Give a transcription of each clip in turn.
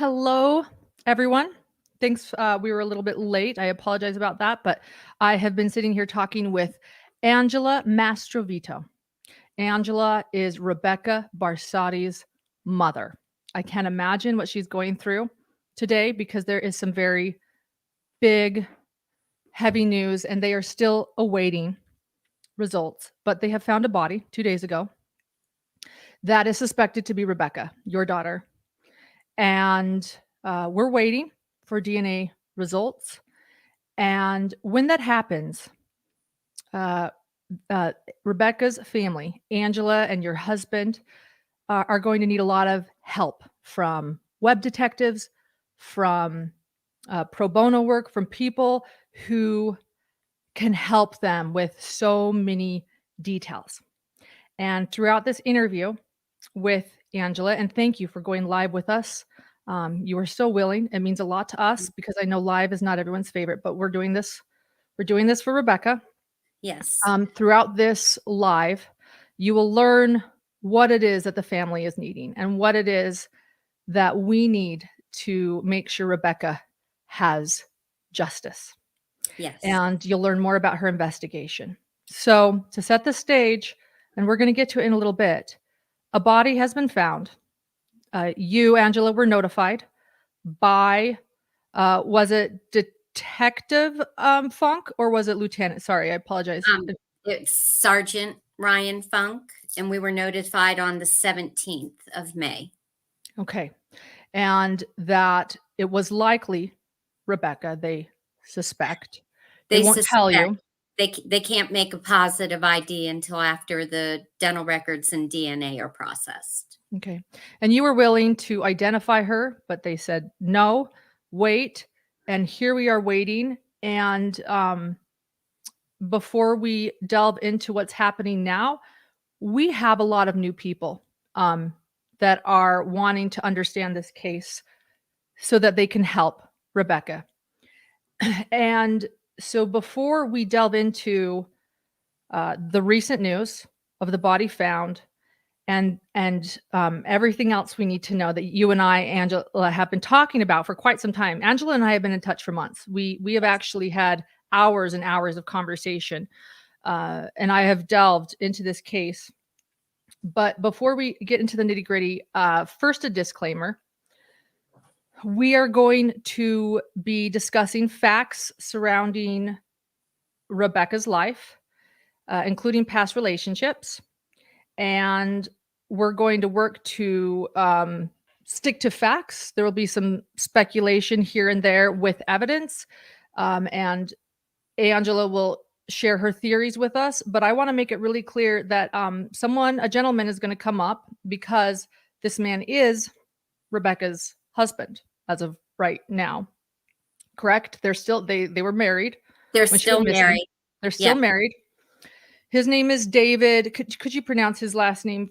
Hello, everyone. Thanks. We were a little bit late. I apologize about that, but I have been sitting here talking with Angela Mastrovito. Angela is Rebekah Barsotti's mother. I can't imagine what she's going through today because there is some very big, heavy news, and they are still awaiting results. But they have found a body 2 days ago that is suspected to be Rebekah, your daughter. And we're waiting for DNA results. And when that happens, uh, Rebekah's family, Angela and your husband, are going to need a lot of help from web detectives, from pro bono work, from people who can help them with so many details. And throughout this interview with Angela, and thank you for going live with us. You are so willing. It means a lot to us because I know live is not everyone's favorite, but we're doing this. We're doing this for Rebekah. Yes. Throughout this live, you will learn what it is that the family is needing and what it is that we need to make sure Rebekah has justice. Yes. And you'll learn more about her investigation. So to set the stage, and we're going to get to it in a little bit, a body has been found. You, Angela, were notified by, was it Detective Funk or was it Lieutenant? Sorry, I apologize. It's Sergeant Ryan Funk, and we were notified on the 17th of May. Okay. And that it was likely Rebekah, they suspect. They won't tell you. They can't make a positive ID until after the dental records and DNA are processed. Okay. And you were willing to identify her, but they said, no, wait. And here we are waiting. And before we delve into what's happening now, we have a lot of new people that are wanting to understand this case so that they can help Rebekah. And so before we delve into the recent news of the body found and everything else we need to know that you and I, Angela, have been talking about for quite some time. Angela and I have been in touch for months. We have actually had hours and hours of conversation, and I have delved into this case. But before we get into the nitty gritty, first a disclaimer. We are going to be discussing facts surrounding Rebekah's life, including past relationships. And we're going to work to stick to facts. There will be some speculation here and there with evidence. And Angela will share her theories with us. But I want to make it really clear that a gentleman is going to come up because this man is Rebekah's husband as of right now. Correct? They were married. They're still married. They're still married. His name is David. Could you pronounce his last name?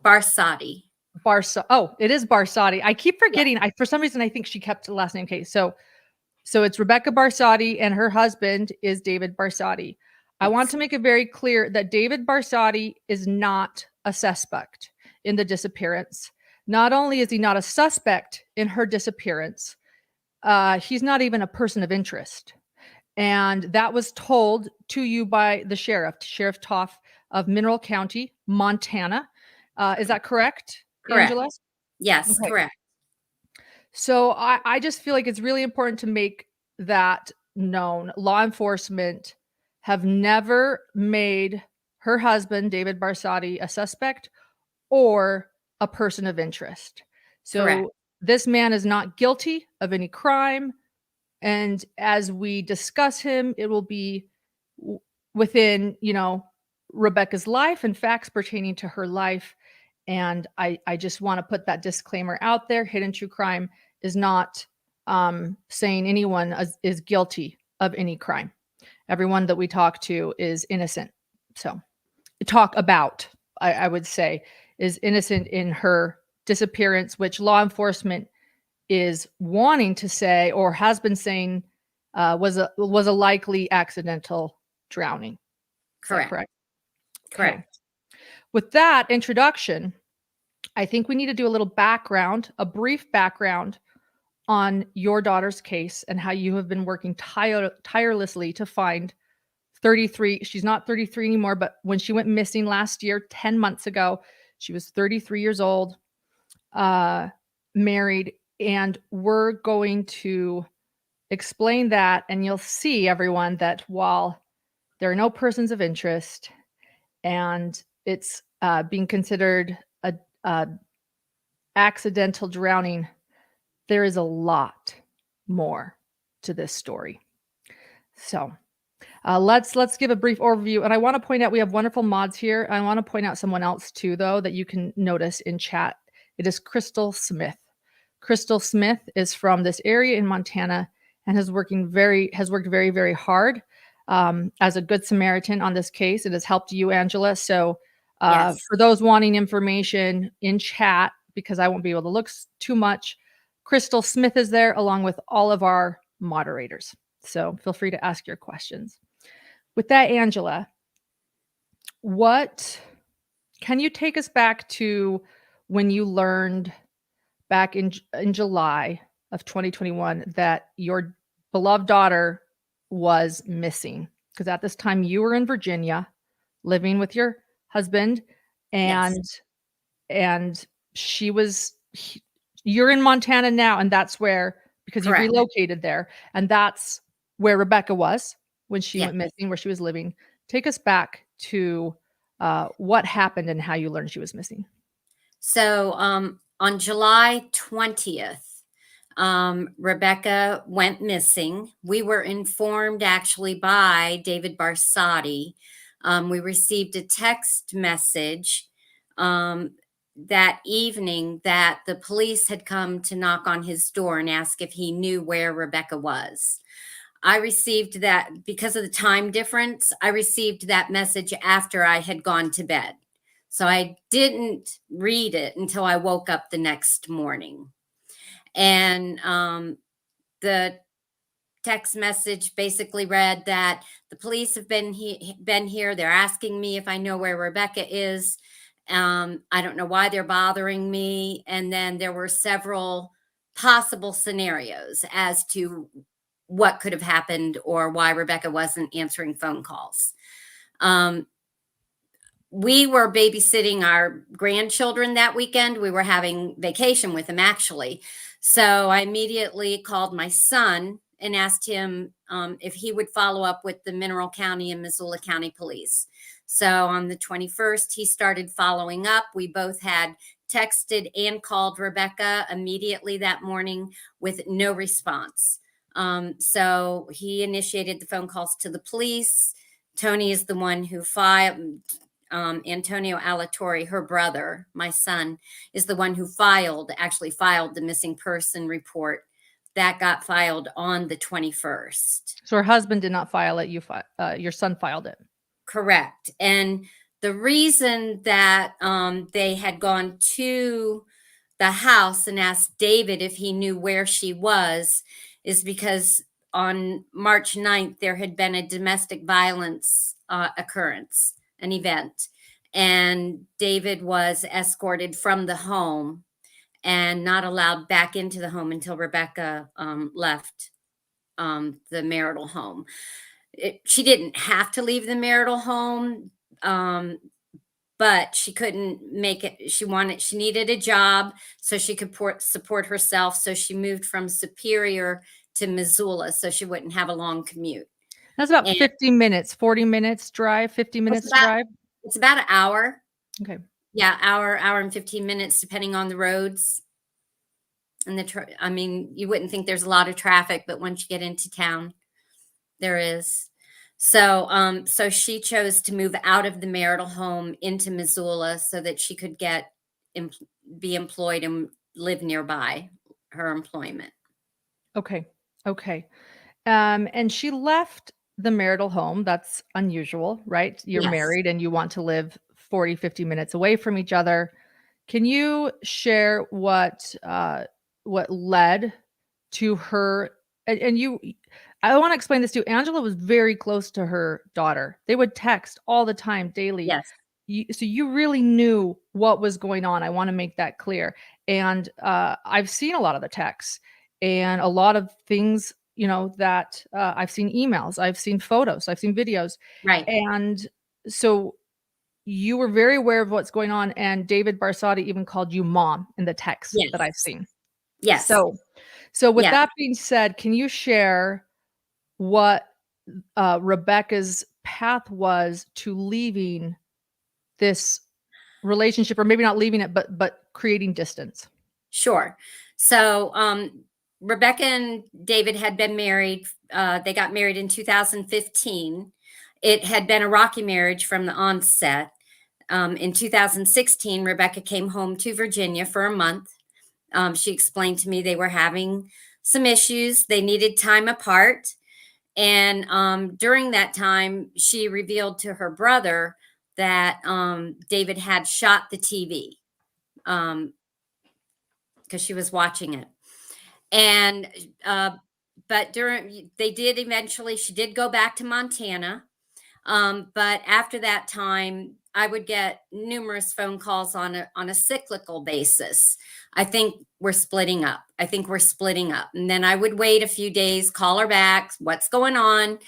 Barsotti. Oh, it is Barsotti. I keep forgetting. Yeah. For some reason, I think she kept the last name case. So it's Rebekah Barsotti and her husband is David Barsotti. Yes. I want to make it very clear that David Barsotti is not a suspect in the disappearance. Not only is he not a suspect in her disappearance, he's not even a person of interest. And that was told to you by the Sheriff Toff of Mineral County, Montana. Is that correct, Angela? Yes, okay. Correct. So I just feel like it's really important to make that known. Law enforcement have never made her husband, David Barsotti, a suspect or a person of interest. So correct. This man is not guilty of any crime. And as we discuss him, it will be within, Rebekah's life and facts pertaining to her life. And I just want to put that disclaimer out there. Hidden True Crime is not saying anyone is guilty of any crime. Everyone that we talk to is innocent. So I would say, is innocent in her disappearance, which law enforcement is wanting to say or has been saying was a likely accidental drowning. Correct. Correct. Okay. With that introduction, I think we need to do a little background, a brief background on your daughter's case and how you have been working tirelessly to find 33. She's not 33 anymore, but when she went missing last year, 10 months ago, she was 33 years old, married, and we're going to explain that, and you'll see, everyone, that while there are no persons of interest and it's being considered a accidental drowning, there is a lot more to this story. So let's give a brief overview. And I want to point out we have wonderful mods here. I want to point out someone else too, though, that you can notice in chat. It is Crystal Smith. Crystal Smith is from this area in Montana and has worked very, very hard as a good Samaritan on this case. It has helped you, Angela. So Yes. for those wanting information in chat, because I won't be able to look too much, Crystal Smith is there along with all of our moderators. So feel free to ask your questions. With that, Angela, can you take us back to when you learned back in July of 2021 that your beloved daughter was missing? Because at this time you were in Virginia living with your husband, and Yes. and you're in Montana now, and that's where, because you Correct. relocated there, and that's where Rebekah was when she Yes. went missing, where she was living. Take us back to what happened and how you learned she was missing. So on July 20th, Rebekah went missing. We were informed actually by David Barsotti. We received a text message that evening that the police had come to knock on his door and ask if he knew where Rebekah was. I received that because of the time difference. I received that message after I had gone to bed. So I didn't read it until I woke up the next morning. And the text message basically read that the police have been here. They're asking me if I know where Rebekah is. I don't know why they're bothering me. And then there were several possible scenarios as to what could have happened or why Rebekah wasn't answering phone calls. We were babysitting our grandchildren that weekend. We were having vacation with them, actually. So I immediately called my son and asked him if he would follow up with the Mineral County and Missoula County Police. So on the 21st, he started following up. We both had texted and called Rebekah immediately that morning with no response. So he initiated the phone calls to the police. Tony is the one who filed. Antonio Alatorre, her brother, my son, is the one who actually filed the missing person report. That got filed on the 21st. So her husband did not file it. Your son filed it. Correct. And the reason that they had gone to the house and asked David if he knew where she was is because on March 9th, there had been a domestic violence occurrence, an event, and David was escorted from the home and not allowed back into the home until Rebekah left the marital home. She didn't have to leave the marital home, but she couldn't make it. She needed a job so she could support herself. So she moved from Superior to Missoula so she wouldn't have a long commute. That's about 50 minutes, 40 minutes drive, 50 minutes drive. It's about an hour. Okay. Yeah, hour and 15 minutes, depending on the roads. And I mean, you wouldn't think there's a lot of traffic, but once you get into town, there is. So, so she chose to move out of the marital home into Missoula so that she could be employed and live nearby her employment. Okay. Okay. And she left the marital home. That's unusual, right? You're Yes. married and you want to live 40, 50 minutes away from each other. Can you share what led to her? I want to explain this too. Angela was very close to her daughter. They would text all the time, daily. Yes. So you really knew what was going on. I want to make that clear. And I've seen a lot of the texts. and a lot of things, that I've seen emails, I've seen photos, I've seen videos. Right. And so you were very aware of what's going on, and David Barsotti even called you mom in the text that I've Yes. seen. Yes. So with Yes. that being said, can you share what Rebekah's path was to leaving this relationship, or maybe not leaving it, but creating distance? Sure. So, Rebekah and David had been married. They got married in 2015. It had been a rocky marriage from the onset. In 2016, Rebekah came home to Virginia for a month. She explained to me they were having some issues. They needed time apart. And during that time, she revealed to her brother that David had shot the TV because she was watching it. And but they did eventually, she did go back to Montana. But after that time, I would get numerous phone calls on a cyclical basis. I think we're splitting up. I think we're splitting up. And then I would wait a few days, call her back, what's going on?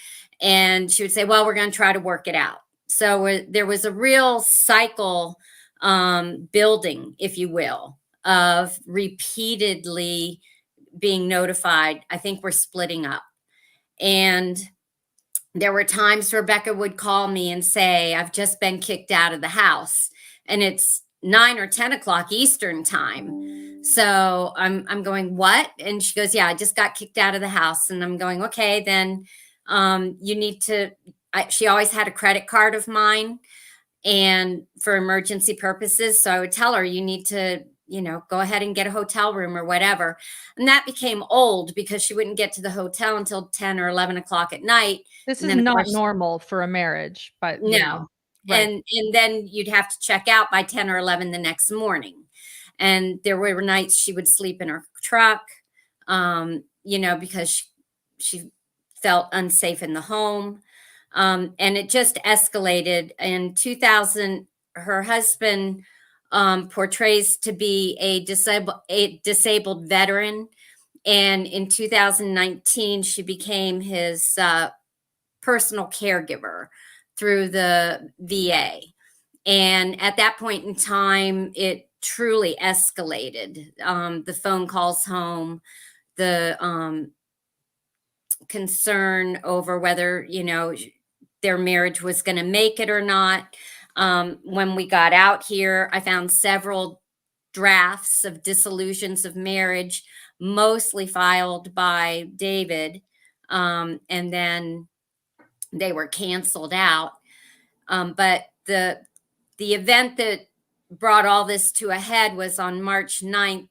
And she would say, well, we're going to try to work it out. So there was a real cycle building, if you will, of repeatedly being notified, I think we're splitting up. And there were times Rebekah would call me and say, I've just been kicked out of the house. And it's 9 or 10 o'clock Eastern time. So I'm going, what? And she goes, yeah, I just got kicked out of the house. And I'm going, okay, then you need to, she always had a credit card of mine and for emergency purposes. So I would tell her, you need to, go ahead and get a hotel room or whatever. And that became old because she wouldn't get to the hotel until 10 or 11 o'clock at night. This And is then of not course, normal for a marriage, but, no. right. And then you'd have to check out by 10 or 11 the next morning. And there were nights she would sleep in her truck, because she felt unsafe in the home. And it just escalated. In 2000, her husband portrays to be a disabled veteran. And in 2019, she became his personal caregiver through the VA. And at that point in time, it truly escalated. The phone calls home, the concern over whether, their marriage was going to make it or not. When we got out here, I found several drafts of dissolutions of marriage, mostly filed by David. And then they were canceled out. But the event that brought all this to a head was on March 9th.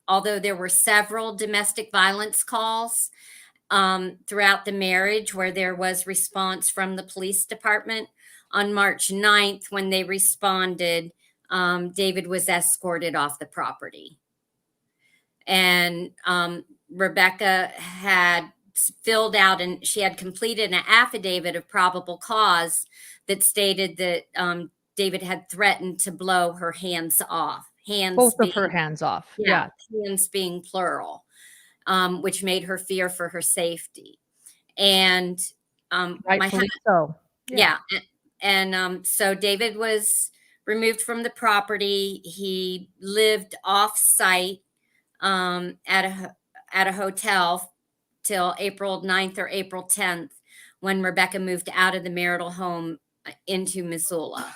Although there were several domestic violence calls throughout the marriage where there was response from the police department, on March 9th, when they responded, David was escorted off the property. And Rebekah had filled out, and she had completed an affidavit of probable cause that stated that David had threatened to blow her hands off. Both of her hands off. Yeah. Hands being plural, which made her fear for her safety. And Rightfully so. Yeah. And so David was removed from the property. He lived off site at a hotel till April 9th or April 10th, when Rebekah moved out of the marital home into Missoula.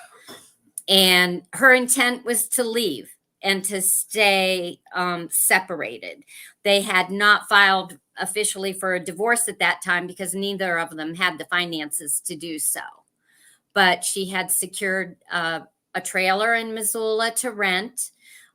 And her intent was to leave and to stay separated. They had not filed officially for a divorce at that time because neither of them had the finances to do so. But she had secured a trailer in Missoula to rent.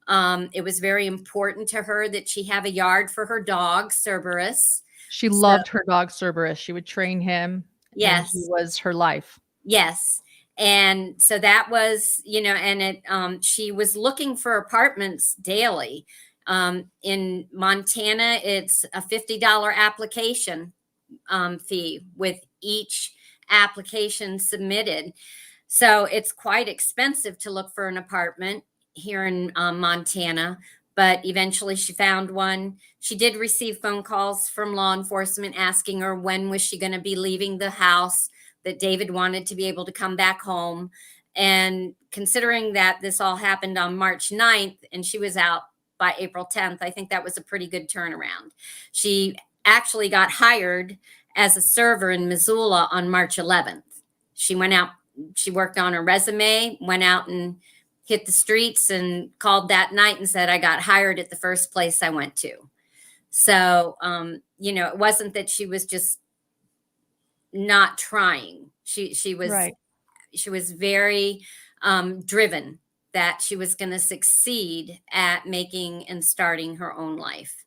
It was very important to her that she have a yard for her dog, Cerberus. She loved her dog, Cerberus. She would train him. Yes. And he was her life. Yes. And so that was, and she was looking for apartments daily. In Montana, it's a $50 application fee with each application submitted. So it's quite expensive to look for an apartment here in Montana. but eventually she found one. She did receive phone calls from law enforcement asking her when was she going to be leaving the house, that David wanted to be able to come back home. And considering that this all happened on March 9th and she was out by April 10th, I think that was a pretty good turnaround. She actually got hired as a server in Missoula on March 11th. She went out, she worked on her resume, went out and hit the streets and called that night and said, I got hired at the first place I went to. So, it wasn't that she was just not trying. She was, Right. she was very driven that she was going to succeed at making and starting her own life.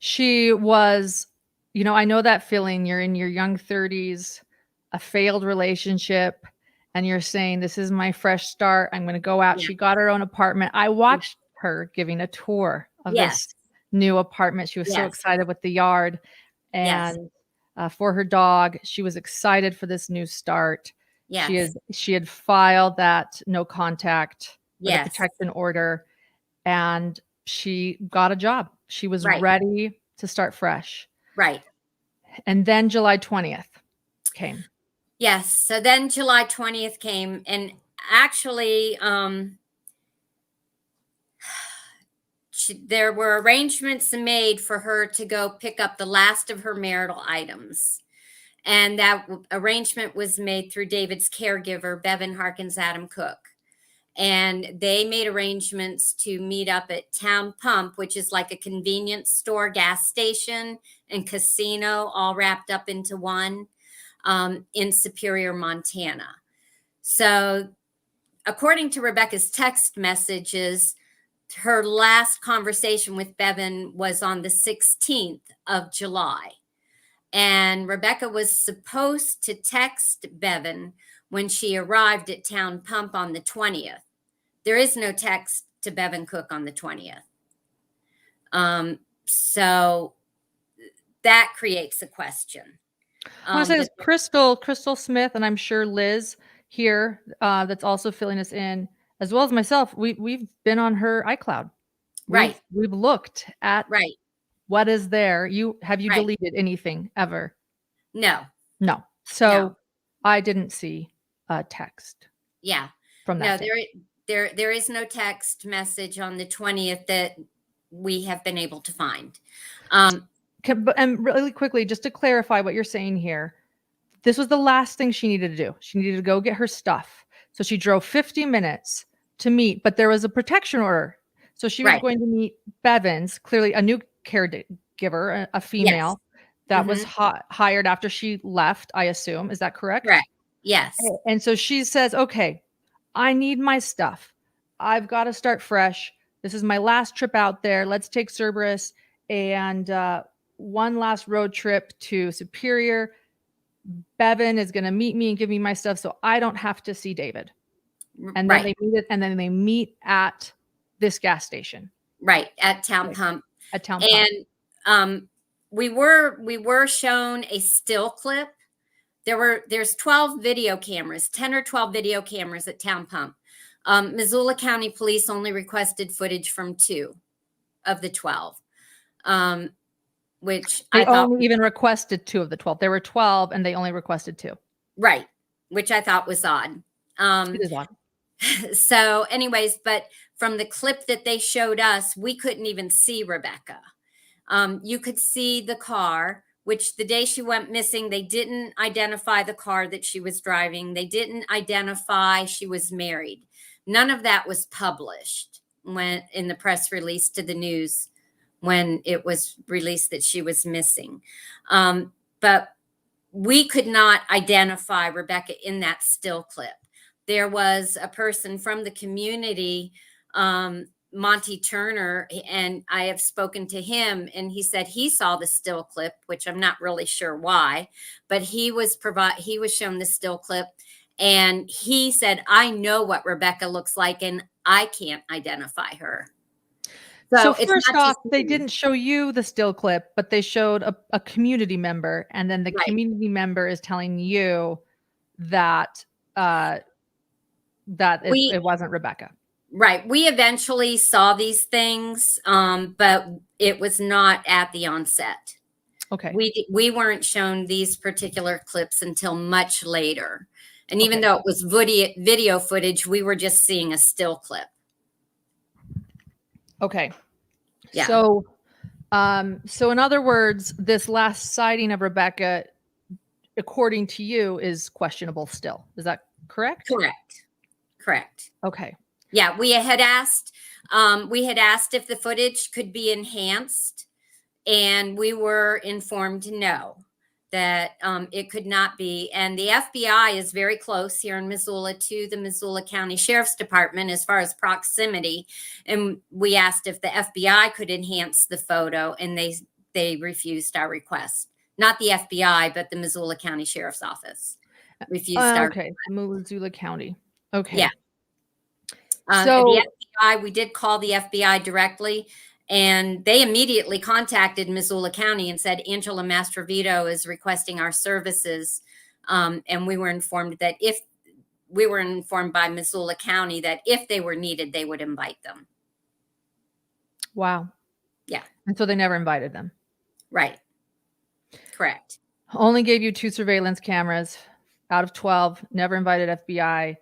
She was, I know that feeling. You're in your young 30s, a failed relationship, and you're saying, this is my fresh start. I'm going to go out. Yeah. She got her own apartment. I watched her giving a tour of Yes. this new apartment. She was so Yes. excited with the yard Yes. and for her dog. She was excited for this new start. Yes. She had filed that no contact or the Yes. protection order, and she got a job. She was Right. ready to start fresh. Right. And then July 20th came. Yes. So then July 20th came, and actually, there were arrangements made for her to go pick up the last of her marital items. And that arrangement was made through David's caregiver, Bevan Harkins Adam Cook. And they made arrangements to meet up at Town Pump, which is like a convenience store, gas station, and casino all wrapped up into one, in Superior, Montana. So according to Rebekah's text messages, her last conversation with Bevan was on the 16th of July. And Rebekah was supposed to text Bevan when she arrived at Town Pump on the 20th. There is no text to Bevan Cook on the 20th. So that creates a question. I want to say this, Crystal Smith, and I'm sure Liz here, that's also filling us in, as well as myself. We've been on her iCloud. Right. We've looked at Right. what is there. Have you Right. deleted anything ever? No. No. So No. I didn't see a text. Yeah. From that. No, there is no text message on the 20th that we have been able to find. And really quickly, just to clarify what you're saying here, this was the last thing she needed to do. She needed to go get her stuff. So she drove 50 minutes to meet, but there was a protection order. So she was going to meet Bevan's, clearly a new caregiver, a female that was hired after she left, I assume. Is that correct? Correct. Yes. And so she says, okay, I need my stuff. I've got to start fresh. This is my last trip out there. Let's take Cerberus and one last road trip to Superior. Bevan is going to meet me and give me my stuff so I don't have to see David. And then they meet at this gas station. Right, at Town Pump. At Town Pump. And we were shown a still clip. There's 12 video cameras, 10 or 12 video cameras at Town Pump. Missoula County Police only requested footage from 2 of the 12. Which they only even requested 2 of the 12. There were 12 and they only requested 2. Right. Which I thought was odd. It is odd. So anyways, but from the clip that they showed us, we couldn't even see Rebekah. You could see the car, which the day she went missing, they didn't identify the car that she was driving. They didn't identify she was married. None of that was published when in the press release to the news when it was released that she was missing. But we could not identify Rebekah in that still clip. There was a person from the community, Monty Turner, and I have spoken to him, and he said he saw the still clip, which I'm not really sure why, but he was shown the still clip, and he said, I know what Rebekah looks like, and I can't identify her. So first off, they didn't show you the still clip, but they showed a community member, and then the community member is telling you that it wasn't Rebekah. Right. We eventually saw these things, but it was not at the onset. Okay. We weren't shown these particular clips until much later. And even Okay. though it was video footage, we were just seeing a still clip. Okay. Yeah. So in other words, this last sighting of Rebekah, according to you, is questionable still. Is that correct? Correct. Okay. Yeah, we had asked if the footage could be enhanced, and we were informed no, that it could not be. And the FBI is very close here in Missoula to the Missoula County Sheriff's Department as far as proximity. And we asked if the FBI could enhance the photo, and they refused our request. Not the FBI, but the Missoula County Sheriff's Office refused our Okay. Missoula County. Okay. Yeah. So the FBI, we did call the FBI directly, and they immediately contacted Missoula County and said Angela Mastrovito is requesting our services. And we were informed by Missoula County that if they were needed, they would invite them. wow. Yeah. And so they never invited them. Right. Correct. Only gave you 2 surveillance cameras out of 12. Never invited FBI.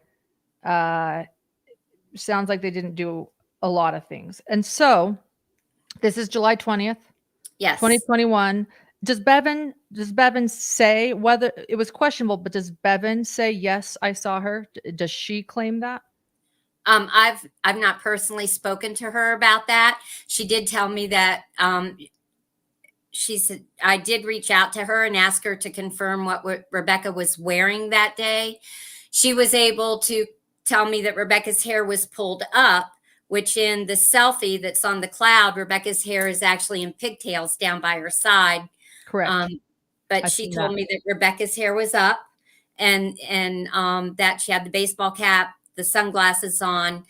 Sounds like they didn't do a lot of things. And so this is July 20th, Yes. 2021. Does Bevan say whether it was questionable, but does Bevan say, yes, I saw her? Does she claim that? I've not personally spoken to her about that. She did tell me that she said I did reach out to her and ask her to confirm what Rebekah was wearing that day. She was able to tell me that Rebekah's hair was pulled up, which in the selfie that's on the cloud, Rebekah's hair is actually in pigtails down by her side. Correct. But she told me that Rebekah's hair was up, and that she had the baseball cap, the sunglasses on.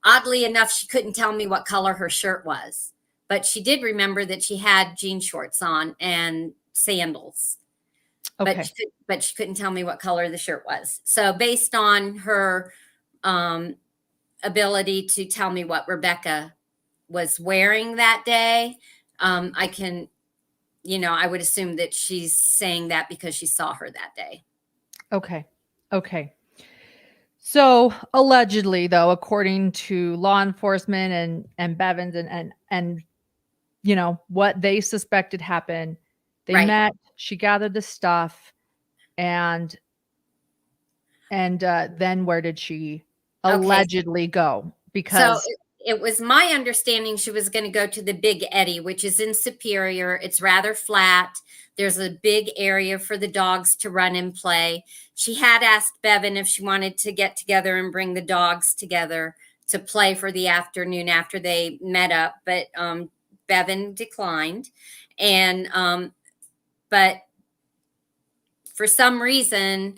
Oddly enough, she couldn't tell me what color her shirt was, but she did remember that she had jean shorts on and sandals. Okay. But she couldn't tell me what color the shirt was. So based on her ability to tell me what Rebekah was wearing that day, I can, I would assume that she's saying that because she saw her that day. Okay. So allegedly, though, according to law enforcement and Bevins and what they suspected happened, they Right. met. She gathered the stuff, and then where did she allegedly go? Because so it was my understanding she was going to go to the Big Eddy, which is in Superior. It's rather flat. There's a big area for the dogs to run and play. She had asked Bevan if she wanted to get together and bring the dogs together to play for the afternoon after they met up, but Bevan declined. And but for some reason,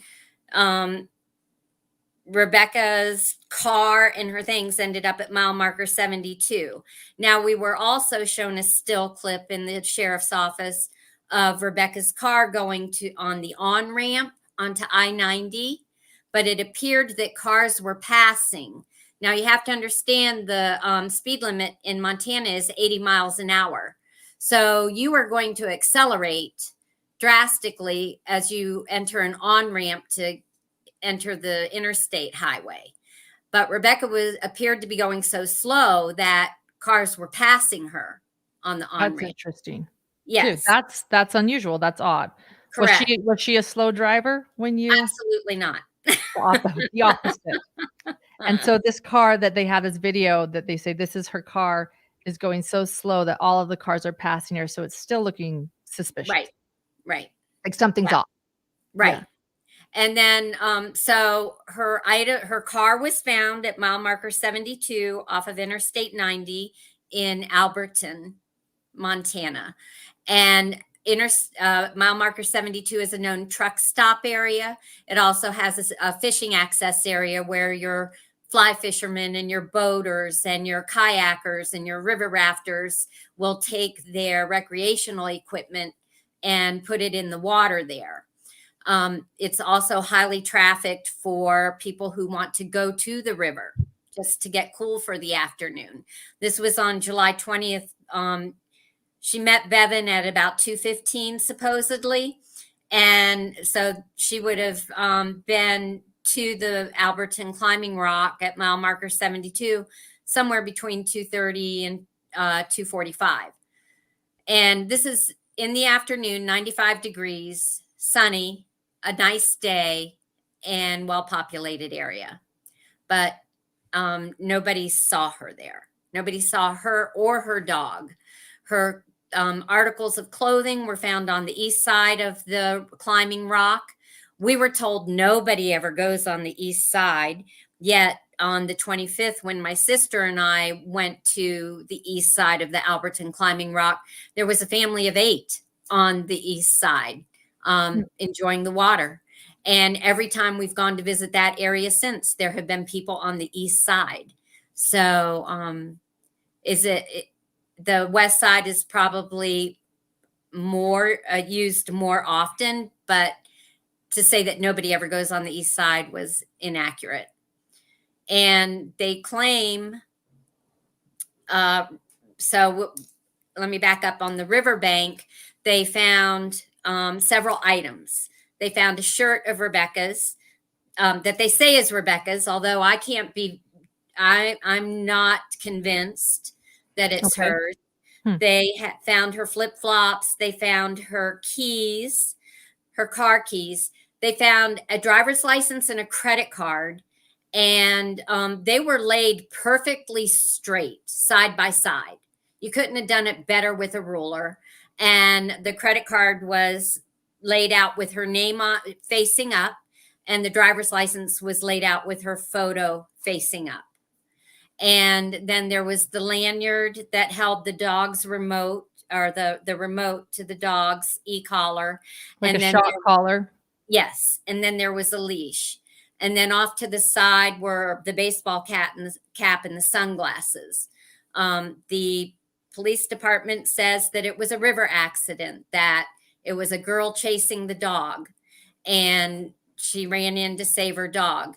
Rebekah's car and her things ended up at mile marker 72. Now, we were also shown a still clip in the sheriff's office of Rebekah's car going on the on-ramp onto I-90, but it appeared that cars were passing. Now, you have to understand the speed limit in Montana is 80 miles an hour. So you are going to accelerate drastically as you enter an on-ramp to enter the interstate highway. But Rebekah appeared to be going so slow that cars were passing her on the on-ramp. That's interesting. Yes. Dude, that's unusual. That's odd. Correct. Was she a slow driver when you? Absolutely not. The opposite. And so this car that they have this video that they say this is her car is going so slow that all of the cars are passing her. So it's still looking suspicious. Right. Like something's off. Right. Yeah. And then, so her car was found at mile marker 72 off of Interstate 90 in Alberton, Montana. And mile marker 72 is a known truck stop area. It also has a fishing access area where your fly fishermen and your boaters and your kayakers and your river rafters will take their recreational equipment and put it in the water there. It's also highly trafficked for people who want to go to the river just to get cool for the afternoon. This was on July 20th. She met Bevan at about 2:15 supposedly. And so she would have been to the Alberton climbing rock at mile marker 72 somewhere between 2:30 and 2:45. And this is in the afternoon, 95 degrees, sunny, a nice day, and well-populated area. But nobody saw her there. Nobody saw her or her dog. Her articles of clothing were found on the east side of the climbing rock. We were told nobody ever goes on the east side, yet on the 25th, when my sister and I went to the east side of the Alberton climbing rock, there was a family of 8 on the east side enjoying the water. And every time we've gone to visit that area since, there have been people on the east side. So the west side is probably more used more often, but to say that nobody ever goes on the east side was inaccurate. And they claim, so let me back up. On the riverbank, they found several items. They found a shirt of Rebekah's that they say is Rebekah's, although I can't be, I'm not convinced that it's hers. They found her flip-flops. They found her keys, her car keys. They found a driver's license and a credit card. And they were laid perfectly straight, side by side. You couldn't have done it better with a ruler. And the credit card was laid out with her name on, facing up, and the driver's license was laid out with her photo facing up. And then there was the lanyard that held the dog's remote, or the remote to the dog's e-collar. Like and a shock collar? Yes. And then there was a leash. And then off to the side were the baseball cap and the sunglasses. The police department says that it was a river accident, that it was a girl chasing the dog, and she ran in to save her dog.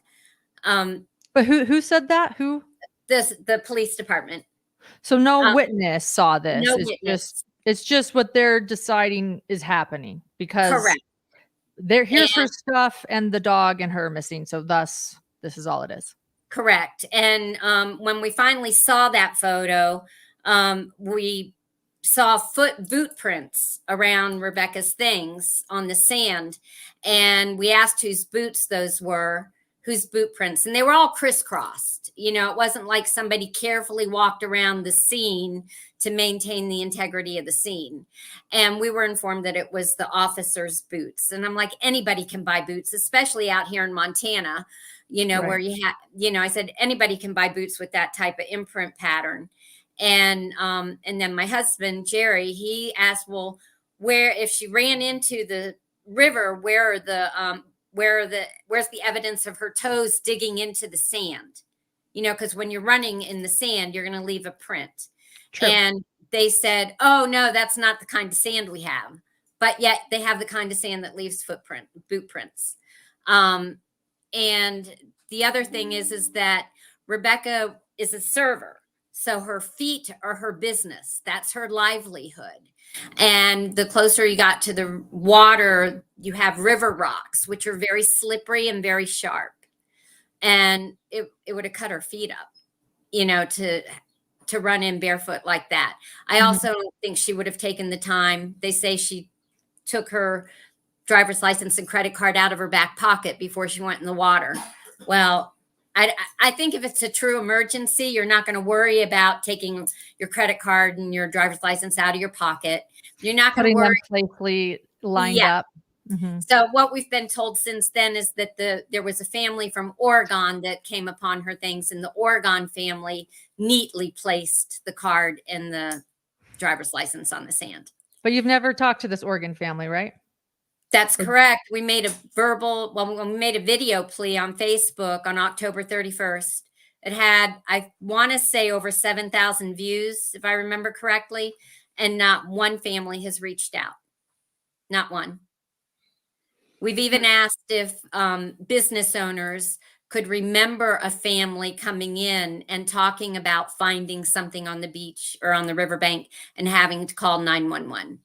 But who said that? Who? The police department. So no witness saw this. No witness. It's just what they're deciding is happening, because correct. Here's her stuff and the dog and her missing. So thus, this is all it is. Correct. And when we finally saw that photo, we saw boot prints around Rebekah's things on the sand. And we asked whose boots those were, whose boot prints. And they were all crisscrossed. You know, it wasn't like somebody carefully walked around the scene to maintain the integrity of the scene. And we were informed that it was the officer's boots. And I'm like, anybody can buy boots, especially out here in Montana, you know, where you have, you know, I said, anybody can buy boots with that type of imprint pattern. And then my husband, Jerry, he asked, well, if she ran into the river, where's the evidence of her toes digging into the sand? You know, because when you're running in the sand, you're going to leave a print. True. And they said, oh, no, that's not the kind of sand we have. But yet they have the kind of sand that leaves boot prints. And the other thing is that Rebekah is a server. So her feet are her business. That's her livelihood. And the closer you got to the water, you have river rocks, which are very slippery and very sharp. And it would have cut her feet up, you know, to run in barefoot like that. I also don't think she would have taken the time. They say she took her driver's license and credit card out of her back pocket before she went in the water. Well, I think if it's a true emergency, you're not going to worry about taking your credit card and your driver's license out of your pocket. You're not going to worry. Putting them safely lined up. Mm-hmm. So what we've been told since then is that there was a family from Oregon that came upon her things, and the Oregon family neatly placed the card and the driver's license on the sand. But you've never talked to this Oregon family, right? That's correct. We made we made a video plea on Facebook on October 31st. It had, I want to say, over 7,000 views, if I remember correctly. And not one family has reached out. Not one. We've even asked if business owners could remember a family coming in and talking about finding something on the beach or on the riverbank and having to call 911.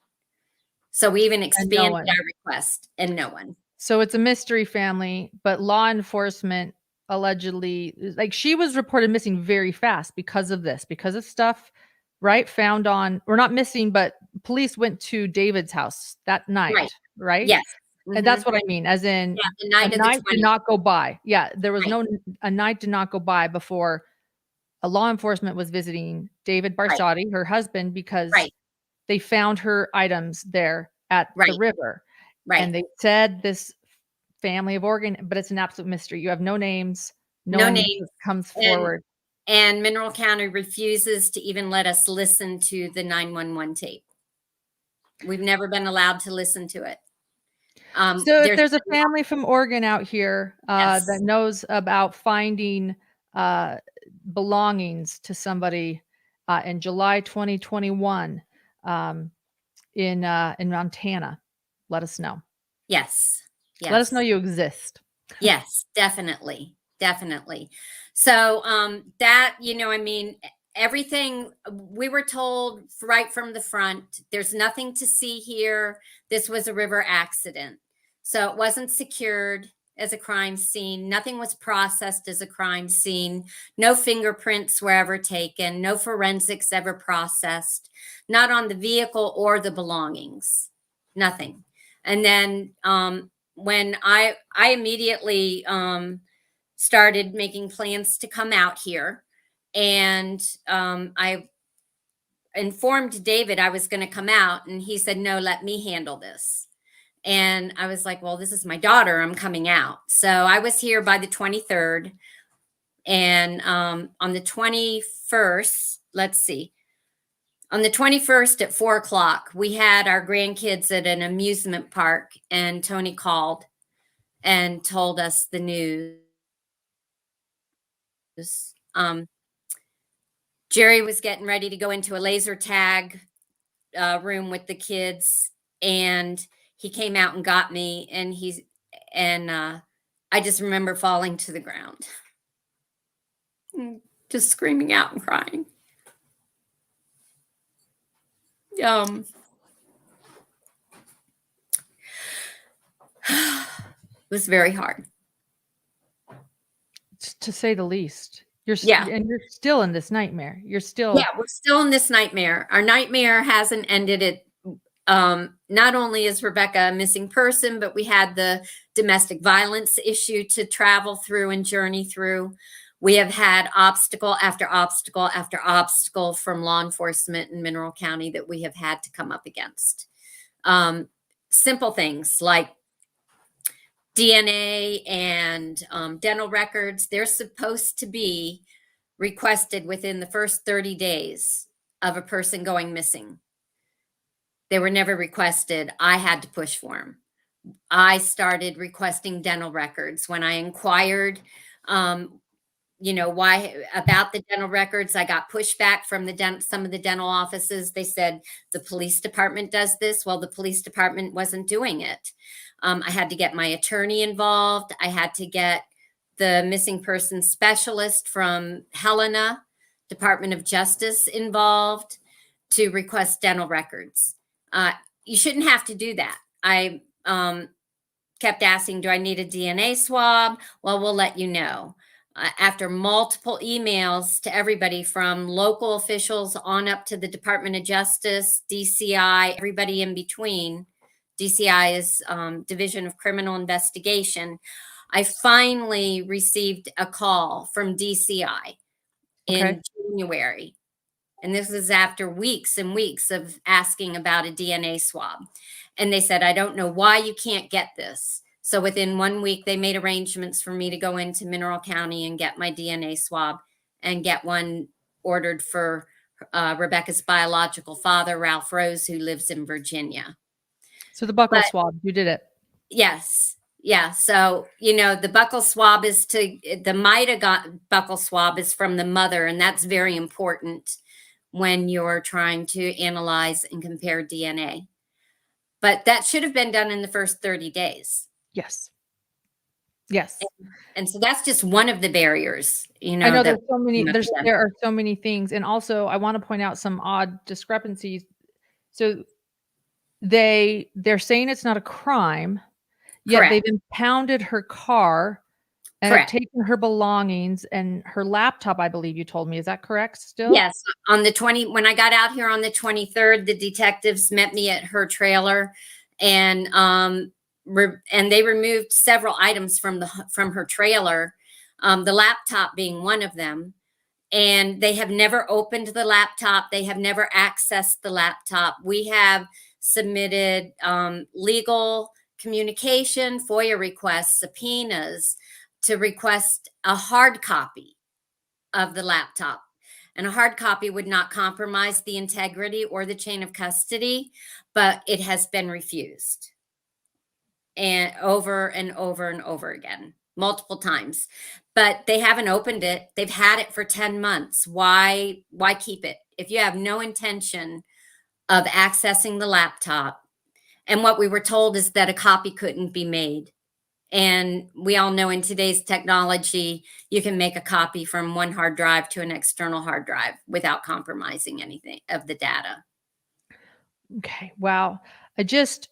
So we even And no expanded one. our request, and no one. So it's a mystery family, but law enforcement allegedly, like, she was reported missing very fast because of this, because of stuff, right? Found on, or not missing, but police went to David's house that Right. night, right? Yes. And Mhm. that's what I mean, as in Yeah, the a night of the night did 20th. not go by. Yeah, there was Right, no a night did not go by before a law enforcement was visiting David right, Barsotti, her husband, because right, they found her items there at the right, river. right. And they said this family of organ, but it's an absolute mystery. You have no names. No No one names, comes and forward. Mineral County refuses to even let us listen to the 911 tape. We've never been allowed to listen to it. So if There's there's a family from Oregon out here, that Yes, knows about finding, uh, belongings to somebody, in July 2021, um, in Montana, let us know. yes, Let us know yes. you exist. Yes, definitely, definitely. So, that, I mean, everything we were told right from the front, there's nothing to see here. This was a river accident. So it wasn't secured as a crime scene. Nothing was processed as a crime scene. No fingerprints were ever taken. No forensics ever processed, not on the vehicle or the belongings. Nothing. And then, when I immediately started making plans to come out here, and I informed David I was going to come out, and he said, "No, let me handle this." And I was like, "Well, this is my daughter. I'm coming out." So I was here by the 23rd, and on the 21st, let's see. On the 21st at 4 o'clock, we had our grandkids at an amusement park, and Tony called and told us the news. Um, Jerry was getting ready to go into a laser tag room with the kids, and he came out and got me, and I just remember falling to the ground, just screaming out and crying. Um, it was very hard. To say the least. Yeah. And you're still in this nightmare. You're Yeah, still we're still in this nightmare. Our nightmare hasn't ended. Not only is Rebekah a missing person, but we had the domestic violence issue to travel through and journey through. We have had obstacle after obstacle after obstacle from law enforcement in Mineral County that we have had to come up against. Simple things like DNA and dental records, they're supposed to be requested within the first 30 days of a person going missing. They were never requested. I had to push for them. I started requesting dental records when I inquired, why about the dental records. I got pushback from some of the dental offices. They said the police department does this. Well, the police department wasn't doing it. I had to get my attorney involved. I had to get the missing person specialist from Helena, Department of Justice, involved to request dental records. You shouldn't have to do that. I kept asking, do I need a DNA swab? Well, we'll let you know. After multiple emails to everybody from local officials on up to the Department of Justice, DCI, everybody in between. DCI is Division of Criminal Investigation. I finally received a call from DCI okay. in January. And this is after weeks and weeks of asking about a DNA swab. And they said, I don't know why you can't get this. So within 1 week, they made arrangements for me to go into Mineral County and get my DNA swab and get one ordered for Rebekah's biological father, Ralph Rose, who lives in Virginia. So the buccal But swab, you did it. yes. Yeah. So, the buccal swab the MIDA buccal swab is from the mother, and that's very important when you're trying to analyze and compare DNA. But that should have been done in the first 30 days. Yes. Yes. And so that's just one of the barriers, I know that there's so many came up against. there are so many things, and also I wanna point out some odd discrepancies. So they're saying it's not a crime, yet Correct. they've impounded her car and have Correct. taken her belongings and her laptop, I believe you told me. Is that correct still? Yes, on the when I got out here on the 23rd, the detectives met me at her trailer, and and they removed several items from her trailer, the laptop being one of them. And they have never opened the laptop. They have never accessed the laptop. We have submitted legal communication, FOIA requests, subpoenas to request a hard copy of the laptop. And a hard copy would not compromise the integrity or the chain of custody, but it has been refused. And over and over and over again, multiple times. But they haven't opened it. They've had it for 10 months. Why keep it? If you have no intention of accessing the laptop, and what we were told is that a copy couldn't be made. And we all know in today's technology, you can make a copy from one hard drive to an external hard drive without compromising anything of the data. Okay, wow. I just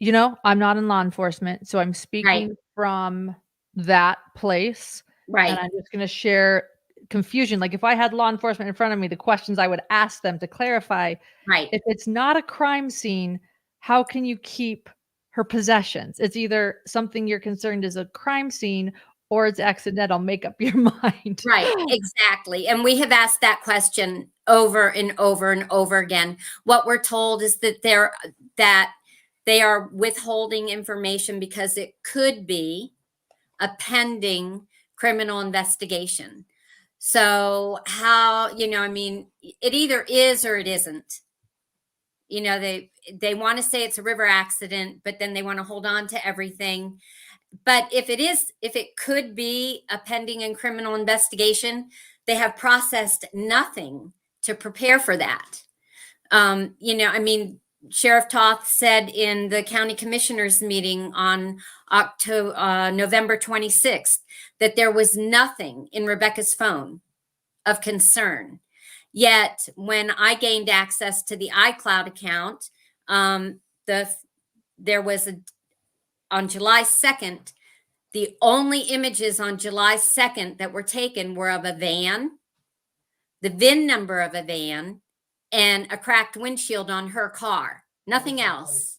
I'm not in law enforcement, so I'm Right, speaking from that place, and right, I'm just gonna share confusion. Like, if I had law enforcement in front of me, the questions I would ask them to clarify, right, if it's not a crime scene, how can you keep her possessions? It's either something you're concerned is a crime scene or it's accidental. Make up your mind. right, exactly. And we have asked that question over and over and over again. What we're told is that they are withholding information because it could be a pending criminal investigation. So how, I mean, it either is or it isn't. They want to say it's a river accident, but then they want to hold on to everything. But if it could be a pending and criminal investigation, they have processed nothing to prepare for that. I mean, Sheriff Toth said in the county commissioners meeting on November 26th that there was nothing in Rebekah's phone of concern. Yet, when I gained access to the iCloud account, um, the there was on July 2nd, the only images on July 2nd that were taken were of a van, the VIN number of a van, and a cracked windshield on her car. Nothing else.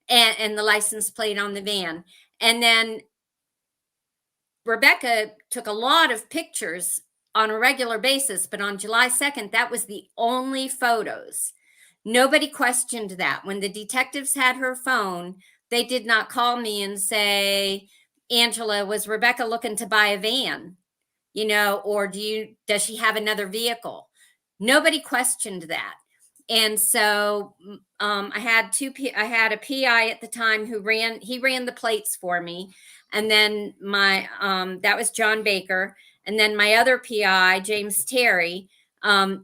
And the license plate on the van. And then Rebekah took a lot of pictures on a regular basis, but on July 2nd, that was the only photos. Nobody questioned that. When the detectives had her phone, they did not call me and say, Angela, was Rebekah looking to buy a van? Or does she have another vehicle? Nobody questioned that. And so I had a PI at the time who ran the plates for me. And then that was John Baker. And then my other PI, James Terry,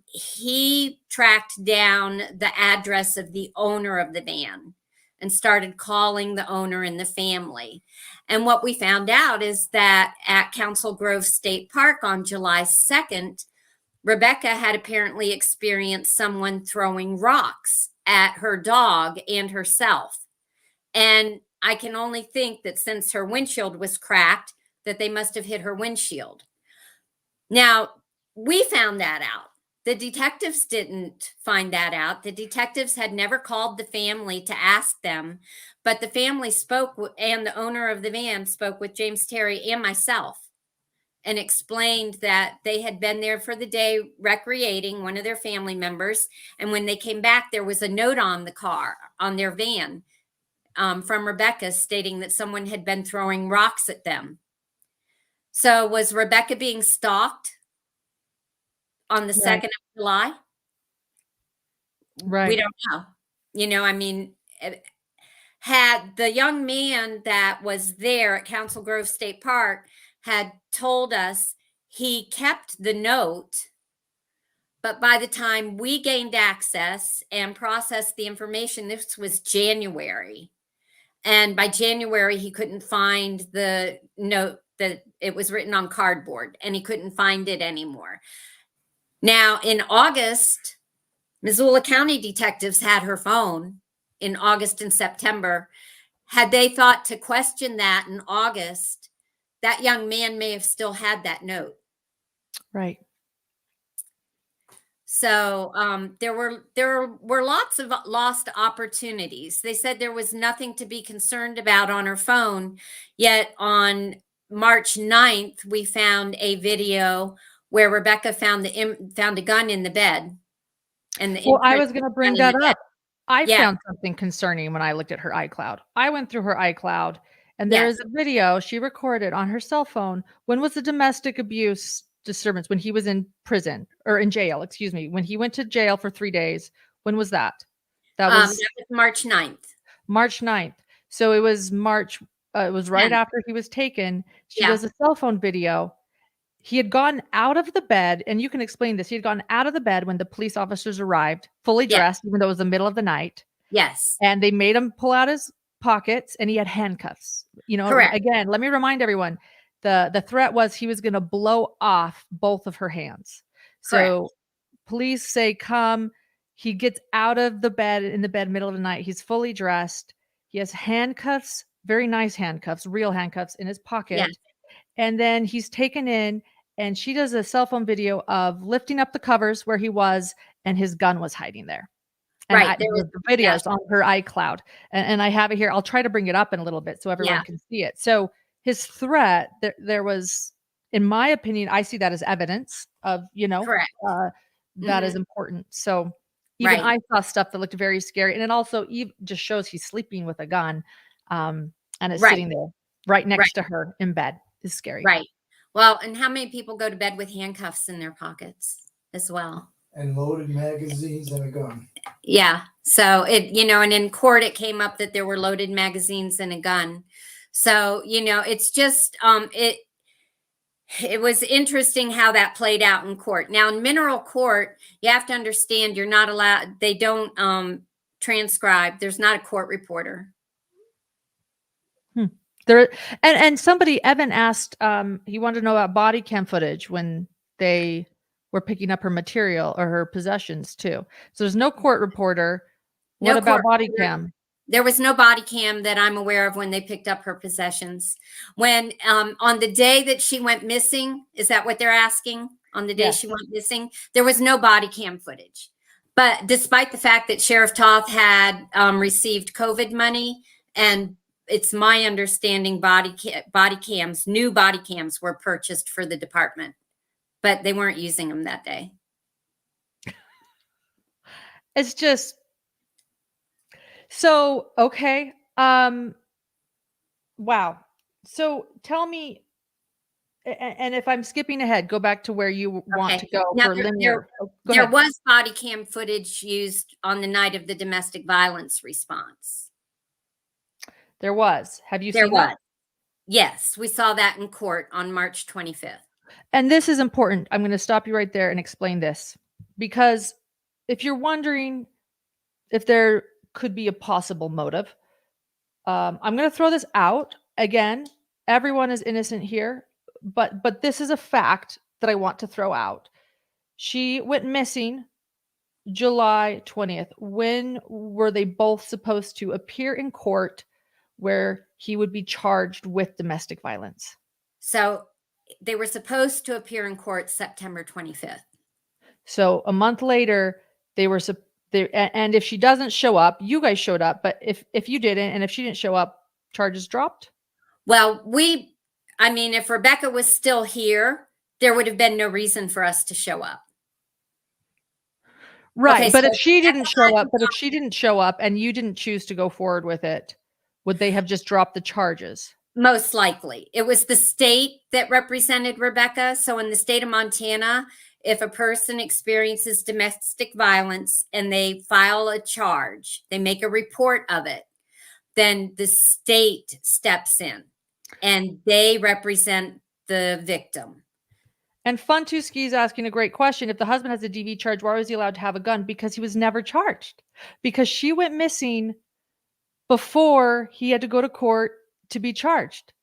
he tracked down the address of the owner of the van and started calling the owner and the family. And what we found out is that at Council Grove State Park on July 2nd, Rebekah had apparently experienced someone throwing rocks at her dog and herself. And I can only think that since her windshield was cracked, that they must have hit her windshield. Now, we found that out. The detectives didn't find that out. The detectives had never called the family to ask them, but the family and the owner of the van spoke with James Terry and myself and explained that they had been there for the day recreating, one of their family members. And when they came back, there was a note on the car, on their van, from Rebekah stating that someone had been throwing rocks at them. So was Rebekah being stalked on the Right, 2nd of July? We right. don't know. I mean, had the young man that was there at Council Grove State Park had told us he kept the note, but by the time we gained access and processed the information, this was January. And by January, he couldn't find the note that it was written on cardboard, and he couldn't find it anymore. Now, in August, Missoula County detectives had her phone in August and September. Had they thought to question that in August, that young man may have still had that note. Right. So there were lots of lost opportunities. They said there was nothing to be concerned about on her phone. Yet on March 9th, we found a video where Rebekah found a gun in the bed. And Well, I was going to bring that up. I Yeah. found something concerning when I looked at her iCloud. I went through her iCloud, and there Yes. is a video she recorded on her cell phone. When was the domestic abuse disturbance? When he was in prison or in jail, excuse me. When he went to jail for 3 days. When was that? That was That was March 9th. March 9th. So it was March, it was right 10th. after he was taken. She Yeah. does a cell phone video. He had gone out of the bed, and you can explain this. He had gone out of the bed when the police officers arrived, fully Yeah. dressed, even though it was the middle of the night. Yes. And they made him pull out his pockets, and he had handcuffs. You know, Correct. again, let me remind everyone, the threat was he was going to blow off both of her hands. So police say, come. He gets out of the bed, in the bed, middle of the night. He's fully dressed. He has handcuffs, very nice handcuffs, real handcuffs in his pocket. Yes. And then he's taken in, and she does a cell phone video of lifting up the covers where he was, and his gun was hiding there. And Right. the videos on her iCloud, and I have it here. I'll try to bring it up in a little bit so everyone can see it. So his threat, there was, in my opinion, I see that as evidence of, Correct. that is important. So even Right. I saw stuff that looked very scary, and it also just shows he's sleeping with a gun, and it's sitting there right next to her in bed. Is scary. Right. Well, and how many people go to bed with handcuffs in their pockets as well? And loaded magazines and a gun. Yeah. So and in court it came up that there were loaded magazines and a gun. So, it's just it was interesting how that played out in court. Now in mineral court, you have to understand you're not allowed, they don't transcribe. There's not a court reporter. There and somebody, Evan asked, he wanted to know about body cam footage when they were picking up her material or her possessions too. So there's no court reporter. What about body cam? There was no body cam that I'm aware of when they picked up her possessions. When on the day that she went missing, is that what they're asking? On the day she went missing, there was no body cam footage. But despite the fact that Sheriff Toth had received COVID money, and it's my understanding new body cams were purchased for the department, but they weren't using them that day. It's just so okay. Wow. So tell me, and if I'm skipping ahead, go back to where you want to go now for linear. There was body cam footage used on the night of the domestic violence response. There was. Have you seen that? Yes, we saw that in court on March 25th. And this is important. I'm going to stop you right there and explain this, because if you're wondering if there could be a possible motive, I'm going to throw this out again. Everyone is innocent here, but this is a fact that I want to throw out. She went missing July 20th. When were they both supposed to appear in court where he would be charged with domestic violence? So they were supposed to appear in court September 25th. So a month later, and if she doesn't show up, you guys showed up, but if you didn't, and if she didn't show up, charges dropped? Well, if Rebekah was still here, there would have been no reason for us to show up. Right. Okay, but if she didn't show up and you didn't choose to go forward with it, would they have just dropped the charges? Most likely. It was the state that represented Rebekah. So in the state of Montana, if a person experiences domestic violence and they file a charge, they make a report of it, then the state steps in and they represent the victim. And Funtuski is asking a great question. If the husband has a DV charge, why was he allowed to have a gun? Because he was never charged. Because she went missing before he had to go to court to be charged.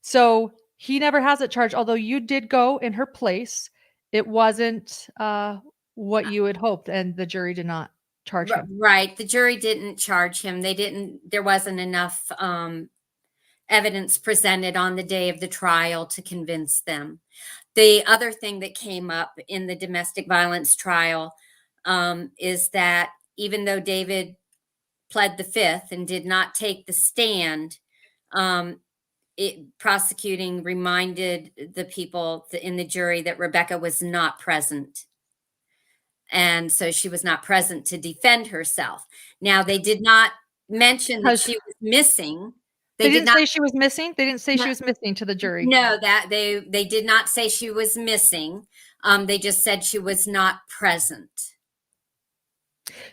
So he never has it charged, although you did go in her place. It wasn't what you had hoped, and the jury did not charge him. Right. The jury didn't charge him. There wasn't enough evidence presented on the day of the trial to convince them. The other thing that came up in the domestic violence trial is that even though David pled the fifth and did not take the stand, prosecuting reminded the people in the jury that Rebekah was not present. And so she was not present to defend herself. Now, they did not mention that she was missing. They didn't say she was missing? They didn't say she was missing to the jury? No, that they did not say she was missing. They just said she was not present.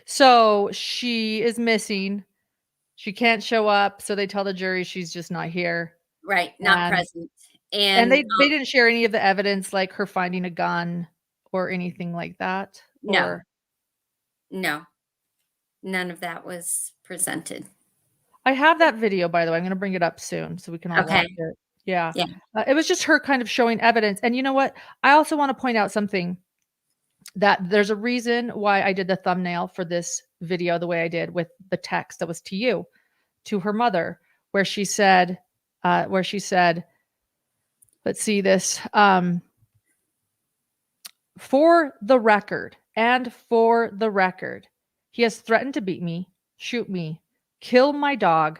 So she is missing. She can't show up, so they tell the jury she's just not here. Right, not present. And they didn't share any of the evidence, like her finding a gun or anything like that? No. No. None of that was presented. I have that video, by the way. I'm going to bring it up soon so we can all watch it. Yeah. It was just her kind of showing evidence. And you know what? I also want to point out something, that there's a reason why I did the thumbnail for this video the way I did, with the text that was to you, to her mother, where she said, let's see this, for the record, he has threatened to beat me, shoot me, kill my dog,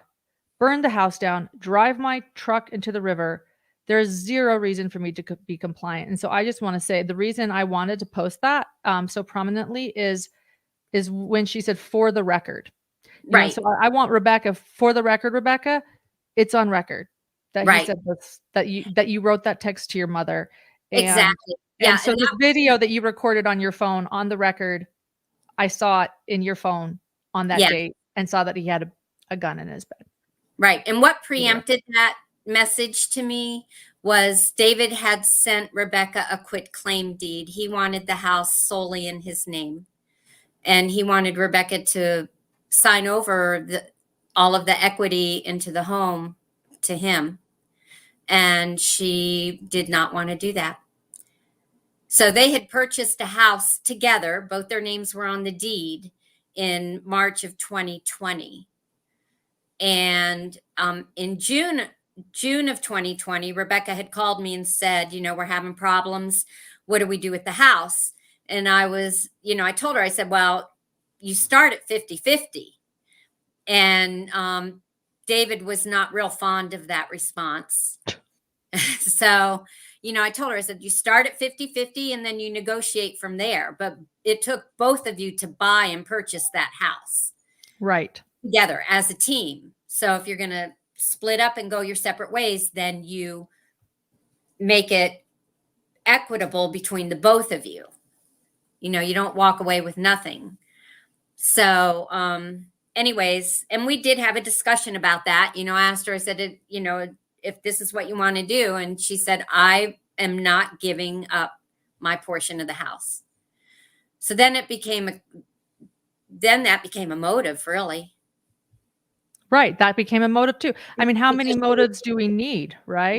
burn the house down, drive my truck into the river. There's zero reason for me to be compliant. And so I just want to say the reason I wanted to post that so prominently is when she said, for the record. Right. So I want Rebekah, for the record, Rebekah, it's on record that he said this, that you wrote that text to your mother. Exactly. And so this video that you recorded on your phone, on the record, I saw it in your phone on that date and saw that he had a gun in his bed. Right. And what preempted that message to me was David had sent Rebekah a quitclaim deed. He wanted the house solely in his name. And he wanted Rebekah to sign over all of the equity into the home to him. And she did not want to do that. So they had purchased a house together. Both their names were on the deed in March of 2020. And in June of 2020, Rebekah had called me and said, we're having problems. What do we do with the house? And I told her, I said, well, you start at 50-50. And David was not real fond of that response. So, I told her, I said, you start at 50-50 and then you negotiate from there. But it took both of you to buy and purchase that house. Right. Together as a team. So if you're going to split up and go your separate ways, then you make it equitable between the both of you. You don't walk away with nothing. So, anyways, and we did have a discussion about that. I asked her, I said, if this is what you want to do. And she said, I am not giving up my portion of the house. So then that became a motive, really. Right. That became a motive too. I mean, how many motives do we need? Right.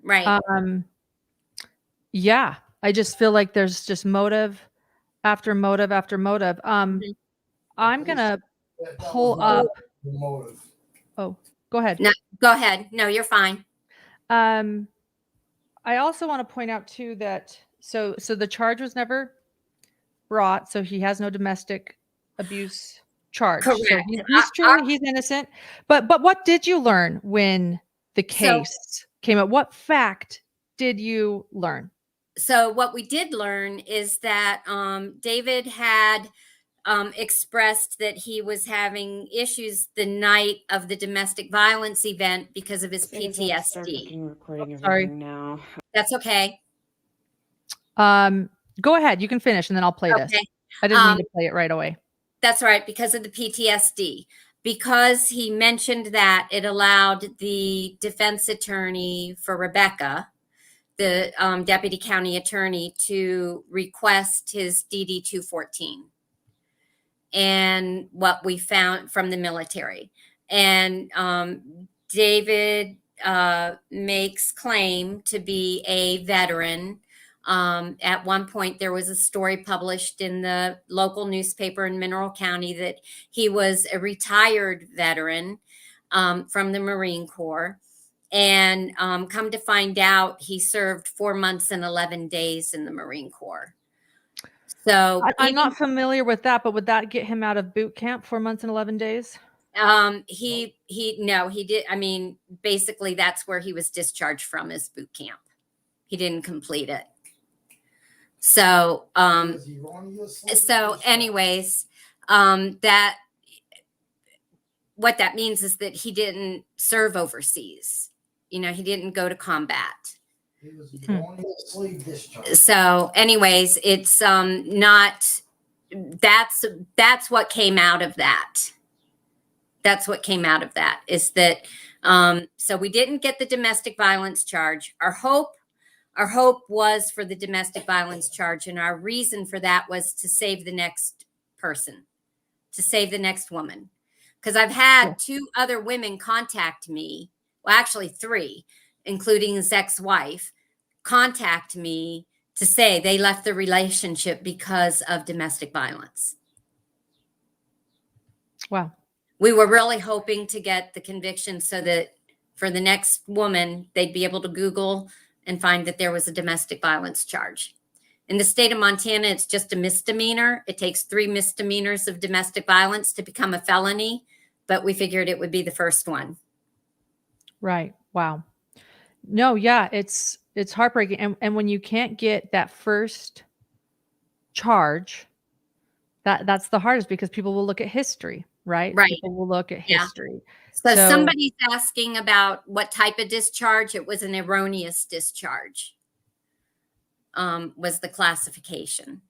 Right. Yeah. I just feel like there's just motive after motive after motive. I'm going to pull up. Oh, go ahead. No, go ahead. No, you're fine. I also want to point out too that, so the charge was never brought. So he has no domestic abuse charge. Correct. So he's innocent. But what did you learn when the case came up? What fact did you learn? So what we did learn is that David had expressed that he was having issues the night of the domestic violence event because of his PTSD. Sorry. Now. That's okay. Go ahead. You can finish and then I'll play this. I didn't mean to play it right away. That's right. Because of the PTSD. Because he mentioned that it allowed the defense attorney for Rebekah, the deputy county attorney, to request his DD 214 and what we found from the military. And David makes claim to be a veteran. At one point, there was a story published in the local newspaper in Mineral County that he was a retired veteran from the Marine Corps. And come to find out, he served 4 months and 11 days in the Marine Corps. So I'm not familiar with that, but would that get him out of boot camp, 4 months and 11 days? He did. I mean, basically that's where he was discharged from, his boot camp. He didn't complete it. So, anyways, that, what that means is that he didn't serve overseas. You know, he didn't go to combat. He was erroneously discharged. So anyways, it's not, that's what came out of that. That's what came out of that, is that, so we didn't get the domestic violence charge. Our hope was for the domestic violence charge. And our reason for that was to save the next person, to save the next woman. Because I've had 2 other women contact me, well, actually 3, including his ex-wife, contact me to say they left the relationship because of domestic violence. Wow. We were really hoping to get the conviction so that for the next woman, they'd be able to Google and find that there was a domestic violence charge. In the state of Montana, it's just a misdemeanor. It takes 3 misdemeanors of domestic violence to become a felony, but we figured it would be the first one. Right. Wow. No, yeah, it's heartbreaking. And when you can't get that first charge, that's the hardest, because people will look at history, right? Right. People will look at history. So somebody's asking about what type of discharge. It was an erroneous discharge, was the classification.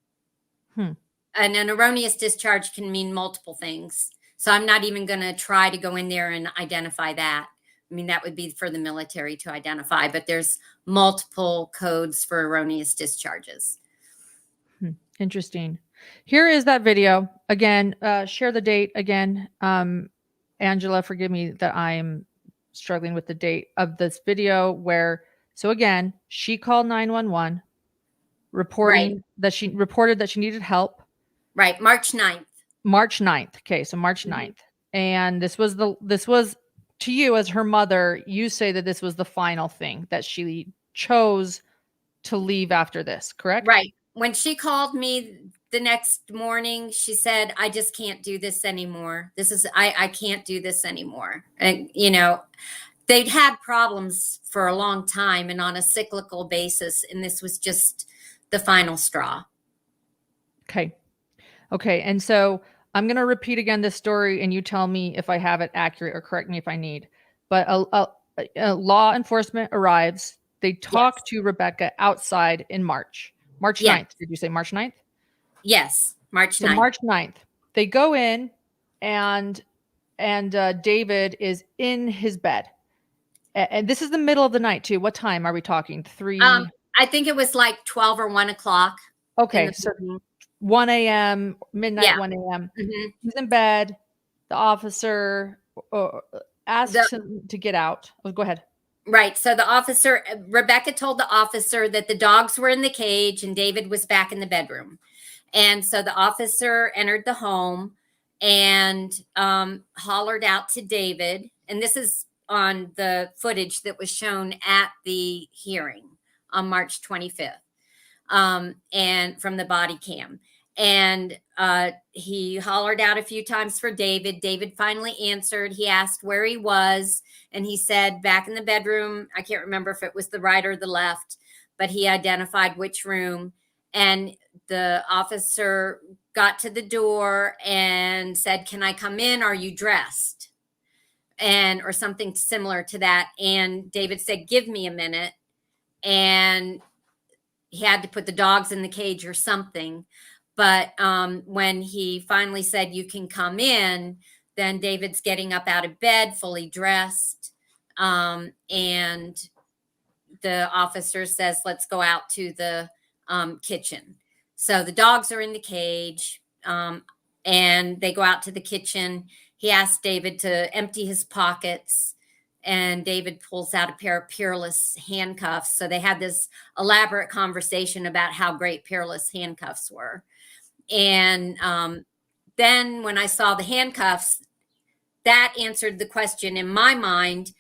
And an erroneous discharge can mean multiple things. So I'm not even going to try to go in there and identify that. I mean, that would be for the military to identify, but there's multiple codes for erroneous discharges. Interesting. Here is that video. Again, share the date again. Angela, forgive me that I'm struggling with the date of this video where, so again, she called 911 reporting that she reported that she needed help. Right. March 9th. March 9th. Okay. So March 9th. And this was to you as her mother, you say that this was the final thing, that she chose to leave after this, correct? Right. When she called me the next morning, she said, I just can't do this anymore. I can't do this anymore. And, you know, they'd had problems for a long time and on a cyclical basis. And this was just the final straw. Okay. Okay. And so I'm going to repeat again this story and you tell me if I have it accurate or correct me if I need. But a law enforcement arrives. They talk to Rebekah outside in March 9th. Did you say March 9th? Yes. March 9th. So March 9th. They go in and David is in his bed. And this is the middle of the night too. What time are we talking? 3? I think it was like 12 or 1 o'clock. Okay. So 1 a.m., midnight, 1 a.m. He's in bed. The officer asks him to get out. Oh, go ahead. Right. So the officer, Rebekah told the officer that the dogs were in the cage and David was back in the bedroom. And so the officer entered the home and hollered out to David. And this is on the footage that was shown at the hearing on March 25th. And from the body cam. And he hollered out a few times for David. David finally answered. He asked where he was. And he said back in the bedroom. I can't remember if it was the right or the left, but he identified which room. And the officer got to the door and said, can I come in? Are you dressed? Or something similar to that. And David said, give me a minute. And he had to put the dogs in the cage or something. But when he finally said, you can come in, then David's getting up out of bed, fully dressed. And the officer says, let's go out to the kitchen. So the dogs are in the cage and they go out to the kitchen. he asked David to empty his pockets, and David pulls out a pair of Peerless handcuffs. So they had this elaborate conversation about how great Peerless handcuffs were. And then when I saw the handcuffs, that answered the question in my mind.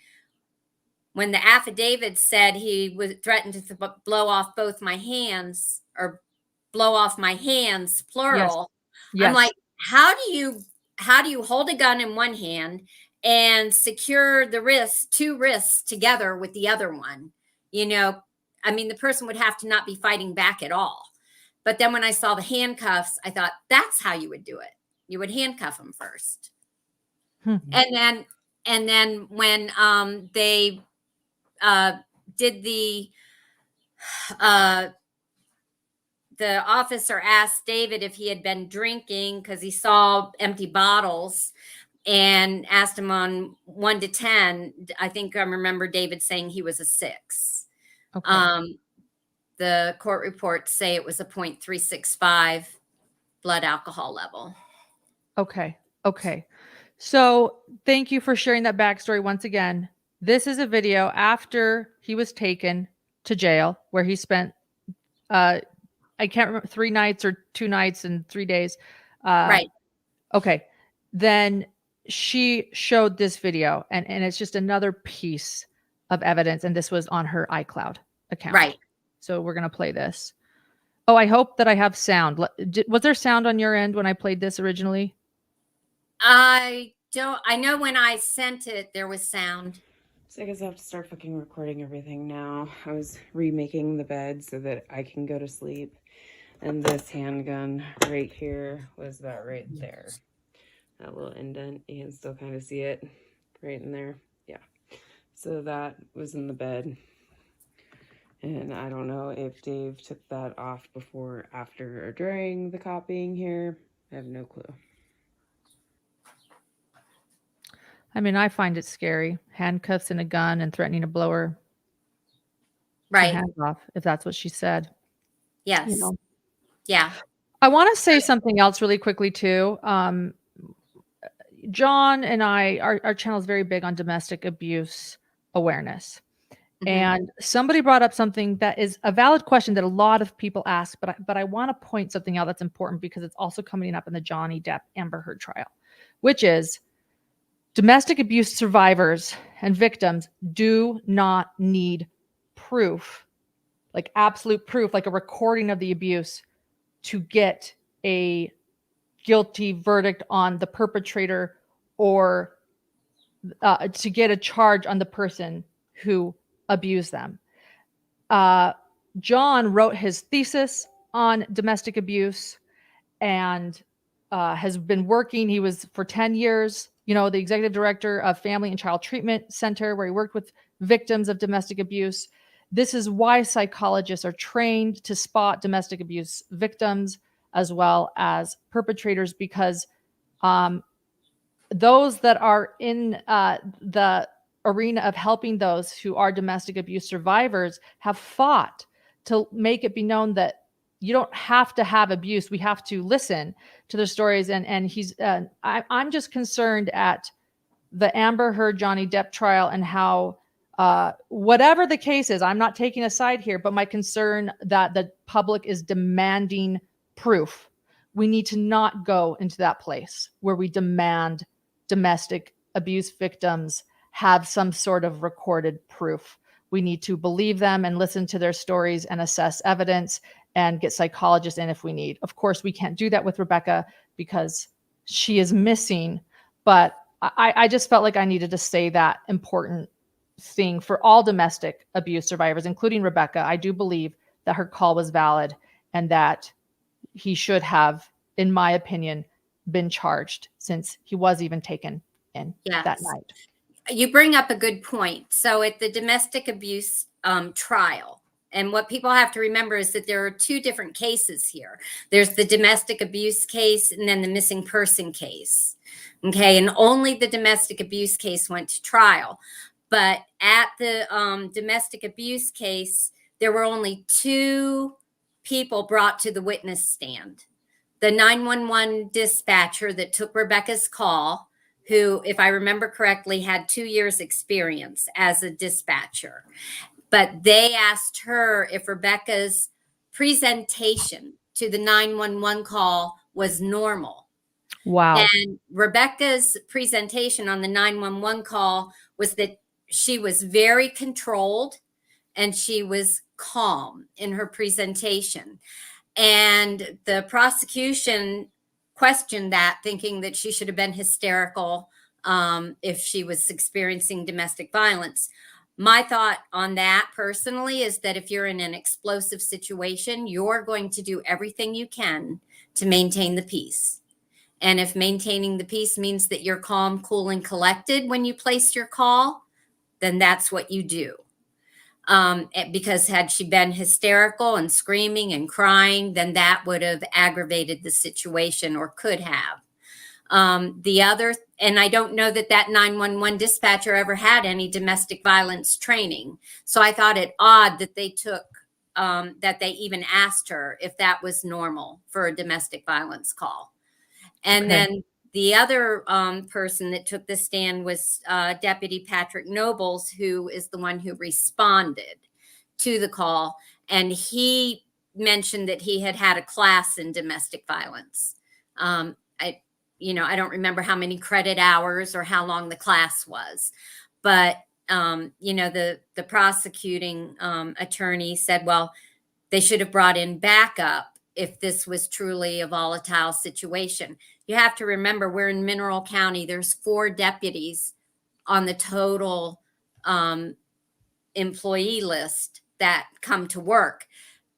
When the affidavit said he was threatened to blow off both my hands, or blow off my hands, plural, I'm Yes. like, how do you hold a gun in one hand and secure the wrists, two wrists together with the other one? You know, I mean, the person would have to not be fighting back at all. But then when I saw the handcuffs, I thought that's how you would do it. You would handcuff them first. And then when they did the officer asked David if he had been drinking because he saw empty bottles, and asked him on 1 to 10. I think I remember David saying he was a 6. Okay. The court reports say it was a 0.365 blood alcohol level. Okay. Okay. So thank you for sharing that backstory once again. This is a video after he was taken to jail, where he spent, I can't remember, 3 nights or 2 nights and 3 days. Right. Okay. Then she showed this video, and it's just another piece of evidence. And this was on her iCloud account. Right. So we're going to play this. Oh, I hope that I have sound. Was there sound on your end when I played this originally? I know when I sent it, there was sound. So I guess I have to start fucking recording everything now. I was remaking the bed so that I can go to sleep. And this handgun right here was about right there. That little indent, you can still kind of see it right in there. Yeah. So that was in the bed. And I don't know if Dave took that off before, after, or during the copying here. I have no clue. I mean, I find it scary. Handcuffs and a gun and threatening to blow her Right. hands off, if that's what she said. Yes. You know? Yeah. I want to say something else really quickly too. John and I, our channel is very big on domestic abuse awareness. And somebody brought up something that is a valid question that a lot of people ask, but I want to point something out that's important because it's also coming up in the Johnny Depp Amber Heard trial, which is domestic abuse survivors and victims do not need proof, like absolute proof, like a recording of the abuse, to get a guilty verdict on the perpetrator, or to get a charge on the person who abused them. John wrote his thesis on domestic abuse and has been working. He was for 10 years, the executive director of Family and Child Treatment Center, where he worked with victims of domestic abuse. This is why psychologists are trained to spot domestic abuse victims as well as perpetrators, because those that are in the arena of helping those who are domestic abuse survivors have fought to make it be known that you don't have to have abuse. We have to listen to their stories. And he's, I'm just concerned at the Amber Heard Johnny Depp trial and how, whatever the case is, I'm not taking a side here, but my concern that the public is demanding proof. We need to not go into that place where we demand domestic abuse victims have some sort of recorded proof. We need to believe them and listen to their stories and assess evidence and get psychologists in if we need. Of course, we can't do that with Rebekah because she is missing, but I just felt like I needed to say that important thing for all domestic abuse survivors, including Rebekah. I do believe that her call was valid and that he should have, in my opinion, been charged since he was even taken in that night. You bring up a good point. So at the domestic abuse trial, and what people have to remember is that there are 2 different cases here. There's the domestic abuse case and then the missing person case. Okay. And only the domestic abuse case went to trial. But at the domestic abuse case, there were only 2 people brought to the witness stand. The 911 dispatcher that took Rebekah's call, who, if I remember correctly, had 2 years experience as a dispatcher. But they asked her if Rebekah's presentation to the 911 call was normal. Wow. And Rebekah's presentation on the 911 call was that she was very controlled and she was calm in her presentation. And the prosecution questioned that, thinking that she should have been hysterical if she was experiencing domestic violence. My thought on that personally is that if you're in an explosive situation, you're going to do everything you can to maintain the peace. And if maintaining the peace means that you're calm, cool, and collected when you place your call, then that's what you do. Because had she been hysterical and screaming and crying, then that would have aggravated the situation, or could have. And I don't know that 911 dispatcher ever had any domestic violence training. So I thought it odd that they took, that they even asked her if that was normal for a domestic violence call. And then the other person that took the stand was Deputy Patrick Nobles, who is the one who responded to the call. And he mentioned that he had had a class in domestic violence. I don't remember how many credit hours or how long the class was, but the prosecuting attorney said, well, they should have brought in backup if this was truly a volatile situation. You have to remember, we're in Mineral County. There's 4 deputies on the total employee list that come to work.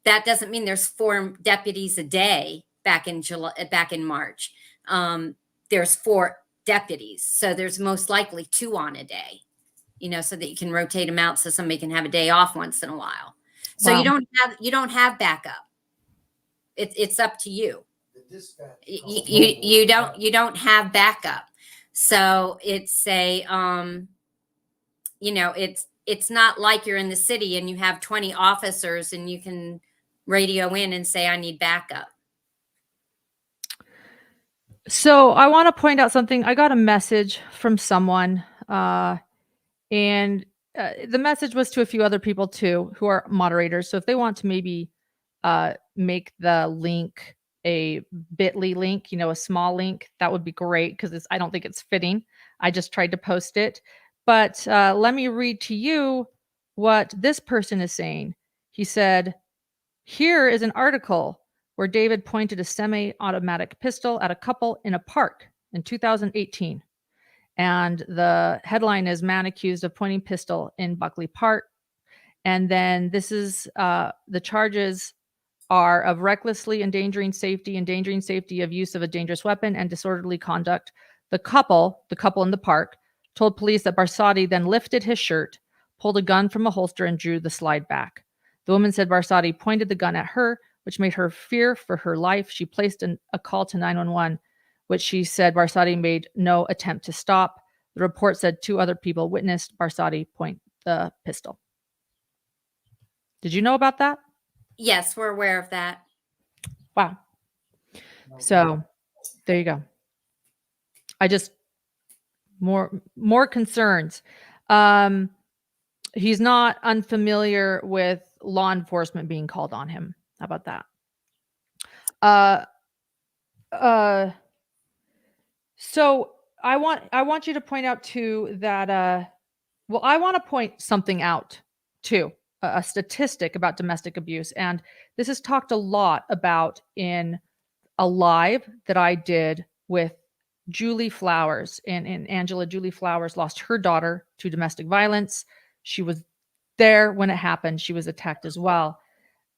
That doesn't mean there's 4 deputies a day back in March. There's 4 deputies. So there's most likely 2 on a day, so that you can rotate them out so somebody can have a day off once in a while. So Wow. you don't have backup. It's up to you. The dispatch You don't have backup. So it's it's not like you're in the city and you have 20 officers and you can radio in and say, I need backup. So I want to point out something. I got a message from someone, and the message was to a few other people too, who are moderators. So if they want to maybe make the link a bit.ly link, a small link, that would be great, because I don't think it's fitting. I just tried to post it. But let me read to you what this person is saying. He said, here is an article where David pointed a semi-automatic pistol at a couple in a park in 2018. And the headline is "Man Accused of Pointing Pistol in Buckley Park." And then this is the charges are of recklessly endangering safety of use of a dangerous weapon, and disorderly conduct. The couple in the park, told police that Barsotti then lifted his shirt, pulled a gun from a holster, and drew the slide back. The woman said Barsotti pointed the gun at her, which made her fear for her life. She placed a call to 911, which she said Barsotti made no attempt to stop. The report said 2 other people witnessed Barsotti point the pistol. Did you know about that? Yes, we're aware of that. Wow. So there you go. I just more concerns. He's not unfamiliar with law enforcement being called on him. How about that? So I want you to point out too that I want to point something out too, a statistic about domestic abuse, and this is talked a lot about in a live that I did with Julie Flowers, and Angela. Julie Flowers lost her daughter to domestic violence. She was there when it happened. She was attacked as well.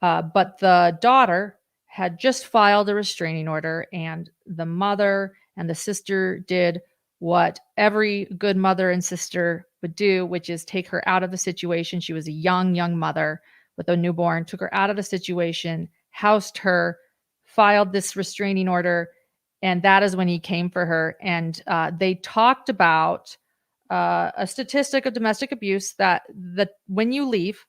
But the daughter had just filed a restraining order, and the mother and the sister did what every good mother and sister would do, which is take her out of the situation. She was a young mother with a newborn, took her out of the situation, housed her, filed this restraining order, and that is when he came for her. And they talked about a statistic of domestic abuse that when you leave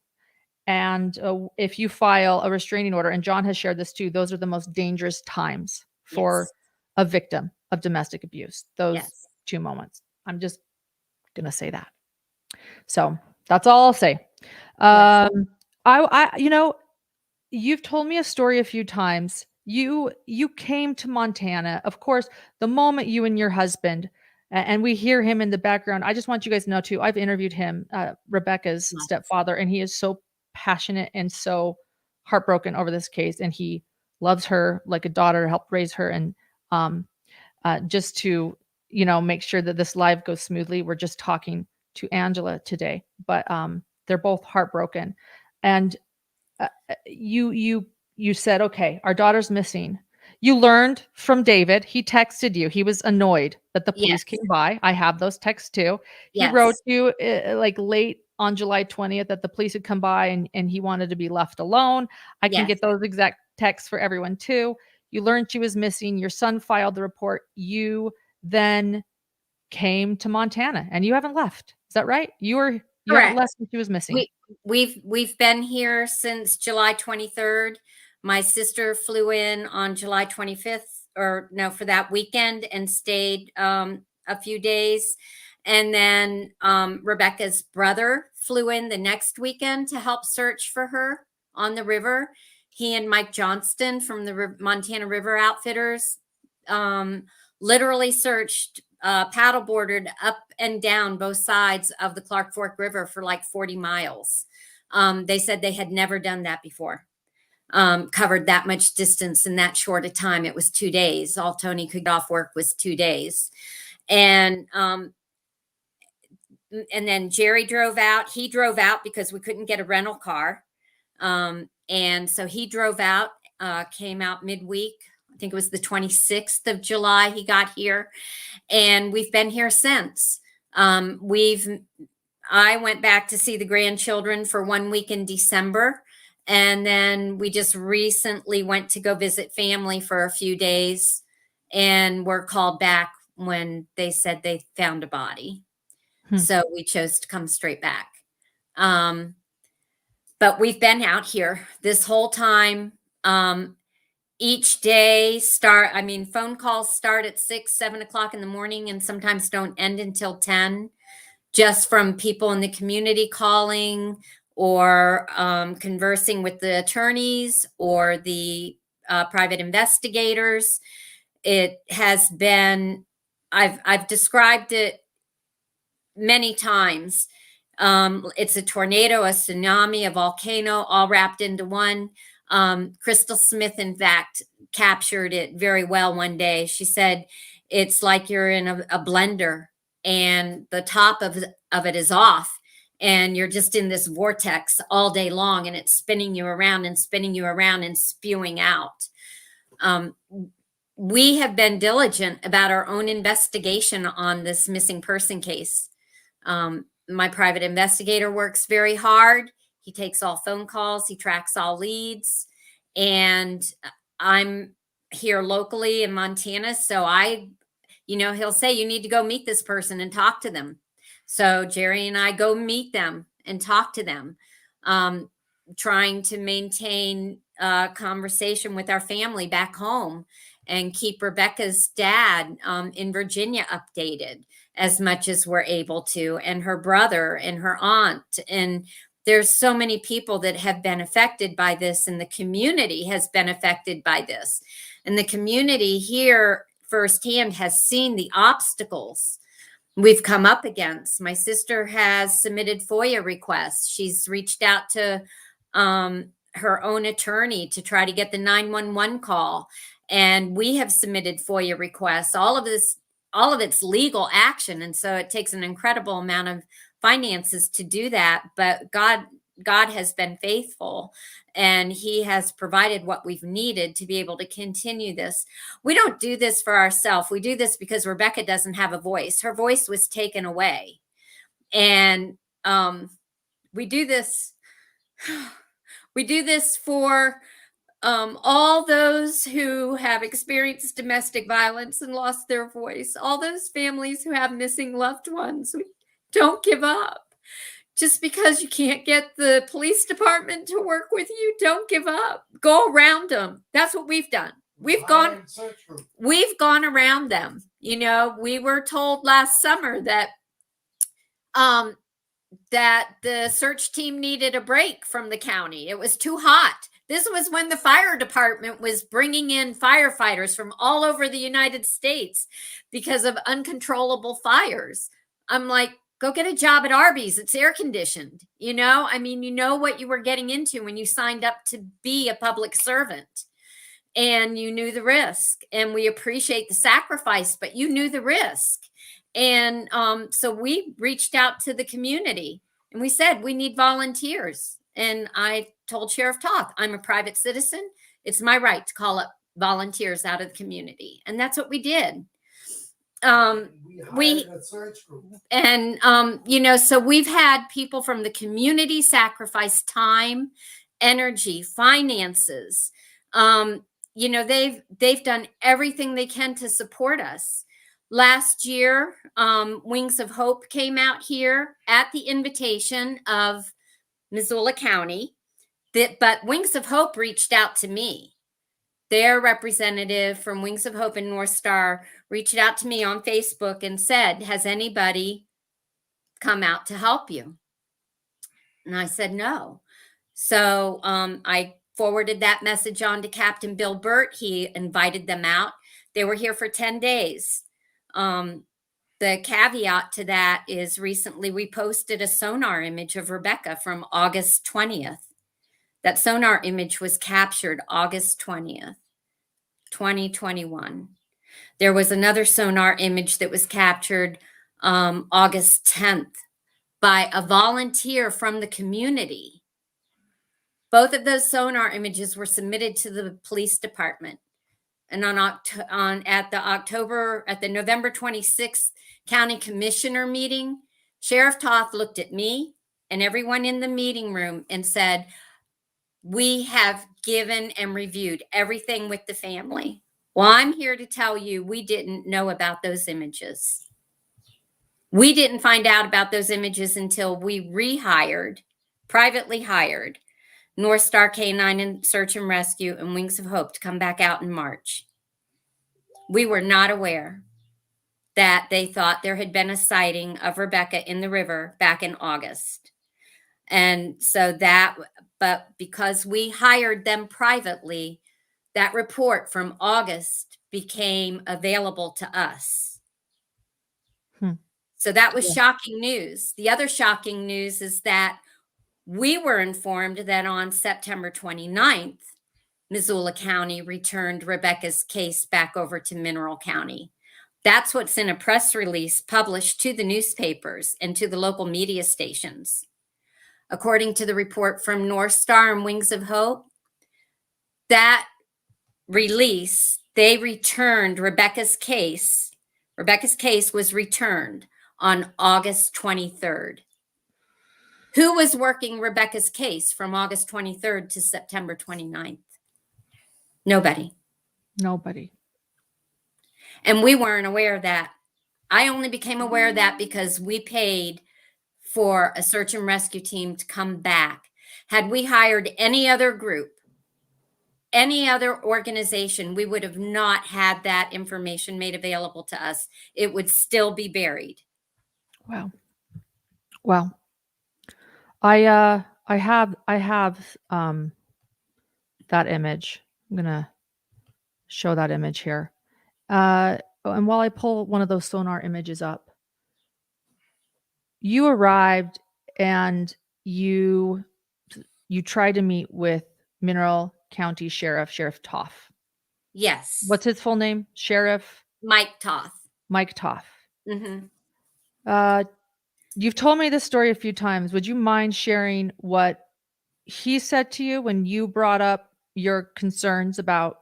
and if you file a restraining order, and John has shared this too, those are the most dangerous times for Yes. a victim of domestic abuse. Those Yes. 2 moments. I'm just gonna say that. So that's all I'll say. Yes. You know, you've told me a story a few times. You came to Montana. Of course, the moment you and your husband, and we hear him in the background. I just want you guys to know too. I've interviewed him, Rebecca's Yes. stepfather, and he is so passionate and so heartbroken over this case, and he loves her like a daughter, helped raise her, and um, just to make sure that this live goes smoothly. We're just talking to Angela today, but they're both heartbroken, and you said, okay, our daughter's missing. You learned from David. He texted you. He was annoyed that the police Yes. came by. I have those texts too. He wrote Yes. you like late on July 20th that the police had come by and he wanted to be left alone. I can Yes. get those exact texts for everyone too. You learned she was missing. Your son filed the report. You then came to Montana and you haven't left. Is that right? You haven't Correct. left since she was missing. We've been here since July 23rd. My sister flew in on July 25th, or no, for that weekend, and stayed a few days. And then Rebecca's brother flew in the next weekend to help search for her on the river. He and Mike Johnston from the Montana River Outfitters literally searched, paddleboarded up and down both sides of the Clark Fork River for like 40 miles. They said they had never done that before. Covered that much distance in that short a time. It was 2 days. All Tony could get off work was 2 days. And then Jerry drove out. He drove out because we couldn't get a rental car. And so he drove out, came out midweek. I think it was the 26th of July he got here. And we've been here since. I went back to see the grandchildren for 1 week in December. And then we just recently went to go visit family for a few days and were called back when they said they found a body. So we chose to come straight back. But we've been out here this whole time. Each day phone calls start at 6, 7 o'clock in the morning and sometimes don't end until 10, just from people in the community calling or conversing with the attorneys or the private investigators. It has been, I've described it many times. It's a tornado, a tsunami, a volcano, all wrapped into one. Crystal Smith, in fact, captured it very well one day. She said, it's like you're in a blender and the top of it is off and you're just in this vortex all day long and it's spinning you around and spinning you around and spewing out. We have been diligent about our own investigation on this missing person case. My private investigator works very hard. He takes all phone calls. He tracks all leads. And I'm here locally in Montana. So he'll say, you need to go meet this person and talk to them. So Jerry and I go meet them and talk to them, trying to maintain conversation with our family back home and keep Rebecca's dad in Virginia updated as much as we're able to, and her brother and her aunt. And there's so many people that have been affected by this, and the community has been affected by this. And the community here firsthand has seen the obstacles we've come up against. My sister has submitted FOIA requests. She's reached out to her own attorney to try to get the 911 call. And we have submitted FOIA requests. All of it's legal action. And so it takes an incredible amount of finances to do that. But God has been faithful, and he has provided what we've needed to be able to continue this. We don't do this for ourselves. We do this because Rebecca doesn't have a voice. Her voice was taken away. And we do this for all those who have experienced domestic violence and lost their voice, all those families who have missing loved ones. Don't give up. Just because you can't get the police department to work with you, don't give up. Go around them. That's what we've done. we've Hired gone search group. we've gone around them. You know, we were told last summer that that the search team needed a break from the county. It was too hot. This was when the fire department was bringing in firefighters from all over the United States because of uncontrollable fires. I'm like, go get a job at Arby's. It's air conditioned. You know, I mean, you know what you were getting into when you signed up to be a public servant, and you knew the risk. And we appreciate the sacrifice, but you knew the risk. And so we reached out to the community and we said, we need volunteers. And I told Sheriff Toth, I'm a private citizen. It's my right to call up volunteers out of the community. And that's what we did. We hired a search group. And, you know, so we've had people from the community sacrifice time, energy, finances. You know, they've done everything they can to support us. Last year, Wings of Hope came out here at the invitation of Missoula County, but Wings of Hope reached out to me. Their representative from Wings of Hope and North Star reached out to me on Facebook and said, has anybody come out to help you? And I said, no. So I forwarded that message on to Captain Bill Burt. He invited them out. They were here for 10 days. The caveat to that is recently we posted a sonar image of Rebekah from August 20th. That sonar image was captured August 20th, 2021. There was another sonar image that was captured August 10th by a volunteer from the community. Both of those sonar images were submitted to the police department. And at the November 26th county commissioner meeting, Sheriff Toth looked at me and everyone in the meeting room and said, we have given and reviewed everything with the family. Well, I'm here to tell you, we didn't know about those images. We didn't find out about those images until we privately hired North Star K9 and Search and Rescue and Wings of Hope to come back out in March. We were not aware that they thought there had been a sighting of Rebekah in the river back in August. And so but because we hired them privately, that report from August became available to us. So that was shocking news. The other shocking news is that we were informed that on September 29th, Missoula County returned Rebekah's case back over to Mineral County. That's what's in a press release published to the newspapers and to the local media stations. According to the report from North Star and Wings of Hope, that release, they returned Rebekah's case. Rebekah's case was returned on August 23rd. Who was working Rebekah's case from August 23rd to September 29th? Nobody. And we weren't aware of that. I only became aware of that because we paid for a search and rescue team to come back. Had we hired any other group, any other organization, we would have not had that information made available to us. It would still be buried. Wow. Well, I have that image. I'm gonna show that image here. And while I pull one of those sonar images up, you arrived and you tried to meet with Mineral County Sheriff Toth. Yes. What's his full name? Sheriff Mike Toth. Mike Toth. Mm-hmm. You've told me this story a few times. Would you mind sharing what he said to you when you brought up your concerns about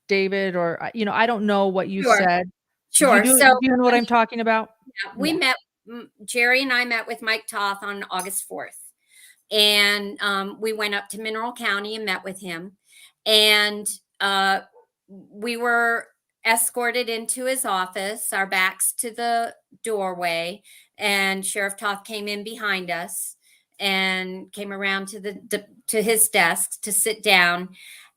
David? Or, I don't know what you said. Sure. Do you know what I'm talking about? We met, Jerry and I met with Mike Toth on August 4th. And we went up to Mineral County and met with him. And we were escorted into his office, our backs to the doorway. And Sheriff Toth came in behind us and came around to his desk to sit down.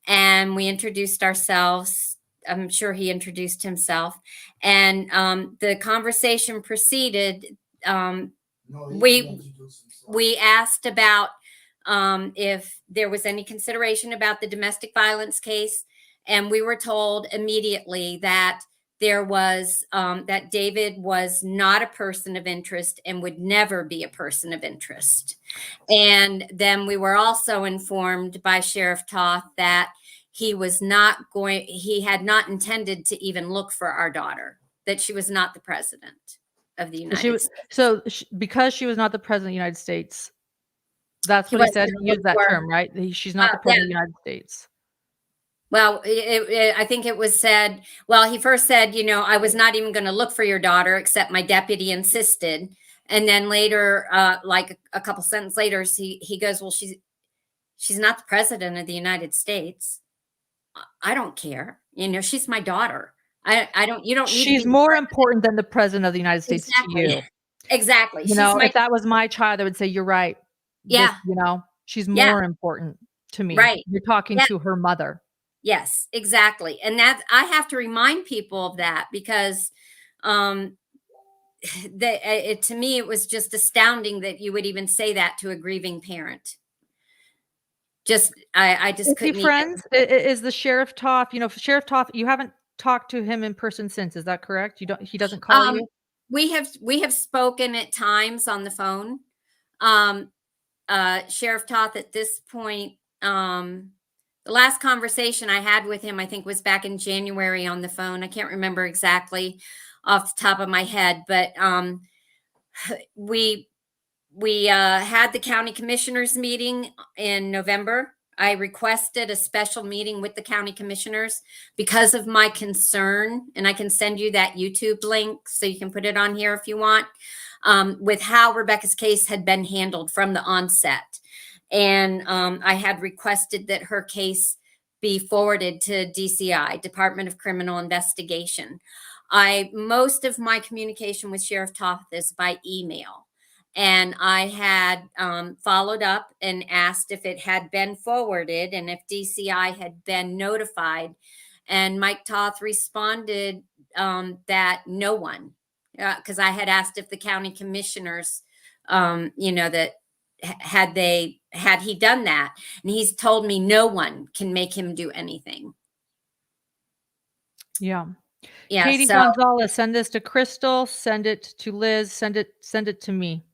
and we introduced ourselves. I'm sure he introduced himself, and the conversation proceeded. No, he We- didn't introduce himself. We asked about if there was any consideration about the domestic violence case, and we were told immediately that there was that David was not a person of interest and would never be a person of interest. And then we were also informed by Sheriff Toth that he had not intended to even look for our daughter, that she was not the president of the United States. Because she was not the president of the United States, that's He what he wasn't said. gonna He used look that for- term, right? She's not the president of the United States. Well, I think it was said, well, he first said, I was not even going to look for your daughter, except my deputy insisted. And then later, like a couple sentences later, he goes, well, she's not the president of the United States. I don't care. She's my daughter. You don't need She's to be more important than the president of the United States to you. Exactly. If that was my child, I would say, you're right. Yeah. She's Yeah. more important to me. Right. You're talking Yeah. to her mother. Yes, exactly. And that I have to remind people of that because to me, it was just astounding that you would even say that to a grieving parent. I just Is he couldn't even- friends? Is the Sheriff Toth, Sheriff Toth, you haven't talked to him in person since, is that correct? He doesn't call you? We have spoken at times on the phone. Sheriff Toth at this point, the last conversation I had with him, I think, was back in January on the phone. I can't remember exactly off the top of my head, but we had the county commissioners meeting in November. I requested a special meeting with the county commissioners because of my concern, and I can send you that YouTube link so you can put it on here if you want, with how Rebekah's case had been handled from the onset. And I had requested that her case be forwarded to DCI, Department of Criminal Investigation. Most of my communication with Sheriff Toth is by email. And I had followed up and asked if it had been forwarded and if DCI had been notified. And Mike Toth responded that no one, because I had asked if the county commissioners, that had he done that, and he's told me no one can make him do anything. Yeah. Yeah. Katie So Gonzalez, send this to Crystal, send it to Liz, send it to me.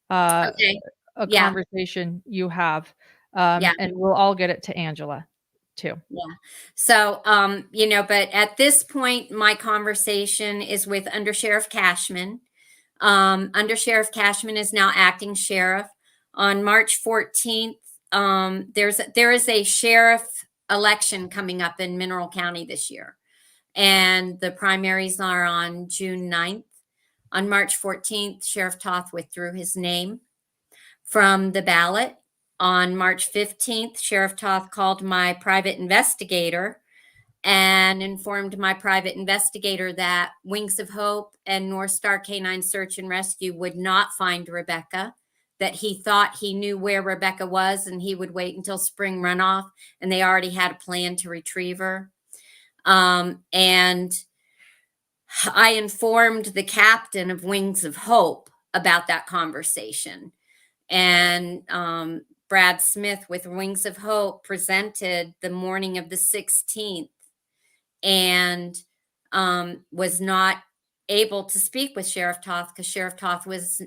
okay. A Yeah. conversation you have. Yeah. And we'll all get it to Angela too. Yeah. So, but at this point, my conversation is with Under Sheriff Cashman. Under Sheriff Cashman is now acting sheriff. On March 14th, there is a sheriff election coming up in Mineral County this year. And the primaries are on June 9th. On March 14th, Sheriff Toth withdrew his name from the ballot. On March 15th, Sheriff Toth called my private investigator and informed my private investigator that Wings of Hope and North Star Canine Search and Rescue would not find Rebekah, that he thought he knew where Rebekah was and he would wait until spring runoff, and they already had a plan to retrieve her. And I informed the captain of Wings of Hope about that conversation. And Brad Smith with Wings of Hope presented the morning of the 16th and was not able to speak with Sheriff Toth because Sheriff Toth was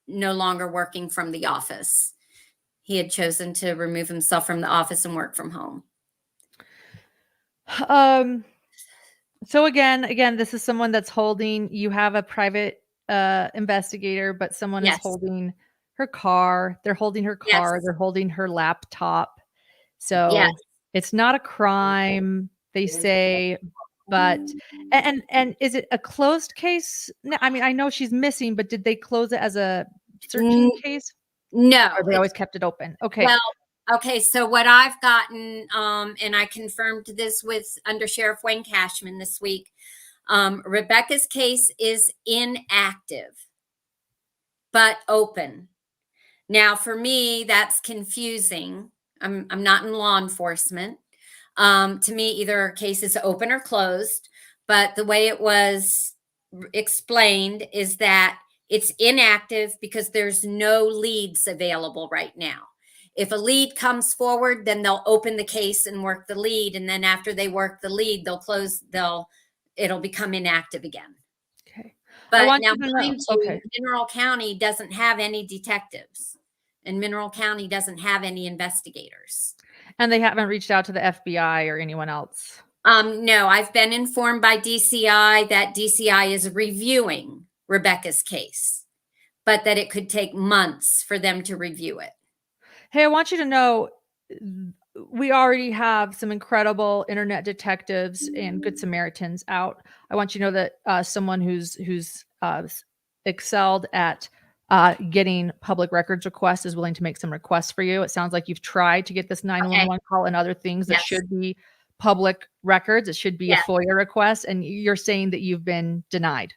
no longer working from the office. He had chosen to remove himself from the office and work from home. So again, this is someone that's holding, you have a private investigator, but someone is Yes. holding her car. They're holding her car. Yes. They're holding her laptop. So Yes. it's not a crime, they say, but, and is it a closed case? No, I mean, I know she's missing, but did they close it as a searching case? No. Or they always kept it open? Okay. Well, okay. So what I've gotten, and I confirmed this with Under Sheriff Wayne Cashman this week, Rebekah's case is inactive, but open. Now, for me, that's confusing. I'm not in law enforcement. To me, either our case is open or closed, but the way it was explained is that it's inactive because there's no leads available right now. If a lead comes forward, then they'll open the case and work the lead. And then after they work the lead, it'll become inactive again. Okay. But want now, you to know- mind you, okay. Mineral County doesn't have any detectives, and Mineral County doesn't have any investigators. And they haven't reached out to the FBI or anyone else. No, I've been informed by DCI that DCI is reviewing Rebekah's case, but that it could take months for them to review it. Hey, I want you to know we already have some incredible internet detectives and good Samaritans out. I want you to know that someone who's excelled at getting public records requests is willing to make some requests for you. It sounds like you've tried to get this 911 call and other things that Yes. should be public records. It should be Yes. a FOIA request, and you're saying that you've been denied.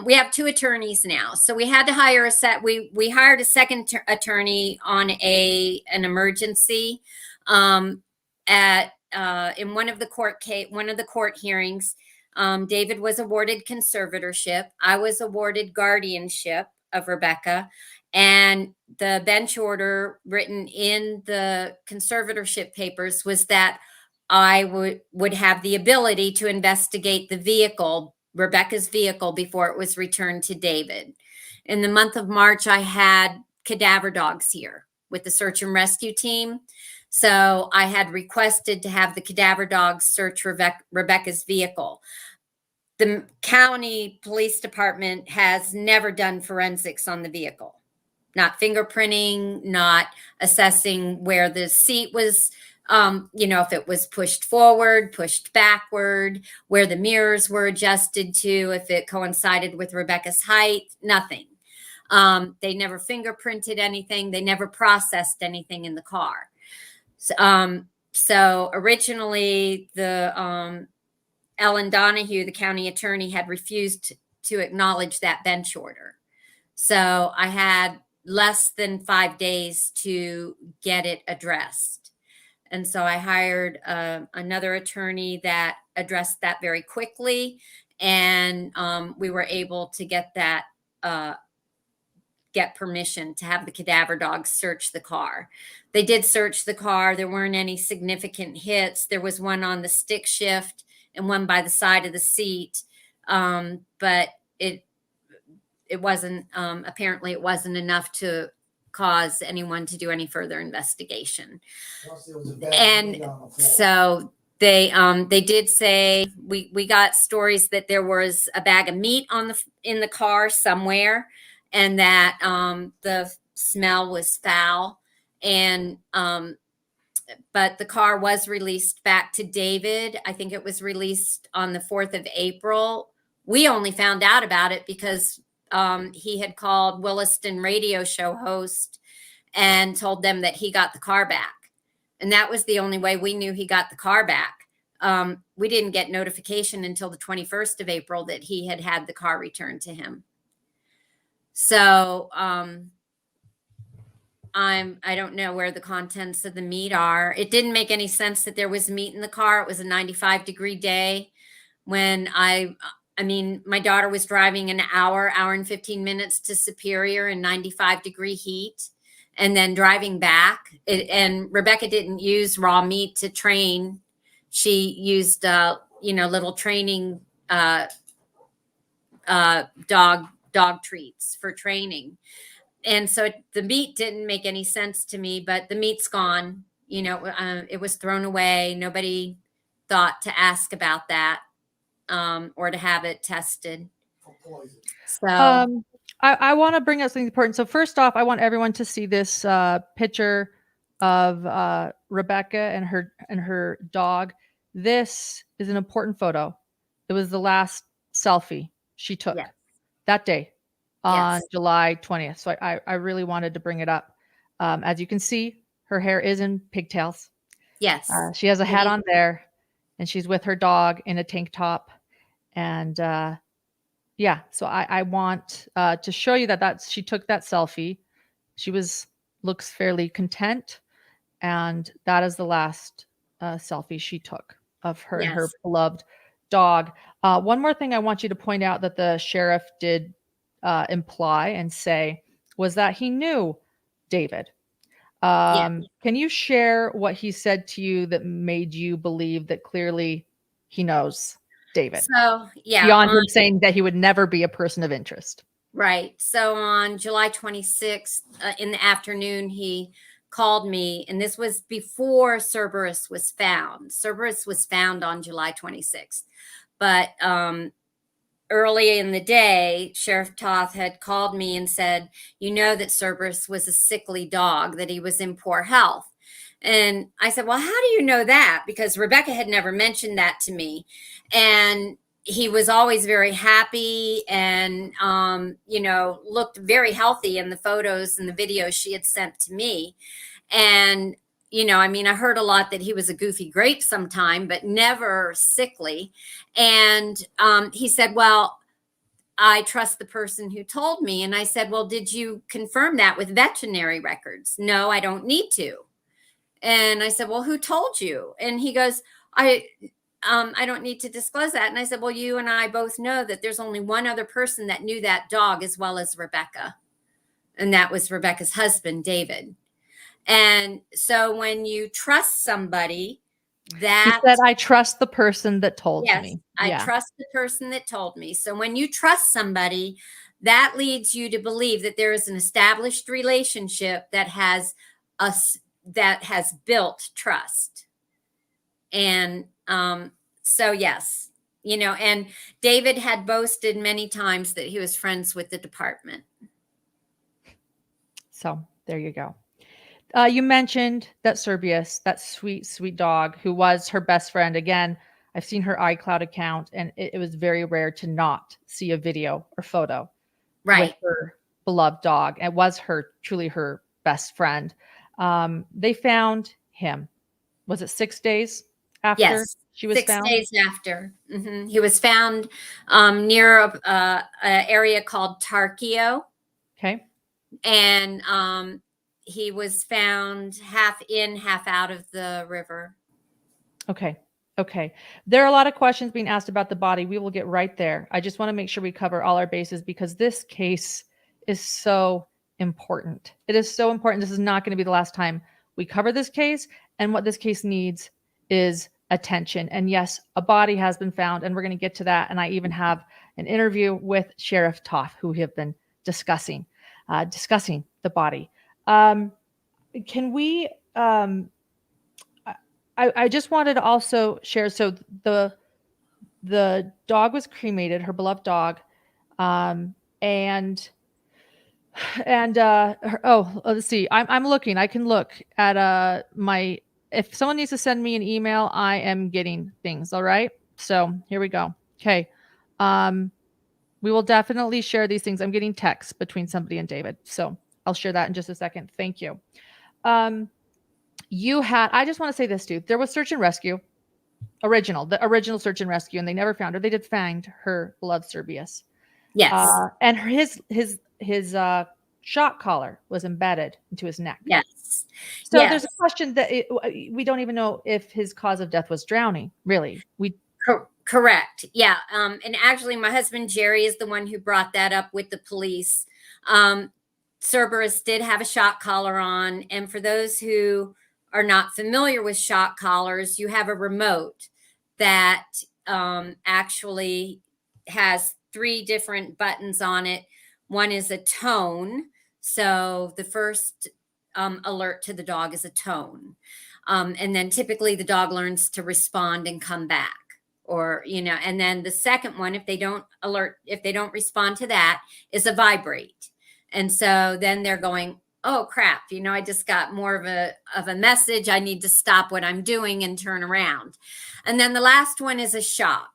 We have 2 attorneys now, so we had to hire we hired a second attorney on an emergency in one of the court hearings. David was awarded conservatorship. I was awarded guardianship of Rebekah, and the bench order written in the conservatorship papers was that I would have the ability to investigate the vehicle, Rebekah's vehicle, before it was returned to David. In the month of March, I had cadaver dogs here with the search and rescue team. So I had requested to have the cadaver dogs search Rebekah's vehicle. The county police department has never done forensics on the vehicle, not fingerprinting, not assessing where the seat was, if it was pushed forward, pushed backward, where the mirrors were adjusted to, if it coincided with Rebekah's height, nothing. They never fingerprinted anything. They never processed anything in the car. So originally the Ellen Donahue, the county attorney, had refused to acknowledge that bench order. So I had less than 5 days to get it addressed. And so I hired another attorney that addressed that very quickly. And we were able to get permission to have the cadaver dogs search the car. They did search the car. There weren't any significant hits. There was one on the stick shift and one by the side of the seat. But it wasn't, apparently it wasn't enough to cause anyone to do any further investigation. Plus, there was a bad And bleed on the floor. so they did say, we got stories that there was a bag of meat in the car somewhere, and that the smell was foul. And but the car was released back to David. I think it was released on the 4th of April. We only found out about it because he had called Williston radio show host and told them that he got the car back. And that was the only way we knew he got the car back. We didn't get notification until the 21st of April that he had the car returned to him. So I don't know where the contents of the meat are. It didn't make any sense that there was meat in the car. It was a 95-degree day when my daughter was driving an hour and 15 minutes to Superior in 95-degree heat, and then driving back. And Rebekah didn't use raw meat to train. She used, little training dog treats for training. And so the meat didn't make any sense to me, but the meat's gone. It was thrown away. Nobody thought to ask about that or to have it tested. For poison. So I want to bring up something important. So first off, I want everyone to see this picture of Rebekah and her dog. This is an important photo. It was the last selfie she took that day on July 20th. So I really wanted to bring it up. As you can see, her hair is in pigtails. Yes. She has a hat on there, and she's with her dog in a tank top. And so I want to show you that she took that selfie. She looks fairly content, and that is the last selfie she took of her and her Yes. beloved dog. One more thing I want you to point out that the sheriff did imply and say was that he knew David. Yeah. Can you share what he said to you that made you believe that clearly he knows David So, yeah, beyond him saying that he would never be a person of interest? right. So on July 26th in the afternoon, he called me, and this was before Cerberus was found. Cerberus was found on July 26th. But early in the day, Sheriff Toth had called me and said, you know that Cerberus was a sickly dog, that he was in poor health. And I said, well, how do you know that? Because Rebecca had never mentioned that to me. And he was always very happy and, looked very healthy in the photos and the videos she had sent to me. And, I heard a lot that he was a goofy grape sometime, but never sickly. And he said, well, I trust the person who told me. And I said, well, did you confirm that with veterinary records? No, I don't need to. And I said, well, who told you? And he goes, I don't need to disclose that. And I said, well, you and I both know that there's only one other person that knew that dog as well as Rebecca. And that was Rebecca's husband, David. And so when you trust somebody, that He said, I trust the person that told yes, me. I Yeah. trust the person that told me. So when you trust somebody, that leads you to believe that there is an established relationship that has built trust. And so yes, and David had boasted many times that he was friends with the department. So there you go. You mentioned that Cerberus, that sweet, sweet dog who was her best friend. Again, I've seen her iCloud account, and it was very rare to not see a video or photo with Right. her beloved dog. It was truly her best friend. They found him. Was it 6 days after Yes. she was 6 found? days after. He was found near an area called Tarkio. Okay. And he was found half in, half out of the river. Okay. Okay. There are a lot of questions being asked about the body. We will get right there. I just want to make sure we cover all our bases because this case is so important. It is so important. This is not going to be the last time we cover this case. And what this case needs is attention. And yes, a body has been found, and we're going to get to that. And I even have an interview with Sheriff Toth, who we have been discussing the body. Can we? I just wanted to also share. So the dog was cremated, her beloved dog, and let's see. I'm looking. I can look at my. If someone needs to send me an email, I am getting things. All right. So here we go. Okay. We will definitely share these things. I'm getting texts between somebody and David, so I'll share that in just a second. Thank you. I just want to say this too. There was search and rescue, the original search and rescue, and they never found her. They did find her beloved Cerberus. Yes. And his shock collar was embedded into his neck. Yes. So yes. there's a question that we don't even know if his cause of death was drowning. Really, Correct. Yeah. And actually, my husband Jerry is the one who brought that up with the police. Cerberus did have a shock collar on, and for those who are not familiar with shock collars, you have a remote that actually has 3 different buttons on it. One is a tone. So the first alert to the dog is a tone. And then typically the dog learns to respond and come back. And then the second one, if they don't respond to that, is a vibrate. And so then they're going, oh crap, I just got more of a message. I need to stop what I'm doing and turn around. And then the last one is a shock.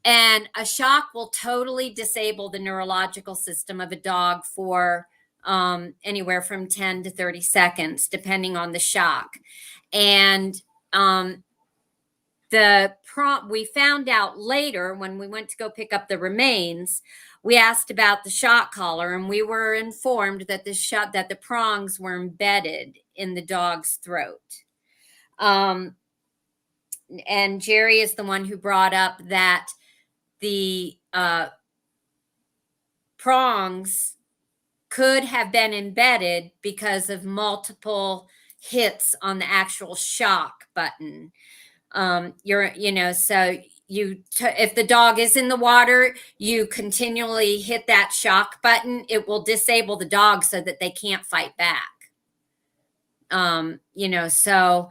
And a shock will totally disable the neurological system of a dog for anywhere from 10 to 30 seconds, depending on the shock. And we found out later when we went to go pick up the remains, we asked about the shock collar, and we were informed that the prongs were embedded in the dog's throat. and Jerry is the one who brought up that the prongs could have been embedded because of multiple hits on the actual shock button. So if the dog is in the water, you continually hit that shock button, it will disable the dog so that they can't fight back. So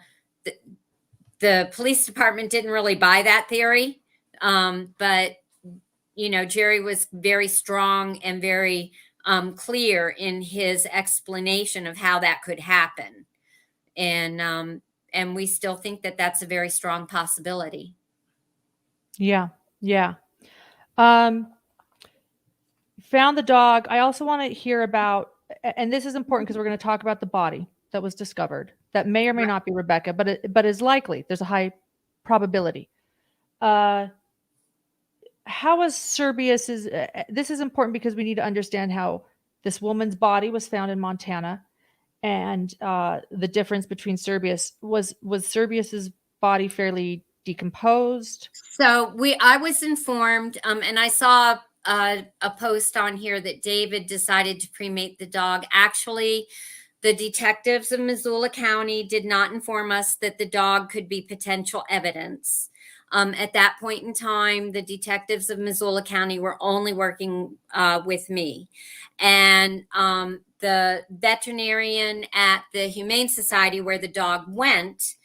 the police department didn't really buy that theory. But Jerry was very strong and very clear in his explanation of how that could happen. And we still think that that's a very strong possibility. Yeah. Yeah. Found the dog. I also want to hear about, and this is important because we're going to talk about the body that was discovered that may or may not be Rebecca, but is likely. There's a high probability. How was Serbius's? This is important because we need to understand how this woman's body was found in Montana, and the difference between Serbius. Was Serbius's body fairly decomposed? So I was informed, and I saw a post on here that David decided to cremate the dog. Actually, the detectives of Missoula County did not inform us that the dog could be potential evidence. At that point in time, the detectives of Missoula County were only working with me. And the veterinarian at the Humane Society where the dog went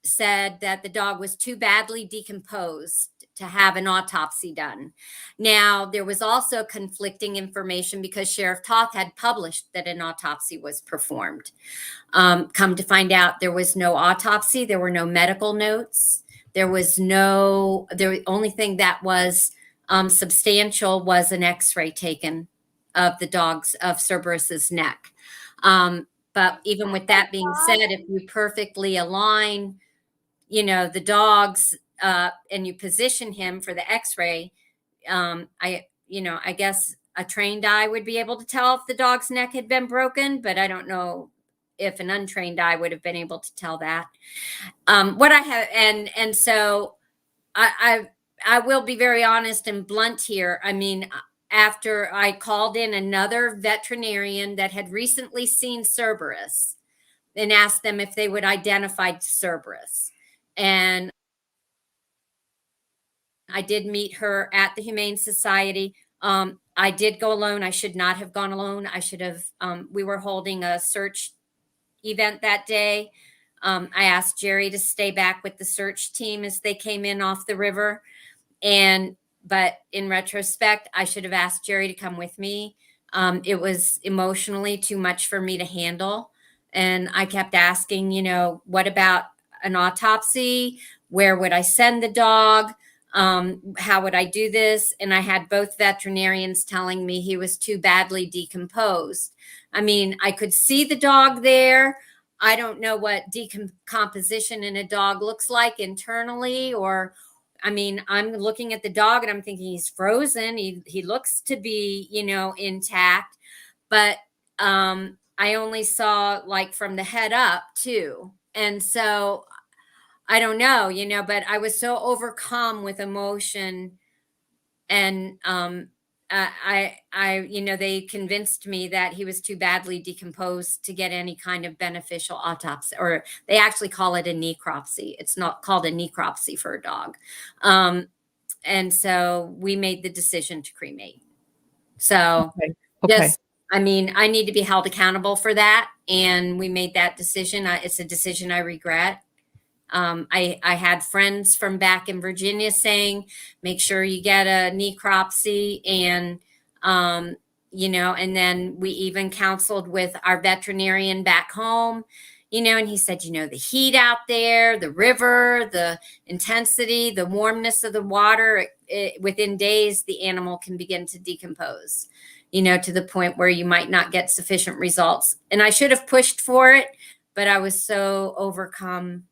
said that the dog was too badly decomposed to have an autopsy done. Now, there was also conflicting information because Sheriff Toth had published that an autopsy was performed. Come to find out, there was no autopsy. There were no medical notes. The only thing that was substantial was an x-ray taken of the dog's, of Cerberus's neck. But even with that being said, if you perfectly align, the dogs and you position him for the x-ray, I guess a trained eye would be able to tell if the dog's neck had been broken, but I don't know if an untrained eye would have been able to tell that. What I have, and so I will be very honest and blunt here. I mean, after I called in another veterinarian that had recently seen Cerberus and asked them if they would identify Cerberus. And I did meet her at the Humane Society. I did go alone. I should not have gone alone. I should have, we were holding a search event that day. I asked Jerry to stay back with the search team as they came in off the river. But in retrospect, I should have asked Jerry to come with me. It was emotionally too much for me to handle. And I kept asking, what about an autopsy? Where would I send the dog? How would I do this? And I had both veterinarians telling me he was too badly decomposed. I mean, I could see the dog there. I don't know what decomposition in a dog looks like internally, I'm looking at the dog and I'm thinking he's frozen. He looks to be, intact, but I only saw like from the head up too. And so I don't know, but I was so overcome with emotion, and they convinced me that he was too badly decomposed to get any kind of beneficial autopsy, or they actually call it a necropsy. It's not called a necropsy for a dog. And so we made the decision to cremate. So Okay. I need to be held accountable for that. And we made that decision. It's a decision I regret. I had friends from back in Virginia saying, make sure you get a necropsy. And, and then we even counseled with our veterinarian back home, and he said, the heat out there, the river, the intensity, the warmness of the water, within days, the animal can begin to decompose, to the point where you might not get sufficient results. And I should have pushed for it, but I was so overcome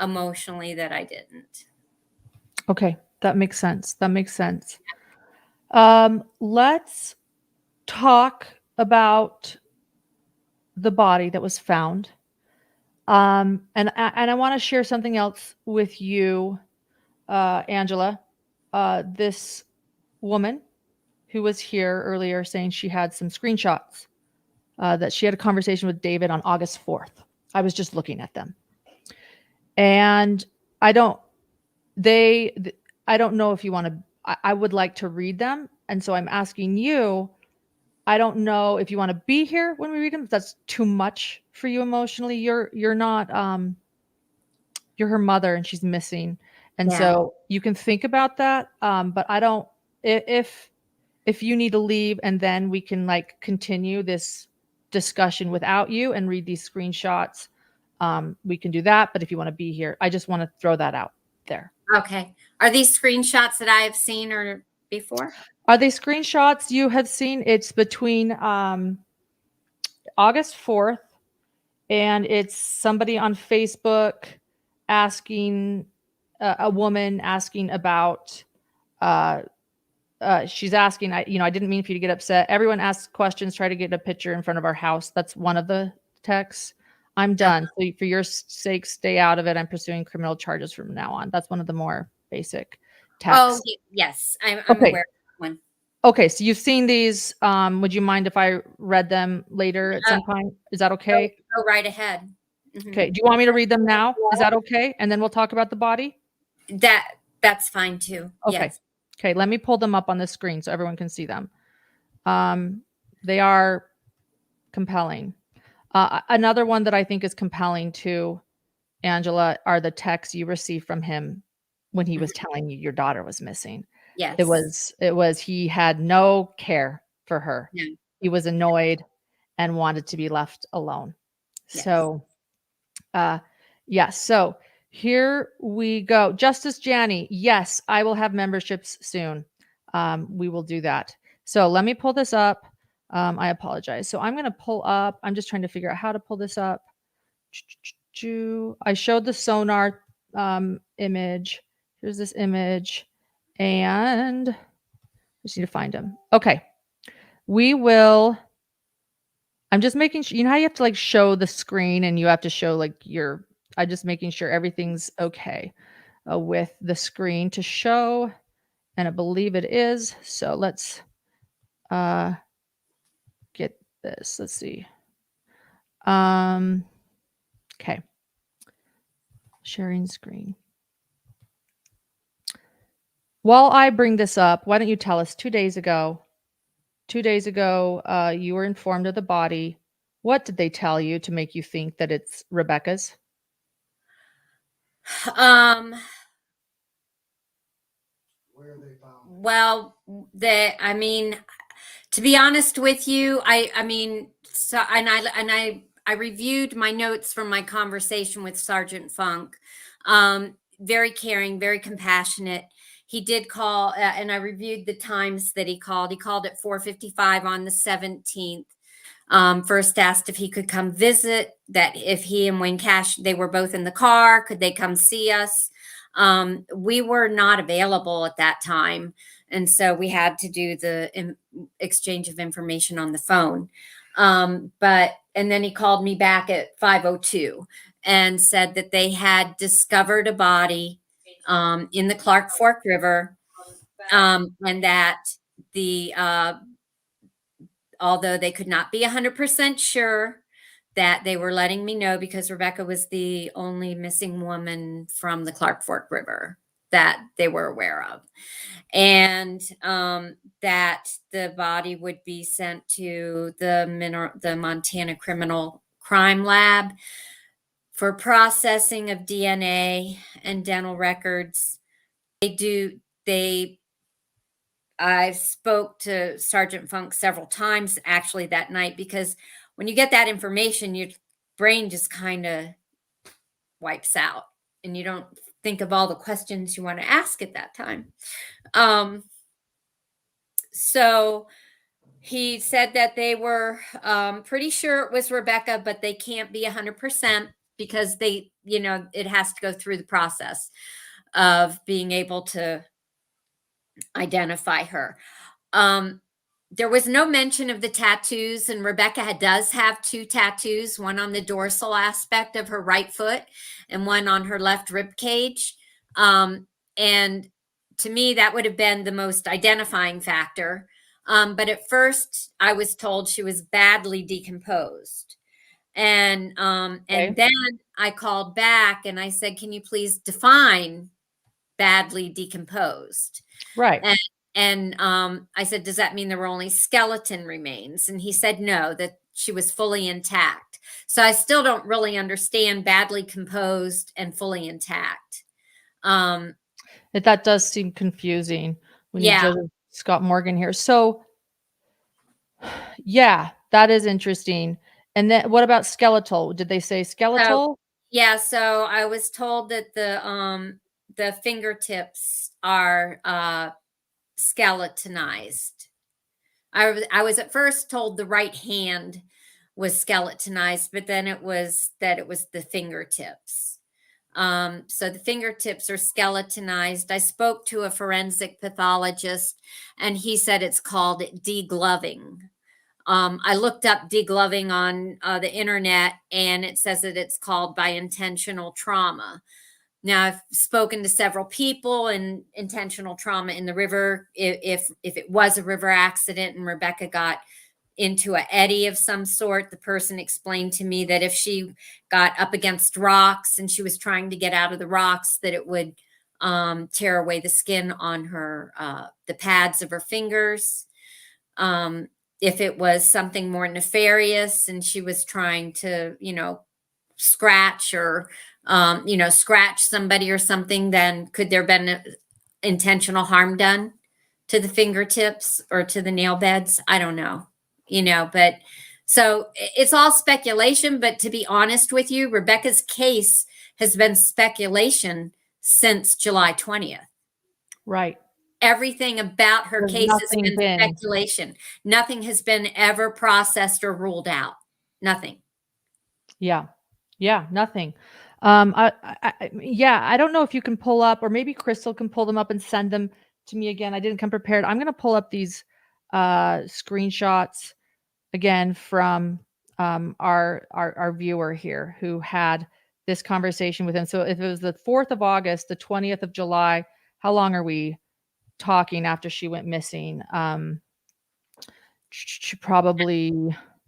emotionally that I didn't. Okay. That makes sense. Let's talk about the body that was found. And I want to share something else with you, Angela. This woman who was here earlier saying she had some screenshots that she had a conversation with David on August 4th. I was just looking at them, and I don't know if you want to. I would like to read them, and so I'm asking you. I don't know if you want to be here when we read them. If that's too much for you emotionally. You're not you're her mother and she's missing. And Yeah. so you can think about that. But I don't, if you need to leave and then we can like continue this discussion without you and read these screenshots, we can do that. But if you want to be here, I just want to throw that out there. Okay. Are these screenshots that I have seen or before? Are they screenshots you have seen? It's between August 4th and it's somebody on Facebook asking a woman asking about she's asking, I didn't mean for you to get upset. Everyone asks questions, try to get a picture in front of our house. That's one of the texts. I'm done. So for your sake, stay out of it. I'm pursuing criminal charges from now on. That's one of the more basic texts. Oh, yes. I'm Okay. aware of one. Okay, so you've seen these. Would you mind if I read them later at some point? Is that okay? Go right ahead. Mhm. Okay. Do you want me to read them now? Is that okay? And then we'll talk about the body? That's fine too. Okay. Yes. Okay, let me pull them up on the screen so everyone can see them. They are compelling. Another one that I think is compelling too, Angela, are the texts you received from him when he was telling you your daughter was missing. Yes. It was he had no care for her. No. He was annoyed and wanted to be left alone. Yes. So, yes. So here we go. Justice Janney. Yes, I will have memberships soon. We will do that. So let me pull this up. I apologize. So I'm going to pull up. I'm just trying to figure out how to pull this up. I showed the sonar image. Here's this image. And I just need to find him. Okay. We will. I'm just making sure, you know how you have to like show the screen and you have to show like I'm just making sure everything's okay with the screen to show. And I believe it is. So let's get this. Let's see. Okay. Sharing screen. While I bring this up, why don't you tell us 2 days ago, you were informed of the body. What did they tell you to make you think that it's Rebekah's? Where they found it. Well, to be honest with you, I reviewed my notes from my conversation with Sergeant Funk. Very caring, very compassionate. He did call, and I reviewed the times that he called. He called at 4:55 on the 17th. First asked if he could come visit, that if he and Wayne Cash, they were both in the car, could they come see us? We were not available at that time. And so we had to do the exchange of information on the phone. And then he called me back at 5:02 and said that they had discovered a body in the Clark Fork River, and that although they could not be 100% sure, that they were letting me know because Rebekah was the only missing woman from the Clark Fork River that they were aware of. And that the body would be sent to the Montana Criminal Crime Lab for processing of DNA and dental records. I spoke to Sergeant Funk several times actually that night, because when you get that information, your brain just kind of wipes out and you don't think of all the questions you want to ask at that time. So he said that they were pretty sure it was Rebekah, but they can't be 100% because it has to go through the process of being able to identify her. there was no mention of the tattoos, and Rebecca does have 2 tattoos, one on the dorsal aspect of her right foot and one on her left rib cage. And to me, that would have been the most identifying factor. But at first, I was told she was badly decomposed. And Okay. then I called back and I said, "Can you please define badly decomposed?" Right. And I said, "Does that mean there were only skeleton remains?" And he said, "No, that she was fully intact." So I still don't really understand badly composed and fully intact. That does seem confusing when you Yeah. judge Scott Morgan here. So, yeah, that is interesting. And then what about skeletal? Did they say skeletal? Yeah, so I was told that the fingertips are skeletonized. I was at first told the right hand was skeletonized, but then it was the fingertips. So the fingertips are skeletonized. I spoke to a forensic pathologist, and he said it's called degloving. I looked up degloving on the internet, and it says that it's called by intentional trauma. Now, I've spoken to several people, and intentional trauma in the river, if it was a river accident and Rebecca got into an eddy of some sort, the person explained to me that if she got up against rocks and she was trying to get out of the rocks, that it would tear away the skin on her, the pads of her fingers. If it was something more nefarious and she was trying to, scratch or, scratch somebody or something, then could there have been intentional harm done to the fingertips or to the nail beds? I don't know, but so it's all speculation. But to be honest with you, Rebecca's case has been speculation since July 20th. Right. Everything about her There's case has nothing been been. speculation. Nothing has been ever processed or ruled out. Nothing. Yeah. Yeah, nothing. Yeah, I don't know if you can pull up, or maybe Crystal can pull them up and send them to me again. I didn't come prepared. I'm going to pull up these screenshots again from our viewer here who had this conversation with him. So if it was the 4th of August, the 20th of July, how long are we talking after she went missing? Probably.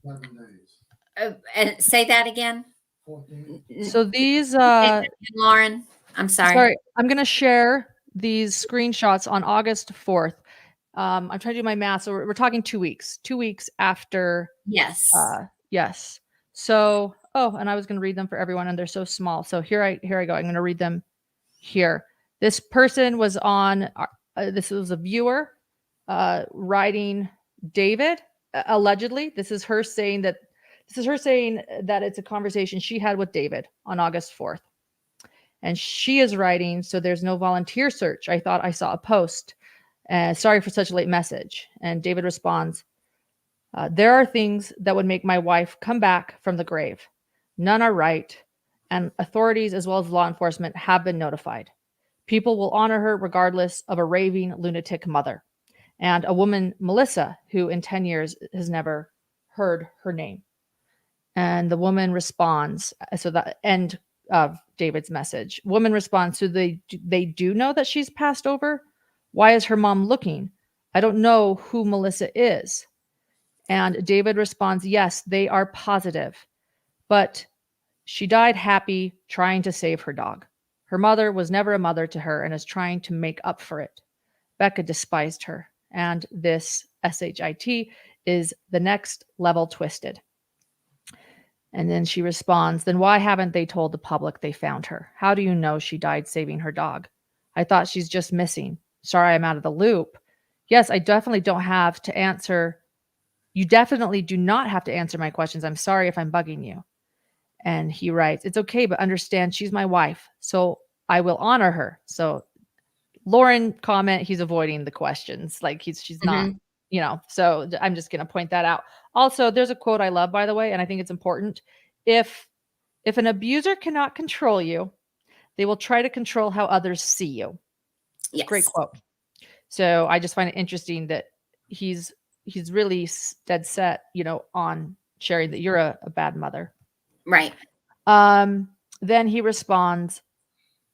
7 days. And say that again. 14. So these Lauren, I'm sorry. I'm going to share these screenshots on August 4th. I'm trying to do my math. So we're talking 2 weeks. 2 weeks after. Yes. Yes. So, and I was going to read them for everyone, and they're so small. So here I go. I'm going to read them here. This person was on. This was a viewer writing David. Allegedly, this is her saying that it's a conversation she had with David on August 4th. And she is writing, "So there's no volunteer search. I thought I saw a post. Sorry for such a late message." And David responds, "There are things that would make my wife come back from the grave. None are right, and authorities as well as law enforcement have been notified. People will honor her regardless of a raving lunatic mother." And a woman, Melissa, who in 10 years has never heard her name. And the woman responds, so the end of David's message. Woman responds, "So they do know that she's passed over? Why is her mom looking? I don't know who Melissa is." And David responds, "Yes, they are positive. But she died happy trying to save her dog. Her mother was never a mother to her and is trying to make up for it. Becca despised her. And this SHIT is the next level twisted." And then she responds, "Then why haven't they told the public they found her? How do you know she died saving her dog? I thought she's just missing. Sorry, I'm out of the loop. Yes, I definitely don't have to answer. You definitely do not have to answer my questions. I'm sorry if I'm bugging you." And he writes, "It's okay, but understand she's my wife, so I will honor her." So Lauren comment, he's avoiding the questions. Like she's not, so I'm just going to point that out. Also, there's a quote I love, by the way, and I think it's important. If an abuser cannot control you, they will try to control how others see you. Yes. Great quote. So I just find it interesting that he's he's really dead set, on sharing that you're a bad mother. Right. Then he responds,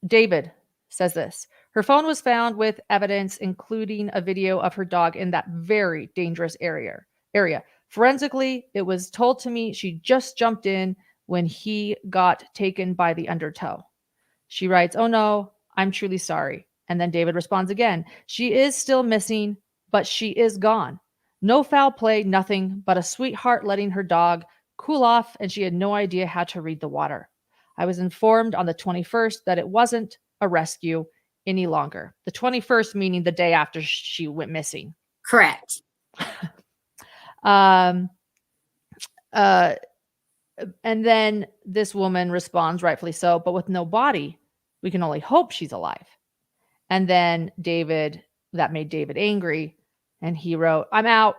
David says this. Her phone was found with evidence, including a video of her dog in that very dangerous area. Forensically, it was told to me she just jumped in when he got taken by the undertow. She writes, oh no, I'm truly sorry. And then David responds again. She is still missing, but she is gone. No foul play, nothing, but a sweetheart letting her dog cool off, and she had no idea how to read the water. I was informed on the 21st that it wasn't a rescue any longer. The 21st meaning the day after she went missing. Correct. And then this woman responds, rightfully so, but with no body, we can only hope she's alive. And then that made David angry. And he wrote, I'm out.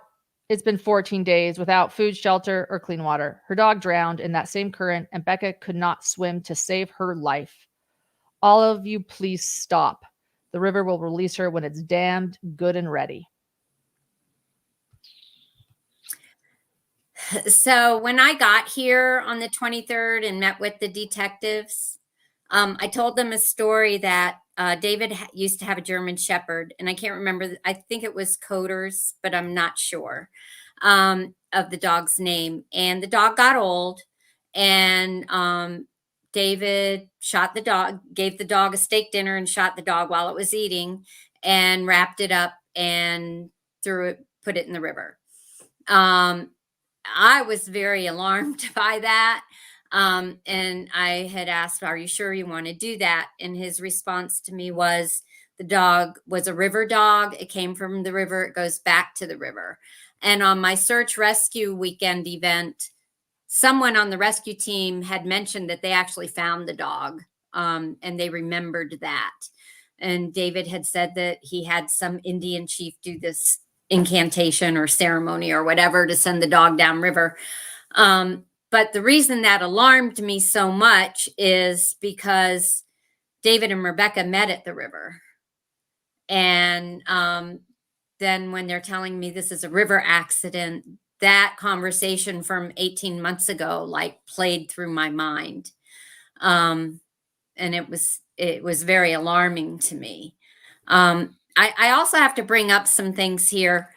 It's been 14 days without food, shelter, or clean water. Her dog drowned in that same current, and Becca could not swim to save her life. All of you, please stop. The river will release her when it's damned good and ready. So when I got here on the 23rd and met with the detectives, I told them a story that David used to have a German Shepherd, and I can't remember. I think it was Coders, but I'm not sure of the dog's name. And the dog got old, and David shot the dog, gave the dog a steak dinner and shot the dog while it was eating, and wrapped it up and put it in the river. I was very alarmed by that. And I had asked, are you sure you want to do that? And his response to me was, the dog was a river dog. It came from the river. It goes back to the river. And on my search rescue weekend event, someone on the rescue team had mentioned that they actually found the dog. And they remembered that. And David had said that he had some Indian chief do this incantation or ceremony or whatever to send the dog downriver. But the reason that alarmed me so much is because David and Rebecca met at the river. And then when they're telling me this is a river accident, that conversation from 18 months ago, played through my mind. And it was very alarming to me. I also have to bring up some things here.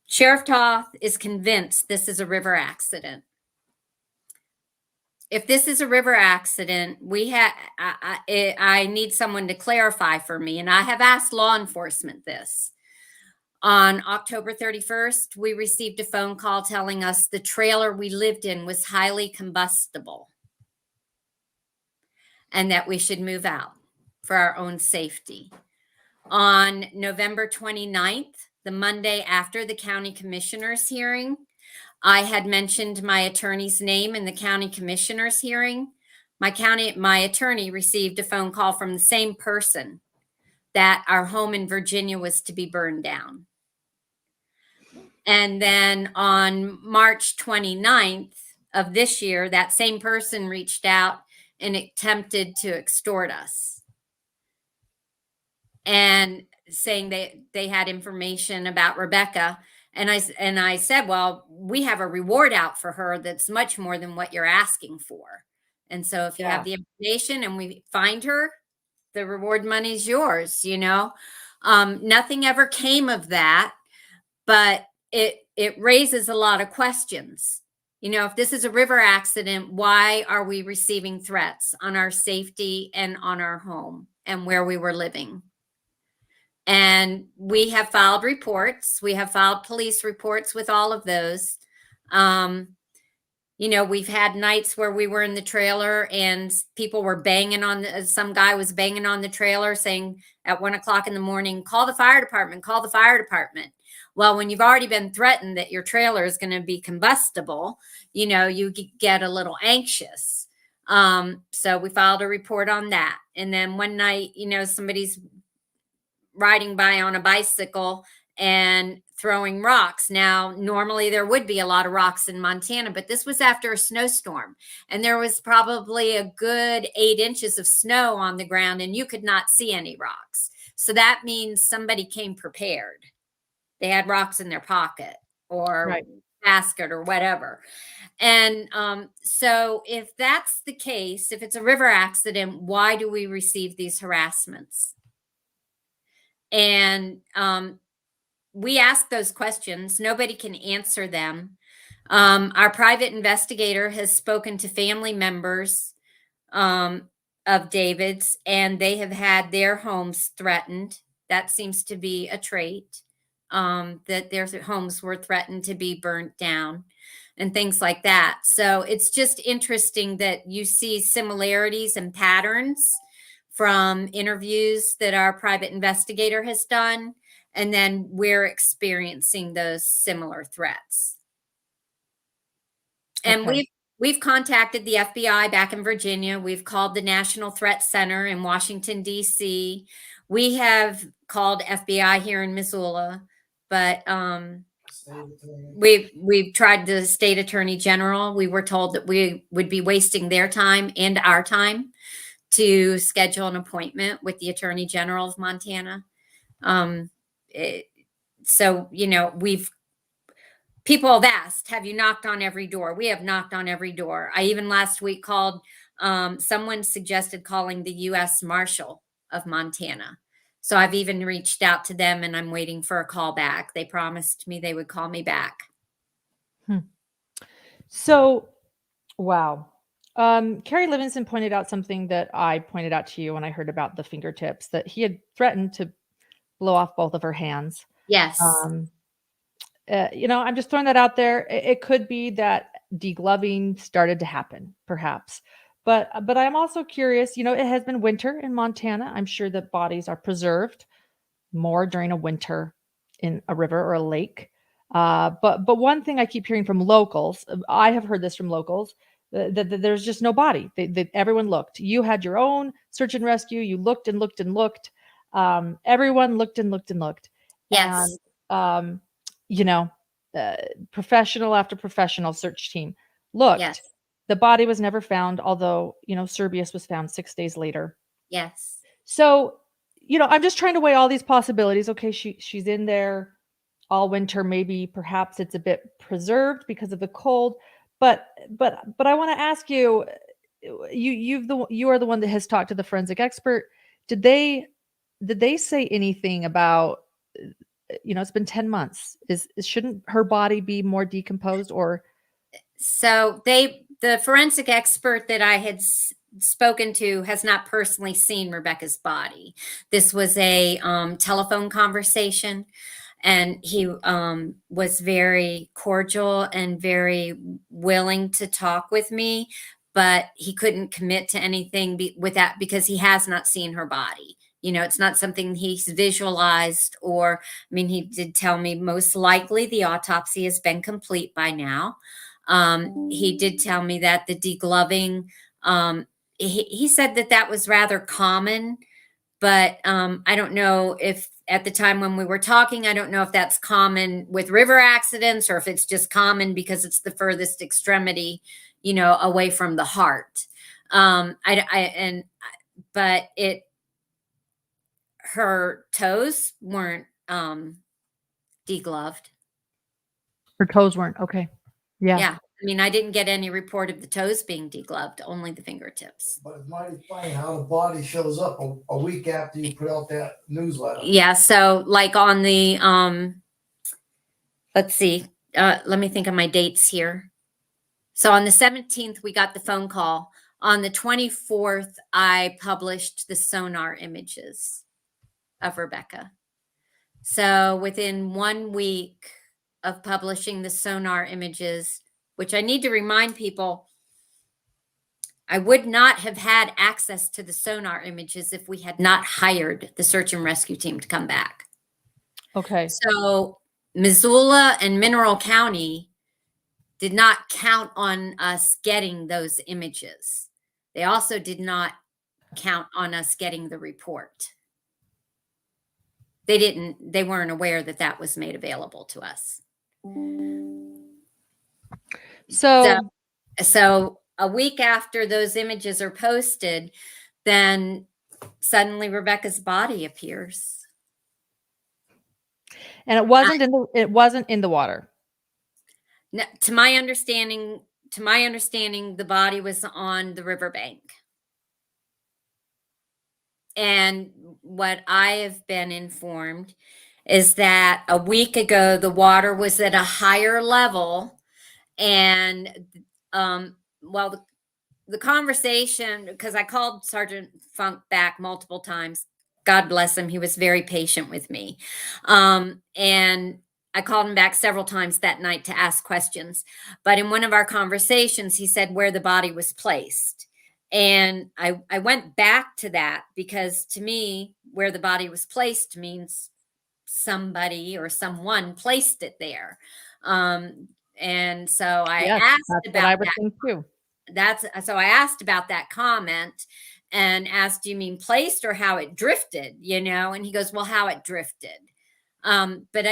Sheriff Toth is convinced this is a river accident. If this is a river accident, I need someone to clarify for me. And I have asked law enforcement this. On October 31st, we received a phone call telling us the trailer we lived in was highly combustible and that we should move out for our own safety. On November 29th, the Monday after the county commissioner's hearing, I had mentioned my attorney's name in the county commissioner's hearing. My attorney received a phone call from the same person that our home in Virginia was to be burned down. And then on March 29th of this year, that same person reached out and attempted to extort us. And saying they had information about Rebecca. And I said, well, we have a reward out for her that's much more than what you're asking for. And so if you have the information and we find her, the reward money's yours, Nothing ever came of that, but it raises a lot of questions. If this is a river accident, why are we receiving threats on our safety and on our home and where we were living? And we have filed reports. We have filed police reports with all of those. We've had nights where we were in the trailer and people were some guy was banging on the trailer saying at 1:00 in the morning, call the fire department, call the fire department. Well, when you've already been threatened that your trailer is going to be combustible, you get a little anxious. So we filed a report on that. And then one night, somebody's riding by on a bicycle and throwing rocks. Now, normally there would be a lot of rocks in Montana, but this was after a snowstorm. And there was probably a good 8 inches of snow on the ground and you could not see any rocks. So that means somebody came prepared. They had rocks in their pocket or Right. basket or whatever. And so if that's the case, if it's a river accident, why do we receive these harassments? And we ask those questions. Nobody can answer them. Our private investigator has spoken to family members of David's, and they have had their homes threatened. That seems to be a trait, that their homes were threatened to be burnt down and things like that. So it's just interesting that you see similarities and patterns from interviews that our private investigator has done, and then we're experiencing those similar threats. And Okay. we've contacted the FBI back in Virginia. We've called the National Threat Center in Washington, D.C. We have called FBI here in Missoula, but State attorney. we've tried the state attorney general. We were told that we would be wasting their time and our time to schedule an appointment with the attorney general of Montana. So, you know, people have asked, have you knocked on every door? We have knocked on every door. I even last week called, someone suggested calling the U.S. Marshal of Montana. So I've even reached out to them, and I'm waiting for a call back. They promised me they would call me back. So, wow. Carrie Livingston pointed out something that I pointed out to you when I heard about the fingertips, that he had threatened to blow off both of her hands. Yes. You know, I'm just throwing that out there. It could be that degloving started to happen, perhaps. But I'm also curious, you know, it has been winter in Montana. I'm sure that bodies are preserved more during a winter in a river or a lake. But one thing I keep hearing from locals, I have heard this from locals, that there's just no body. That everyone looked. You had your own search and rescue. You looked and looked and looked. Everyone looked and looked and looked. Yes. And you know, professional after professional search team looked. Yes. The body was never found, although, you know, Serbius was found 6 days later. Yes. So, you know, I'm just trying to weigh all these possibilities. Okay, she's in there all winter. Maybe perhaps it's a bit preserved because of the cold. But I want to ask you, you are the one that has talked to the forensic expert. Did they say anything about, you know, it's been 10 months. Shouldn't her body be more decomposed? Or So the forensic expert that I had spoken to has not personally seen Rebekah's body. This was a telephone conversation, and he was very cordial and very willing to talk with me, but he couldn't commit to anything with that because he has not seen her body. You know, it's not something he's visualized, or, I mean, he did tell me most likely the autopsy has been complete by now. He did tell me that the degloving, he said that was rather common, but I don't know if at the time when we were talking, I don't know if that's common with river accidents or if it's just common because it's the furthest extremity, you know, away from the heart. But her toes weren't degloved. her toes weren't. Okay. Yeah. Yeah. I mean, I didn't get any report of the toes being degloved, only the fingertips. But it's mighty funny how the body shows up a week after you put out that newsletter. Yeah. So like on the, let's see, let me think of my dates here. So on the 17th, we got the phone call. On the 24th, I published the sonar images of Rebekah. So within 1 week of publishing the sonar images, which I need to remind people, I would not have had access to the sonar images if we had not hired the search and rescue team to come back. Okay. So Missoula and Mineral County did not count on us getting those images. They also did not count on us getting the report. They weren't aware that that was made available to us. So a week after those images are posted, then suddenly Rebekah's body appears. And it wasn't in the water. To my understanding, the body was on the riverbank. And what I have been informed is that a week ago, the water was at a higher level. And well, the conversation, because I called Sergeant Funk back multiple times. God bless him. He was very patient with me. And I called him back several times that night to ask questions. But in one of our conversations, he said where the body was placed. And I went back to that because to me, where the body was placed means somebody or someone placed it there. And so I Yes, asked that's what about I would that. think too. So I asked about that comment and asked, do you mean placed or how it drifted, and he goes, well, how it drifted. But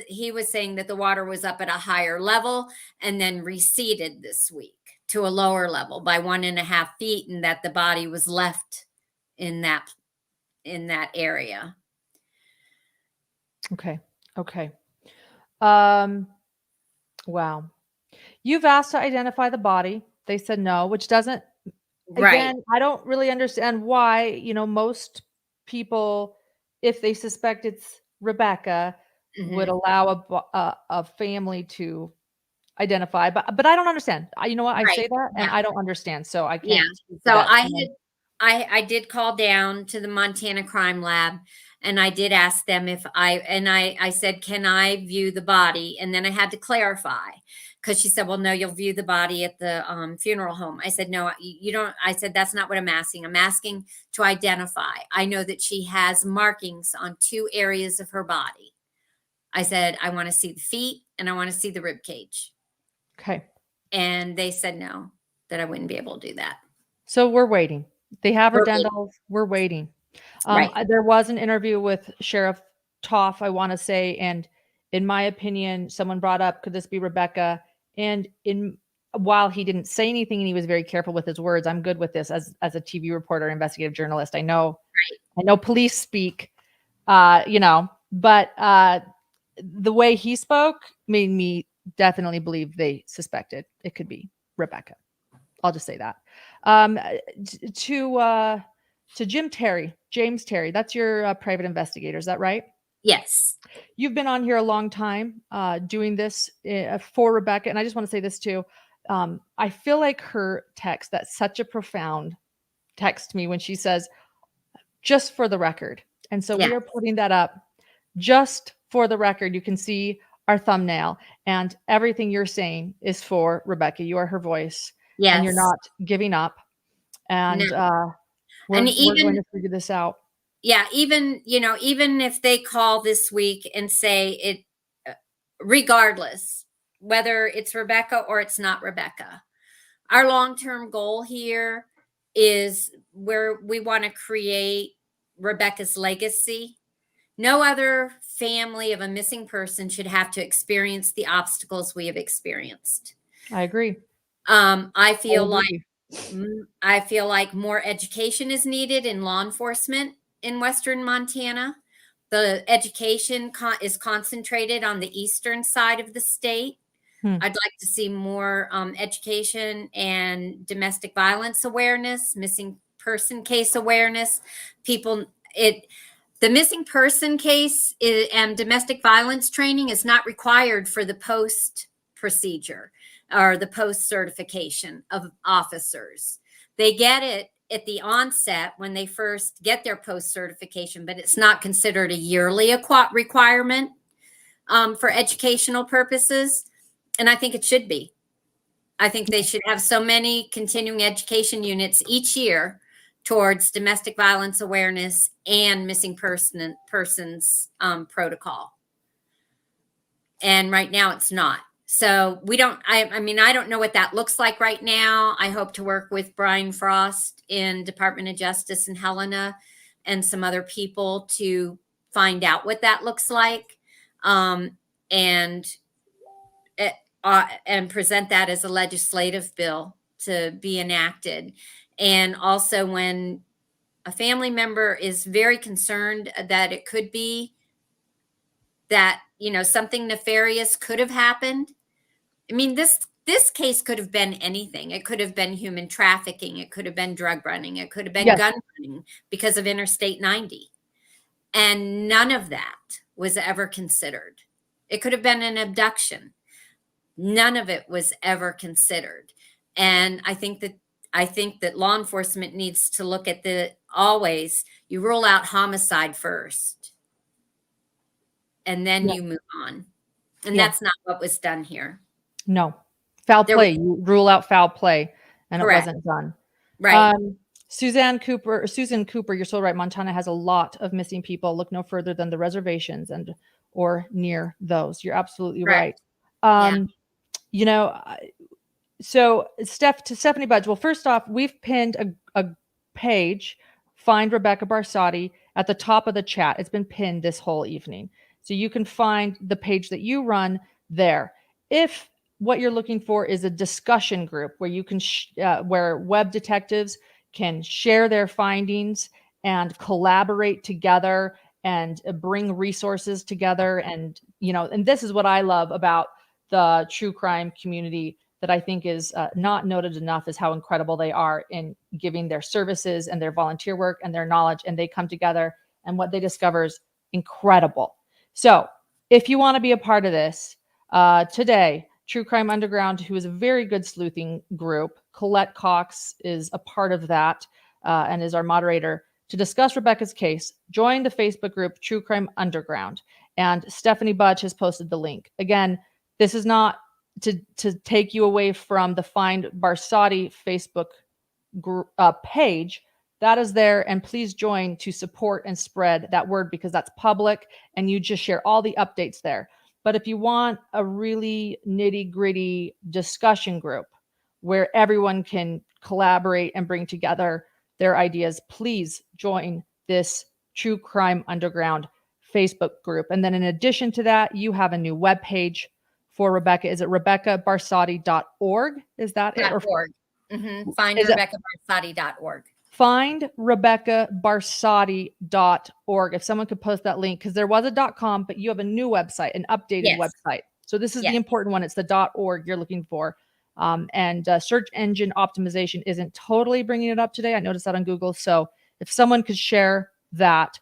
he was saying that the water was up at a higher level and then receded this week to a lower level by 1.5 feet, and that the body was left in that area. Okay. Wow. You've asked to identify the body. They said no, which doesn't, Right. again, I don't really understand why, most people, if they suspect it's Rebekah, would Mhm. allow a family to identify, but I don't understand. You know what? I Right. say that and Yeah. I don't understand, so I Yeah. can't speak to So that. I did call down to the Montana Crime Lab, and I did ask them if I said, can I view the body? And then I had to clarify because she said, well, no, you'll view the body at the funeral home. I said, no, you don't. I said, that's not what I'm asking. I'm asking to identify. I know that she has markings on 2 areas of her body. I said, I want to see the feet and I want to see the rib cage. Okay. And they said no, that I wouldn't be able to do that. So we're waiting. They have her We're waiting. dentals. We're waiting. Right. There was an interview with Sheriff Toff, I want to say, and in my opinion, someone brought up, could this be Rebekah? And while he didn't say anything and he was very careful with his words, I'm good with this as a TV reporter, investigative journalist. I know police speak, but the way he spoke made me definitely believe they suspected it could be Rebekah. I'll just say that. To James Terry, that's your private investigator. Is that right? Yes. You've been on here a long time doing this for Rebekah. And I just want to say this too. I feel like her text, that's such a profound text to me when she says, just for the record. And so we are putting that up just for the record. You can see our thumbnail, and everything you're saying is for Rebekah. You are her voice. Yes. And you're not giving up. And No. we're going to figure this out. Yeah. Even if they call this week and say it, regardless, whether it's Rebekah or it's not Rebekah, our long-term goal here is where we want to create Rebekah's legacy. No other family of a missing person should have to experience the obstacles we have experienced. I agree. I feel like more education is needed in law enforcement in Western Montana. The education is concentrated on the eastern side of the state. I'd like to see more education and domestic violence awareness, missing person case awareness. The missing person case and domestic violence training is not required for the post procedure or the post certification of officers. They get it at the onset when they first get their post certification, but it's not considered a yearly requirement for educational purposes. And I think it should be. I think they should have so many continuing education units each year towards domestic violence awareness and missing persons protocol. And right now it's not. So I don't know what that looks like right now. I hope to work with Brian Frost in Department of Justice in Helena and some other people to find out what that looks like. And present that as a legislative bill to be enacted. And also when a family member is very concerned that it could be that, you know, something nefarious could have happened. I mean, this case could have been anything. It could have been human trafficking. It could have been drug running. It could have been Yes. gun running because of Interstate 90. And none of that was ever considered. It could have been an abduction. None of it was ever considered. And I think that law enforcement needs to look at always, you rule out homicide first, and then you move on. And that's not what was done here. No. Foul play. You rule out foul play, and Correct. it wasn't done. Right. Susan Cooper, you're so right. Montana has a lot of missing people. Look no further than the reservations or near those. You're absolutely right. You know, so Stephanie Budge. Well, first off, we've pinned a page, Find Rebekah Barsotti, at the top of the chat. It's been pinned this whole evening. So you can find the page that you run there. If what you're looking for is a discussion group where you can, where web detectives can share their findings and collaborate together and bring resources together. And, you know, and this is what I love about the true crime community that I think is not noted enough, is how incredible they are in giving their services and their volunteer work and their knowledge. And they come together, and what they discover is incredible. So if you want to be a part of this today, True Crime Underground, who is a very good sleuthing group, Colette Cox is a part of that and is our moderator, to discuss Rebekah's case, join the Facebook group True Crime Underground. And Stephanie Budge has posted the link. Again, this is not to take you away from the Find Barsotti Facebook page. That is there, and please join to support and spread that word, because that's public and you just share all the updates there. But if you want a really nitty-gritty discussion group where everyone can collaborate and bring together their ideas, please join this True Crime Underground Facebook group. And then in addition to that, you have a new webpage for Rebekah. Is it REBEKAHBARSOTTI.org? Is that it? .org. Find REBEKAHBARSOTTI.org. Find REBEKAHBARSOTTI.org. If someone could post that link, because there was a .com, but you have a new website, an updated website. So this is the important one. It's the .org you're looking for. And search engine optimization isn't totally bringing it up today. I noticed that on Google. So if someone could share that,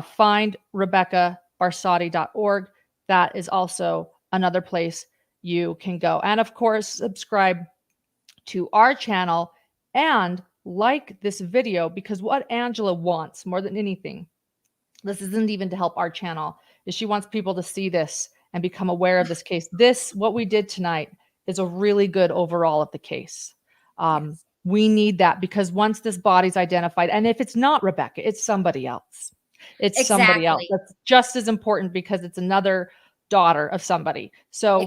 find REBEKAHBARSOTTI.org. That is also another place you can go. And of course, subscribe to our channel and like this video, because what Angela wants more than anything, this isn't even to help our channel, is she wants people to see this and become aware of this case. What we did tonight is a really good overall of the case. We need that, because once this body's identified, and if it's not Rebekah, it's somebody else. It's somebody else. That's just as important, because it's another daughter of somebody. So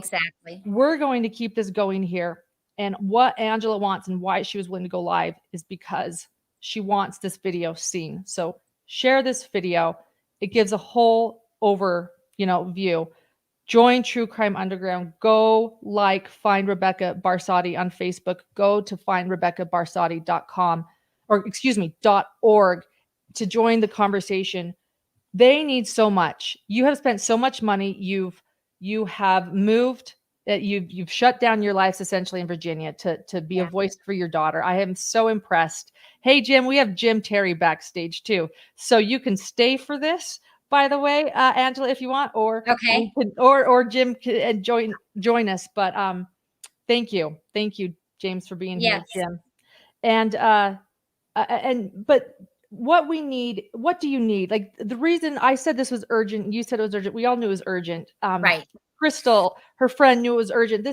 we're going to keep this going here. And what Angela wants and why she was willing to go live is because she wants this video seen. So share this video. It gives a whole view. Join True Crime Underground. Go Find Rebekah Barsotti on Facebook. Go to findrebekahbarsotti.com .org to join the conversation. They need so much. You have spent so much money. You have moved. You've shut down your lives essentially in Virginia to be a voice for your daughter. I am so impressed. Hey, Jim, we have Jim Terry backstage too. So you can stay for this, by the way, Angela, if you want, or Jim can join us. But thank you, James, for being here, Jim. But what do you need? Like, the reason I said this was urgent, you said it was urgent. We all knew it was urgent. Right. Crystal, her friend, knew it was urgent.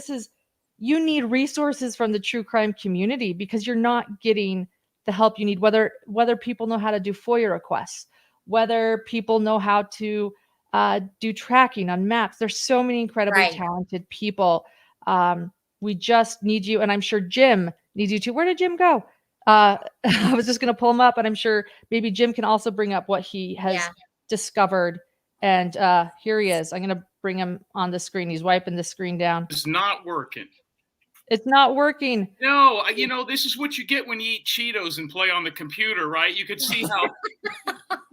You need resources from the true crime community, because you're not getting the help you need, whether people know how to do FOIA requests, whether people know how to do tracking on maps. There's so many incredibly talented people. We just need you. And I'm sure Jim needs you too. Where did Jim go? I was just going to pull him up, and I'm sure maybe Jim can also bring up what he has discovered. And here he is. I'm going to bring him on the screen. He's wiping the screen down. It's not working. It's not working. No, this is what you get when you eat Cheetos and play on the computer, right? You could see how.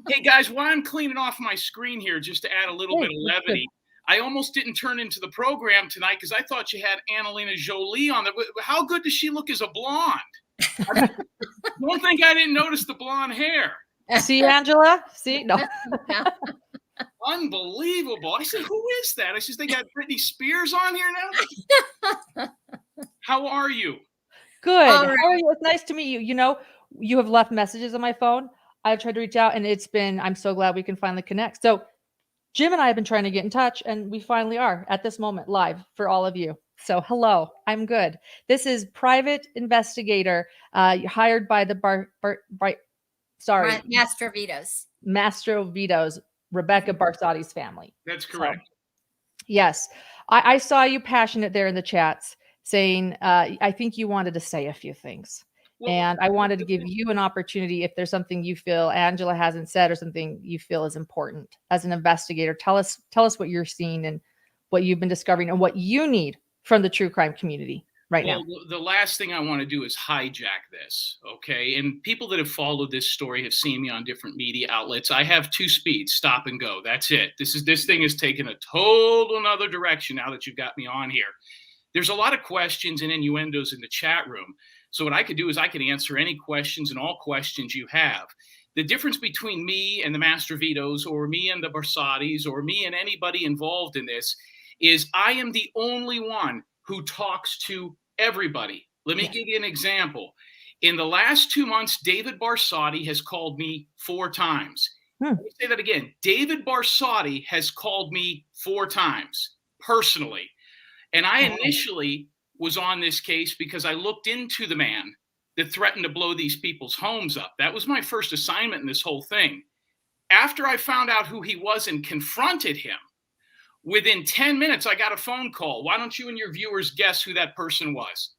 Hey guys, while I'm cleaning off my screen here, just to add a little bit of levity, I almost didn't turn into the program tonight because I thought you had Annalena Jolie on there. How good does she look as a blonde? Don't think I didn't notice the blonde hair. See, Angela? See? No. Unbelievable. I said, who is that? I said, they got Britney Spears on here now? How are you? Good. All How right. are you? It's nice to meet you. You have left messages on my phone. I've tried to reach out, and I'm so glad we can finally connect. So Jim and I have been trying to get in touch, and we finally are at this moment live for all of you. So hello, I'm good. This is private investigator hired by the Mastrovito's REBEKAH Barsotti's family. That's correct. So, yes. I saw you passionate there in the chats saying, I think you wanted to say a few things. Well, and I wanted to give you an opportunity if there's something you feel Angela hasn't said or something you feel is important as an investigator. Tell us what you're seeing and what you've been discovering and what you need from the true crime community right now. The last thing I want to do is hijack this, okay? And people that have followed this story have seen me on different media outlets. I have two speeds, stop and go. That's it. This thing has taken a total another direction now that you've got me on here. There's a lot of questions and innuendos in the chat room. So what I could do is I could answer any questions and all questions you have. The difference between me and the Mastrovitos or me and the Barsottis or me and anybody involved in this is I am the only one who talks to everybody. Let me give you an example. In the last 2 months, David Barsotti has called me 4 times. Let me say that again. David Barsotti has called me 4 times personally. And I initially was on this case because I looked into the man that threatened to blow these people's homes up. That was my first assignment in this whole thing. After I found out who he was and confronted him, within 10 minutes, I got a phone call. Why don't you and your viewers guess who that person was?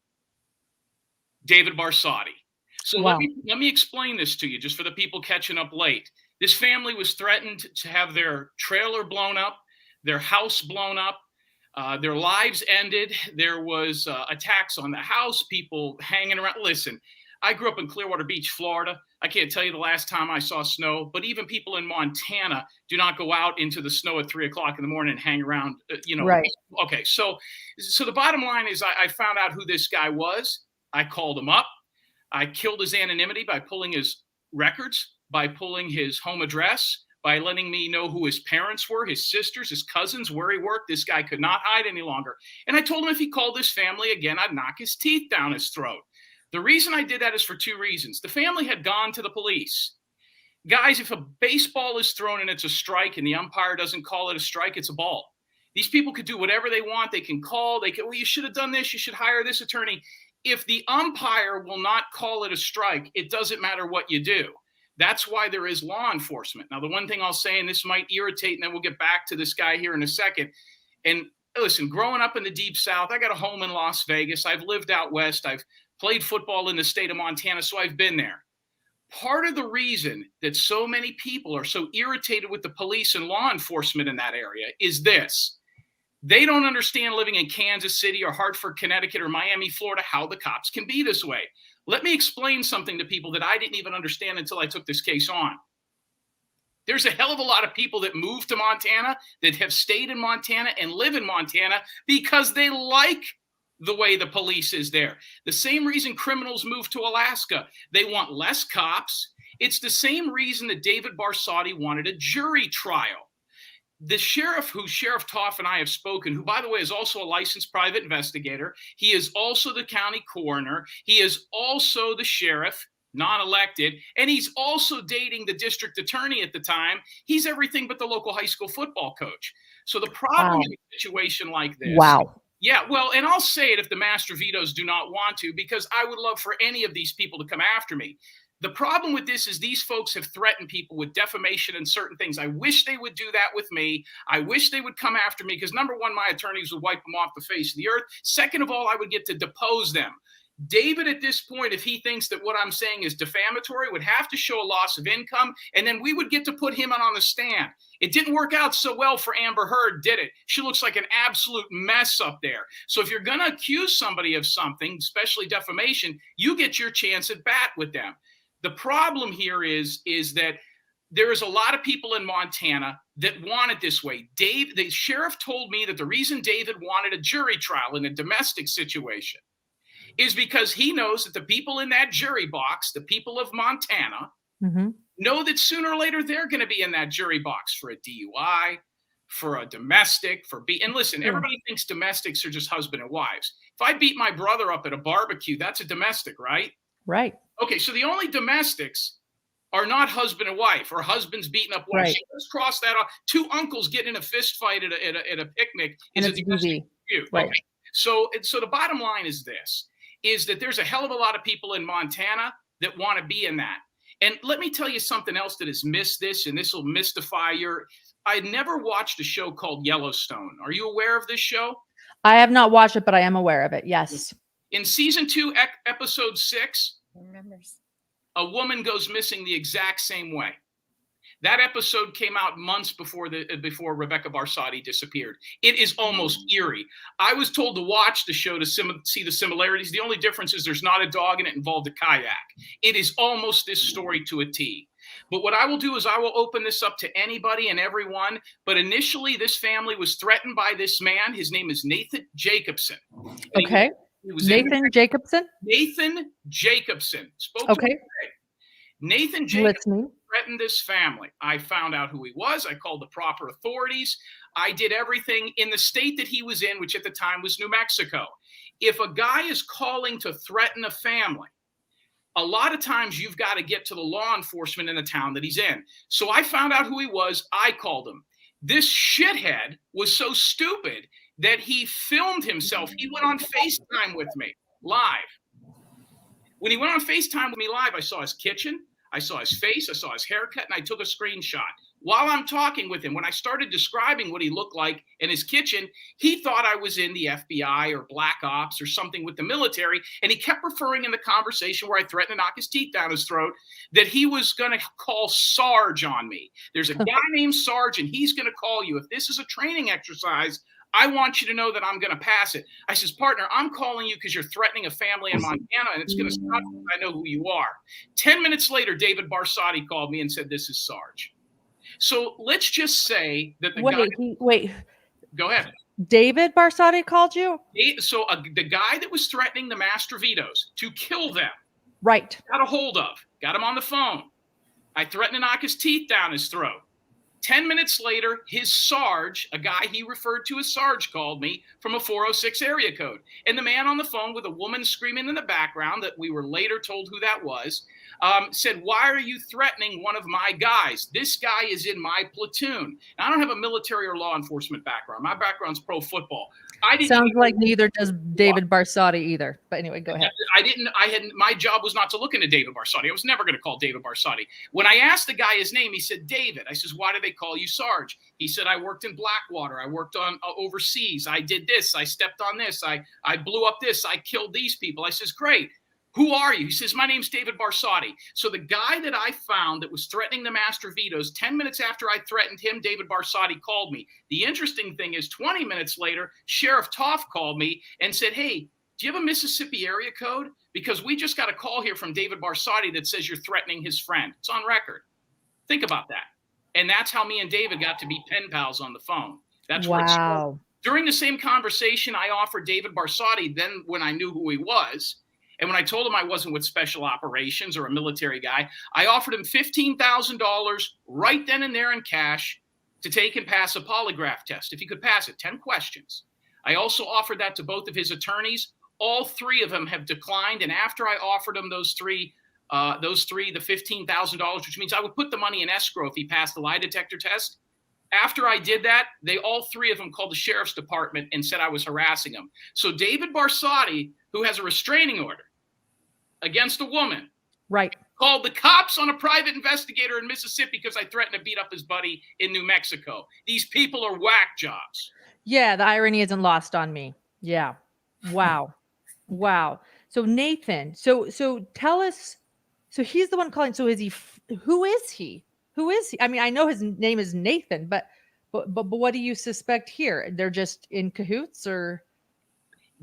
David Barsotti. So wow. let me explain this to you just for the people catching up late. This family was threatened to have their trailer blown up, their house blown up, their lives ended. There was attacks on the house, people hanging around. Listen, I grew up in Clearwater Beach, Florida. I can't tell you the last time I saw snow, but even people in Montana do not go out into the snow at 3 o'clock in the morning and hang around, Right. Okay, so the bottom line is I found out who this guy was. I called him up. I killed his anonymity by pulling his records, by pulling his home address, by letting me know who his parents were, his sisters, his cousins, where he worked. This guy could not hide any longer. And I told him if he called this family again, I'd knock his teeth down his throat. The reason I did that is for 2 reasons. The family had gone to the police. Guys, if a baseball is thrown and it's a strike and the umpire doesn't call it a strike, it's a ball. These people could do whatever they want. They can call. They can, well, you should have done this. You should hire this attorney. If the umpire will not call it a strike, it doesn't matter what you do. That's why there is law enforcement. Now, the one thing I'll say, and this might irritate, and then we'll get back to this guy here in a second. And listen, growing up in the Deep South, I got a home in Las Vegas. I've lived out west. I've played football in the state of Montana, so I've been there. Part of the reason that so many people are so irritated with the police and law enforcement in that area is this. They don't understand living in Kansas City or Hartford, Connecticut, or Miami, Florida, how the cops can be this way. Let me explain something to people that I didn't even understand until I took this case on. There's a hell of a lot of people that move to Montana, that have stayed in Montana and live in Montana because they like the way the police is there. The same reason criminals move to Alaska. They want less cops. It's the same reason that David Barsotti wanted a jury trial. The sheriff, who Sheriff Toff and I have spoken, who, by the way, is also a licensed private investigator. He is also the county coroner. He is also the sheriff, non-elected, and he's also dating the district attorney at the time. He's everything but the local high school football coach. So the problem in a situation like this. Wow. Yeah, well, and I'll say it if the Mastrovitos do not want to, because I would love for any of these people to come after me. The problem with this is these folks have threatened people with defamation and certain things. I wish they would do that with me. I wish they would come after me because, number one, my attorneys would wipe them off the face of the earth. Second of all, I would get to depose them. David, at this point, if he thinks that what I'm saying is defamatory, would have to show a loss of income, and then we would get to put him on the stand. It didn't work out so well for Amber Heard, did it? She looks like an absolute mess up there. So if you're going to accuse somebody of something, especially defamation, you get your chance at bat with them. The problem here is that there is a lot of people in Montana that want it this way. The sheriff told me that the reason David wanted a jury trial in a domestic situation is because he knows that the people in that jury box, the people of Montana, know that sooner or later they're going to be in that jury box for a DUI, for a domestic, and listen, everybody thinks domestics are just husband and wives. If I beat my brother up at a barbecue, that's a domestic, right? Right. Okay, so the only domestics are not husband and wife, or husbands beating up wives. Right. Let's cross that off. Two uncles getting in a fist fight at a picnic And is a it's domestic easy. dispute. Right. Okay. So the bottom line is this, is that there's a hell of a lot of people in Montana that want to be in that. And let me tell you something else that has missed this, and this will mystify I never watched a show called Yellowstone. Are you aware of this show? I have not watched it, but I am aware of it. Yes. In season 2, episode 6, Remembers. a woman goes missing the exact same way. That episode came out months before Rebekah Barsotti disappeared. It is almost eerie. I was told to watch the show to see the similarities. The only difference is there's not a dog and it involved a kayak. It is almost this story to a T. But what I will do is I will open this up to anybody and everyone. But initially, this family was threatened by this man. His name is Nathan Jacobson. And Okay. he was Nathan Jacobson. Nathan Jacobson. Spoke to Okay. me today. Nathan Jacobson Listening. threatened this family. I found out who he was. I called the proper authorities. I did everything in the state that he was in, which at the time was New Mexico. If a guy is calling to threaten a family, a lot of times you've got to get to the law enforcement in the town that he's in. So I found out who he was. I called him. This shithead was so stupid that he filmed himself. He went on FaceTime with me live. When he went on FaceTime with me live, I saw his kitchen, I saw his face, I saw his haircut, and I took a screenshot. While I'm talking with him, when I started describing what he looked like in his kitchen, he thought I was in the FBI or Black Ops or something with the military, and he kept referring in the conversation where I threatened to knock his teeth down his throat that he was going to call Sarge on me. There's a guy named Sarge, and he's going to call you. If this is a training exercise, I want you to know that I'm going to pass it. I says, partner, I'm calling you because you're threatening a family in Montana, and it's going to stop because I know who you are. 10 minutes later, David Barsotti called me and said, this is Sarge. So let's just say that the guy... Wait. Go ahead. David Barsotti called you? So the guy that was threatening the Mastrovitos to kill them, Right. got a hold of, got him on the phone. I threatened to knock his teeth down his throat. 10 minutes later, his Sarge, a guy he referred to as Sarge, called me from a 406 area code. And the man on the phone with a woman screaming in the background that we were later told who that was, said, why are you threatening one of my guys? This guy is in my platoon. Now, I don't have a military or law enforcement background. My background's pro football. Sounds like neither does David Barsotti either. But anyway, go ahead. My job was not to look into David Barsotti. I was never going to call David Barsotti. When I asked the guy his name, he said, David. I says, why do they call you Sarge? He said, I worked in Blackwater. I worked on overseas. I did this. I stepped on this. I blew up this. I killed these people. I says, great. Who are you? He says, my name's David Barsotti. So the guy that I found that was threatening the Mastrovitos, 10 minutes after I threatened him, David Barsotti called me. The interesting thing is 20 minutes later, Sheriff Toff called me and said, hey, do you have a Mississippi area code? Because we just got a call here from David Barsotti that says you're threatening his friend. It's on record. Think about that. And that's how me and David got to be pen pals on the phone. That's where it started. During the same conversation, I offered David Barsotti, then when I knew who he was, and when I told him I wasn't with special operations or a military guy, I offered him $15,000 right then and there in cash to take and pass a polygraph test. If he could pass it, 10 questions. I also offered that to both of his attorneys. All three of them have declined. And after I offered them those three, the $15,000, which means I would put the money in escrow if he passed the lie detector test. After I did that, all three of them called the sheriff's department and said I was harassing them. So David Barsotti, who has a restraining order against a woman, right, called the cops on a private investigator in Mississippi because I threatened to beat up his buddy in New Mexico. These people are whack jobs. Yeah, the irony isn't lost on me. Yeah. Wow. Wow. So Nathan, so tell us, so he's the one calling. So is he, who is he? Who is he? I mean, I know his name is Nathan, but what do you suspect here? They're just in cahoots, or?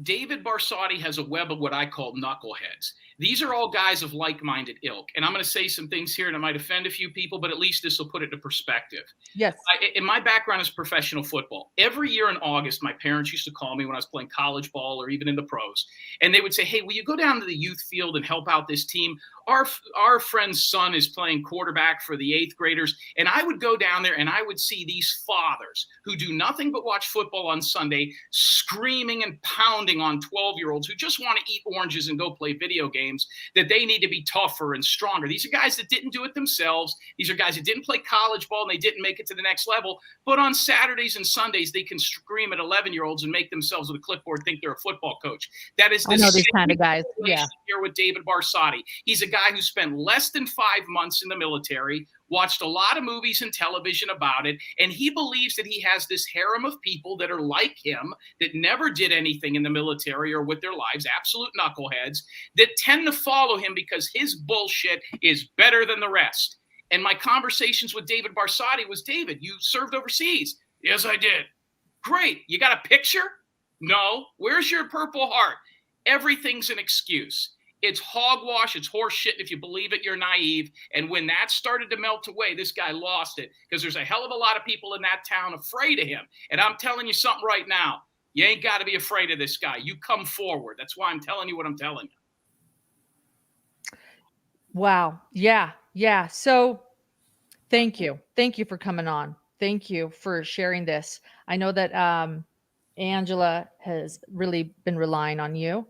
David Barsotti has a web of what I call knuckleheads. These are all guys of like-minded ilk. And I'm going to say some things here that might offend a few people, but at least this will put it into perspective. Yes. In my background is professional football. Every year in August, my parents used to call me when I was playing college ball or even in the pros. And they would say, hey, will you go down to the youth field and help out this team? Our friend's son is playing quarterback for the 8th graders. And I would go down there and I would see these fathers who do nothing but watch football on Sunday, screaming and pounding on 12-year-olds who just want to eat oranges and go play video games, that they need to be tougher and stronger. These are guys that didn't do it themselves. These are guys that didn't play college ball and they didn't make it to the next level. But on Saturdays and Sundays, they can scream at 11-year-olds and make themselves with a clipboard think they're a football coach. That is the I know these kind of guys. Yeah. Here with David Barsotti. He's a guy who spent less than 5 months in the military, watched a lot of movies and television about it, and he believes that he has this harem of people that are like him, that never did anything in the military or with their lives, absolute knuckleheads, that tend to follow him because his bullshit is better than the rest. And my conversations with David Barsotti was, David, you served overseas. Yes, I did. Great. You got a picture? No. Where's your Purple Heart? Everything's an excuse. It's hogwash. It's horse shit. If you believe it, you're naive. And when that started to melt away, this guy lost it, because there's a hell of a lot of people in that town afraid of him. And I'm telling you something right now. You ain't got to be afraid of this guy. You come forward. That's why I'm telling you what I'm telling you. Wow. Yeah. Yeah. So thank you. Thank you for coming on. Thank you for sharing this. I know that Angela has really been relying on you.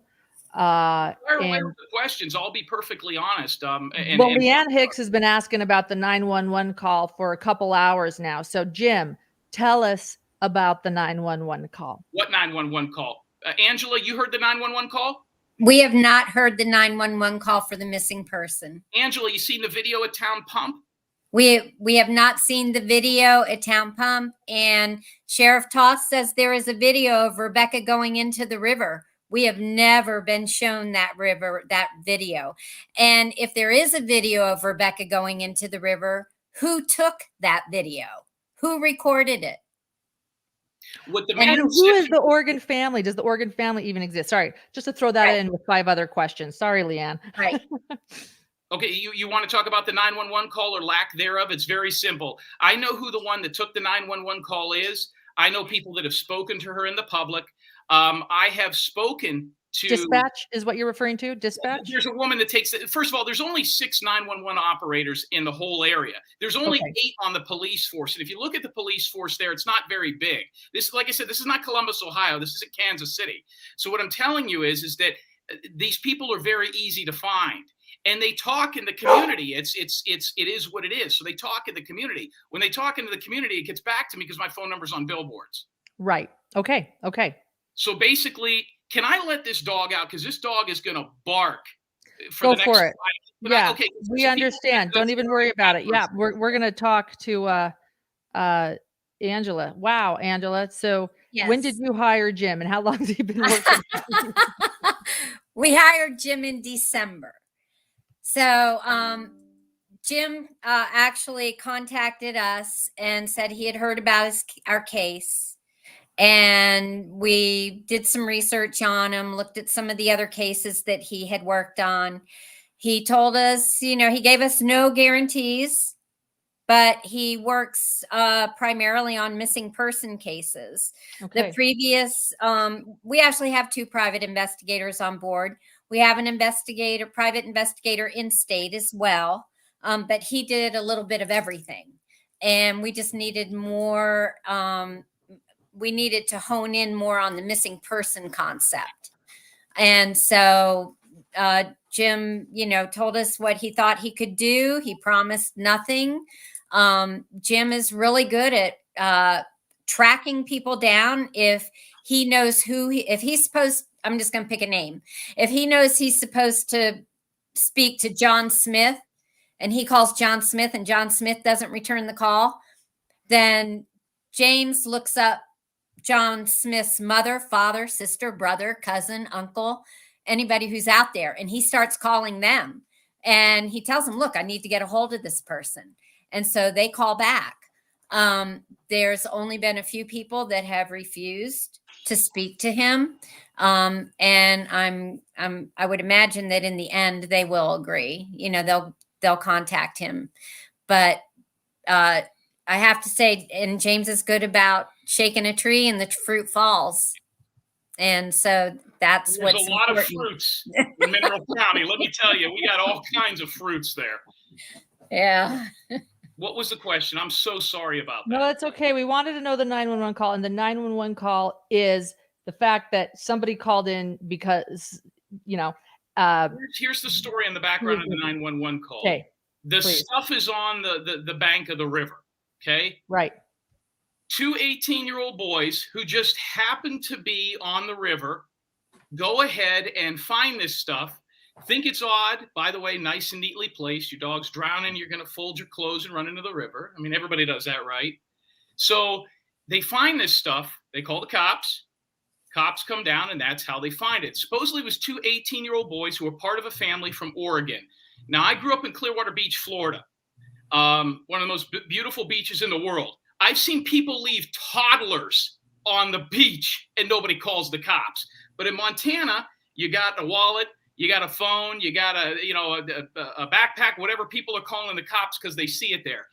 Fire away with the questions. I'll be perfectly honest. Leanne Hicks has been asking about the 911 call for a couple hours now. So Jim, tell us about the 911 call. What 911 call? Angela, you heard the 911 call? We have not heard the 911 call for the missing person. Angela, you seen the video at Town Pump? We have not seen the video at Town Pump, and Sheriff Toth says there is a video of Rebecca going into the river. We have never been shown that video. And if there is a video of Rebecca going into the river, who took that video? Who recorded it? And who is the Organ family? Does the Organ family even exist? Sorry, just to throw that in with 5 other questions. Sorry, Leanne. Right. Okay, you want to talk about the 911 call or lack thereof? It's very simple. I know who the one that took the 911 call is. I know people that have spoken to her in the public. I have spoken to... Dispatch is what you're referring to? Dispatch? There's a woman that takes... First of all, there's only 6 911 operators in the whole area. There's only 8 on the police force. And if you look at the police force there, it's not very big. This, like I said, this is not Columbus, Ohio. This is Kansas City. So what I'm telling you is that these people are very easy to find. And they talk in the community. It is what it is. So they talk in the community. When they talk into the community, it gets back to me because my phone number's on billboards. Right. Okay. Okay. So basically, can I let this dog out? Because this dog is going to bark. Go for it. Yeah. Okay. We understand. Don't even worry about it. Yeah. We're going to talk to Angela. Wow, Angela. So when did you hire Jim, and how long has he been working? We hired Jim in December. So Jim actually contacted us and said he had heard about our case, and we did some research on him, looked at some of the other cases that he had worked on. He told us, he gave us no guarantees, but he works primarily on missing person cases. Okay. The previous, we actually have 2 private investigators on board. We have an private investigator in state as well, but he did a little bit of everything. And we just needed more, we needed to hone in more on the missing person concept. And so Jim, told us what he thought he could do. He promised nothing. Jim is really good at tracking people down. If he knows if he's supposed, I'm just going to pick a name. If he knows he's supposed to speak to John Smith and he calls John Smith and John Smith doesn't return the call, then James looks up John Smith's mother, father, sister, brother, cousin, uncle, anybody who's out there. And he starts calling them and he tells them, look, I need to get a hold of this person. And so they call back. There's only been a few people that have refused to speak to him. And I would imagine that in the end they will agree, you know, they'll contact him. But I have to say, and James is good about shaking a tree and the fruit falls. And so that's There's what's a lot important. of fruits in Mineral County. Let me tell you, we got all kinds of fruits there. Yeah. What was the question? I'm so sorry about that. No, that's okay. We wanted to know the 911 call, and the 911 call is the fact that somebody called in because, you know, Here's the story in the background of the 911 call. Okay. The please. stuff is on the bank of the river. Okay. Right. Two 18-year-old boys who just happened to be on the river go ahead and find this stuff. Think it's odd. By the way, nice and neatly placed. Your dog's drowning. You're going to fold your clothes and run into the river. I mean, everybody does that, right? So they find this stuff. They call the cops. Cops come down, and that's how they find it. Supposedly it was two 18-year-old boys who were part of a family from Oregon. Now, I grew up in Clearwater Beach, Florida, one of the most beautiful beaches in the world. I've seen people leave toddlers on the beach, and nobody calls the cops. But in Montana, you got a wallet, you got a phone, you got a backpack, whatever people are calling the cops because they see it there.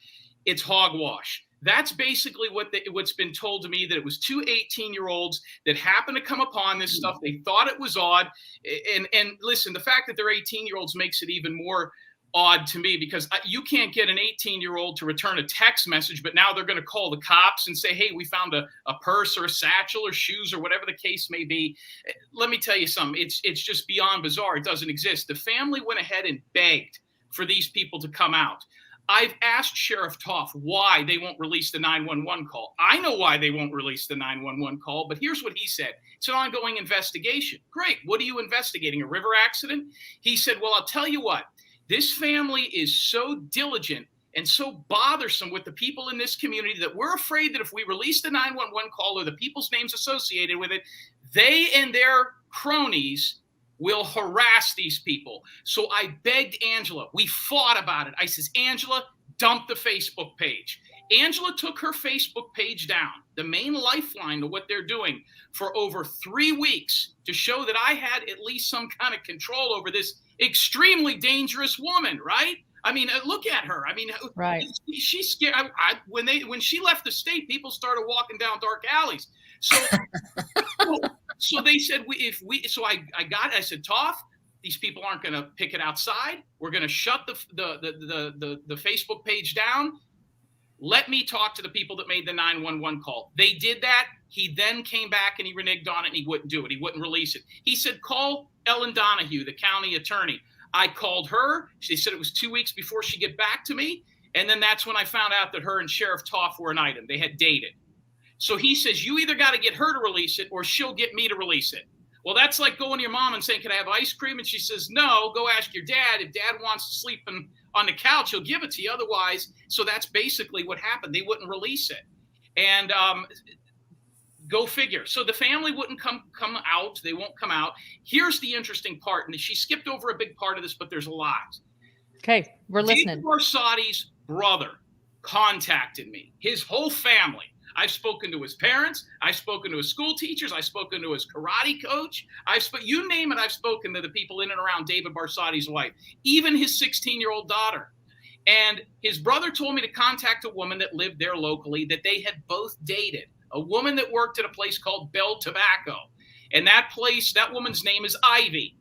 It's hogwash. That's basically what's been told to me, that it was two 18-year-olds that happened to come upon this stuff. They thought it was odd. And listen, the fact that they're 18-year-olds makes it even more odd to me, because you can't get an 18-year-old to return a text message, but now they're going to call the cops and say, hey, we found a purse or a satchel or shoes or whatever the case may be. Let me tell you something. It's just beyond bizarre. It doesn't exist. The family went ahead and begged for these people to come out. I've asked Sheriff Toff why they won't release the 911 call. I know why they won't release the 911 call, but here's what he said. It's an ongoing investigation. Great. What are you investigating? A river accident? He said, well, I'll tell you what. This family is so diligent and so bothersome with the people in this community that we're afraid that if we release the 911 call or the people's names associated with it, they and their cronies will harass these people. So I begged Angela. We fought about it. I says, Angela, dump the Facebook page. Angela took her Facebook page down, the main lifeline to what they're doing, for over 3 weeks to show that I had at least some kind of control over this extremely dangerous woman, right? I mean, look at her. I mean, right. She's scared. When she left the state, people started walking down dark alleys. So, so they said, I said, Toff, these people aren't going to pick it outside. We're going to shut the Facebook page down. Let me talk to the people that made the 911 call. They did that. He then came back and he reneged on it and he wouldn't do it. He wouldn't release it. He said, call Ellen Donahue, the county attorney. I called her. She said it was 2 weeks before she get back to me. And then that's when I found out that her and Sheriff Toff were an item. They had dated. So he says, you either got to get her to release it or she'll get me to release it. Well, that's like going to your mom and saying, can I have ice cream? And she says, no, go ask your dad. If dad wants to sleep on the couch, he'll give it to you. Otherwise, so that's basically what happened. They wouldn't release it. And go figure. So the family wouldn't come out. They won't come out. Here's the interesting part. And she skipped over a big part of this, but there's a lot. Okay, we're listening. David Barsotti's brother contacted me, his whole family. I've spoken to his parents. I've spoken to his school teachers. I've spoken to his karate coach. You name it, I've spoken to the people in and around David Barsotti's wife, even his 16-year-old daughter. And his brother told me to contact a woman that lived there locally that they had both dated, a woman that worked at a place called Bell Tobacco. And that place, that woman's name is Ivy.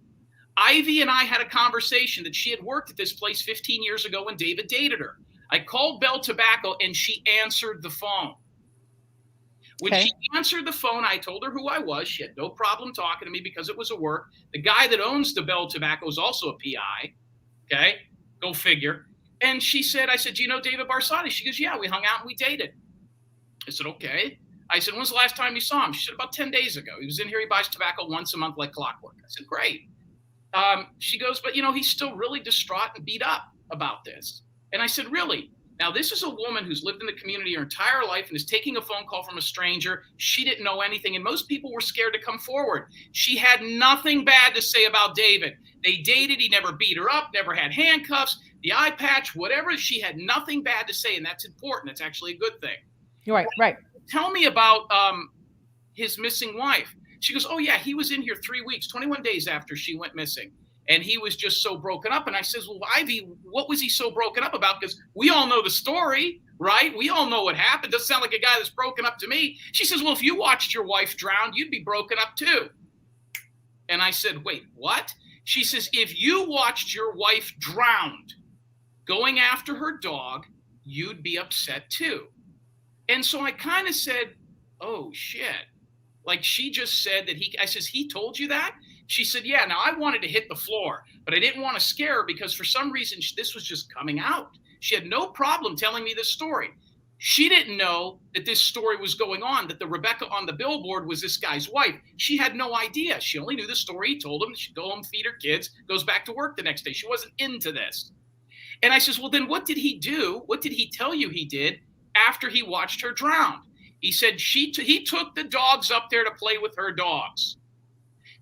Ivy and I had a conversation that she had worked at this place 15 years ago when David dated her. I called Bell Tobacco and she answered the phone. When she answered the phone, I told her who I was. She had no problem talking to me because it was a work. The guy that owns the Bell Tobacco is also a PI. Okay, go figure. And she said, I said, do you know David Barsotti? She goes, yeah, we hung out and we dated. I said, okay. I said, when's the last time you saw him? She said, about 10 days ago. He was in here. He buys tobacco once a month like clockwork. I said, great. She goes, but, he's still really distraught and beat up about this. And I said, really? Now, this is a woman who's lived in the community her entire life and is taking a phone call from a stranger. She didn't know anything, and most people were scared to come forward. She had nothing bad to say about David. They dated. He never beat her up, never had handcuffs, the eye patch, whatever. She had nothing bad to say, and that's important. It's actually a good thing. Right, right. Tell me about his missing wife. She goes, oh, yeah, he was in here 3 weeks, 21 days after she went missing. And he was just so broken up. And I says, well, Ivy, what was he so broken up about? Because we all know the story, right? We all know what happened. Doesn't sound like a guy that's broken up to me. She says, well, if you watched your wife drown, you'd be broken up too. And I said, wait, what? She says, if you watched your wife drowned going after her dog, you'd be upset too. And so I kind of said, oh, shit. Like she just said that I says, he told you that? She said, yeah. Now I wanted to hit the floor, but I didn't want to scare her because for some reason this was just coming out. She had no problem telling me this story. She didn't know that this story was going on, that the Rebecca on the billboard was this guy's wife. She had no idea. She only knew the story. He told him she'd go home, feed her kids, goes back to work the next day. She wasn't into this. And I says, well, then what did he do? What did he tell you he did after he watched her drown? He said he took the dogs up there to play with her dogs.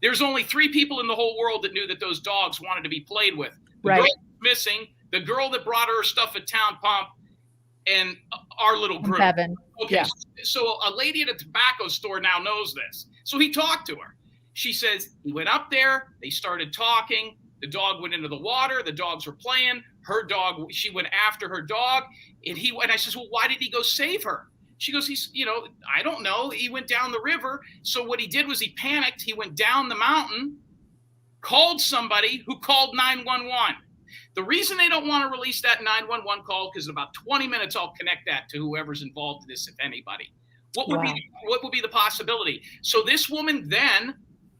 There's only 3 people in the whole world that knew that those dogs wanted to be played with. The girl missing, the girl that brought her stuff at Town Pump, and our little group. Kevin. Okay, Yeah. So a lady at a tobacco store now knows this. So he talked to her. She says he went up there. They started talking. The dog went into the water. The dogs were playing. Her dog, she went after her dog. And I says, well, why did he go save her? She goes, I don't know. He went down the river. So what he did was he panicked. He went down the mountain, called somebody who called 911. The reason they don't want to release that 911 call, because in about 20 minutes, I'll connect that to whoever's involved in this, if anybody. What would be the possibility? So this woman then,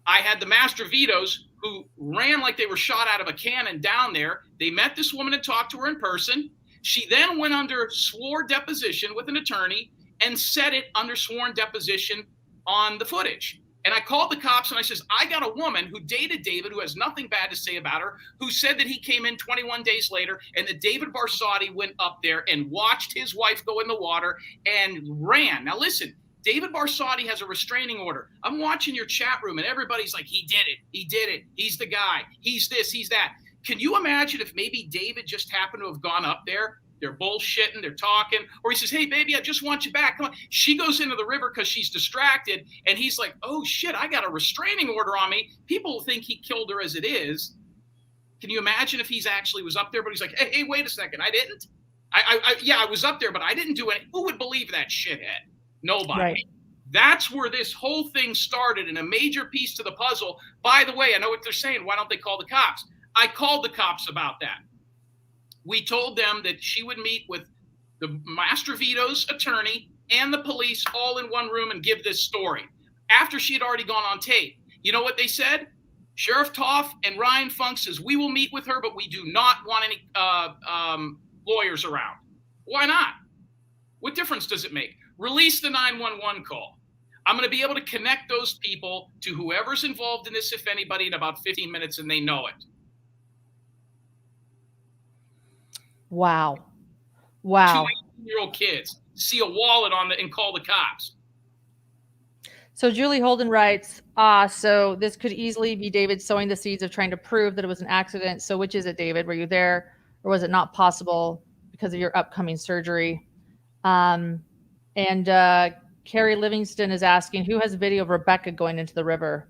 I had the Mastrovitos who ran like they were shot out of a cannon down there. They met this woman and talked to her in person. She then went under sworn deposition with an attorney and said it under sworn deposition on the footage. And I called the cops and I says, I got a woman who dated David, who has nothing bad to say about her, who said that he came in 21 days later and that David Barsotti went up there and watched his wife go in the water and ran. Now listen, David Barsotti has a restraining order. I'm watching your chat room and everybody's like, he did it. He did it. He's the guy. He's this, he's that. Can you imagine if maybe David just happened to have gone up there? They're bullshitting, they're talking, or he says, hey, baby, I just want you back. Come on. She goes into the river because she's distracted, and he's like, oh, shit, I got a restraining order on me. People think he killed her as it is. Can you imagine if he's actually was up there, but he's like, hey, wait a second, I didn't? I was up there, but I didn't do it. Who would believe that shithead? Nobody. Right. That's where this whole thing started, and a major piece to the puzzle. By the way, I know what they're saying. Why don't they call the cops? I called the cops about that. We told them that she would meet with the Mastrovito's attorney and the police all in one room and give this story after she had already gone on tape. You know what they said? Sheriff Toff and Ryan Funk says, we will meet with her, but we do not want any lawyers around. Why not? What difference does it make? Release the 911 call. I'm going to be able to connect those people to whoever's involved in this, if anybody, in about 15 minutes, and they know it. Wow. Wow. 2 18-year-old kids see a wallet and call the cops. So Julie Holden writes, so this could easily be David sowing the seeds of trying to prove that it was an accident. So which is it, David? Were you there, or was it not possible because of your upcoming surgery? And Carrie Livingston is asking, who has a video of Rebecca going into the river?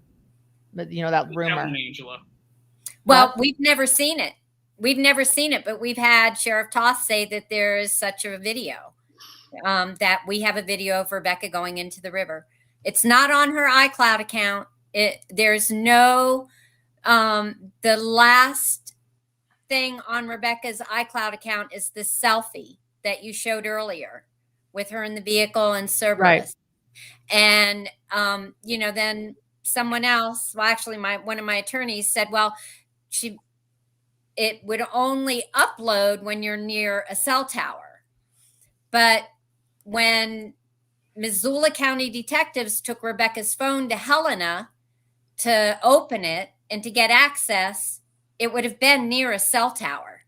But you know, that rumor. Angela. Well, we've never seen it. We've never seen it, but we've had Sheriff Toth say that there is such a video, that we have a video of Rebecca going into the river. It's not on her iCloud account. There's no, the last thing on Rebecca's iCloud account is the selfie that you showed earlier with her in the vehicle and Cerberus. Right. And, then someone else, well, actually one of my attorneys said, well, it would only upload when you're near a cell tower. But when Missoula County detectives took Rebecca's phone to Helena to open it and to get access, it would have been near a cell tower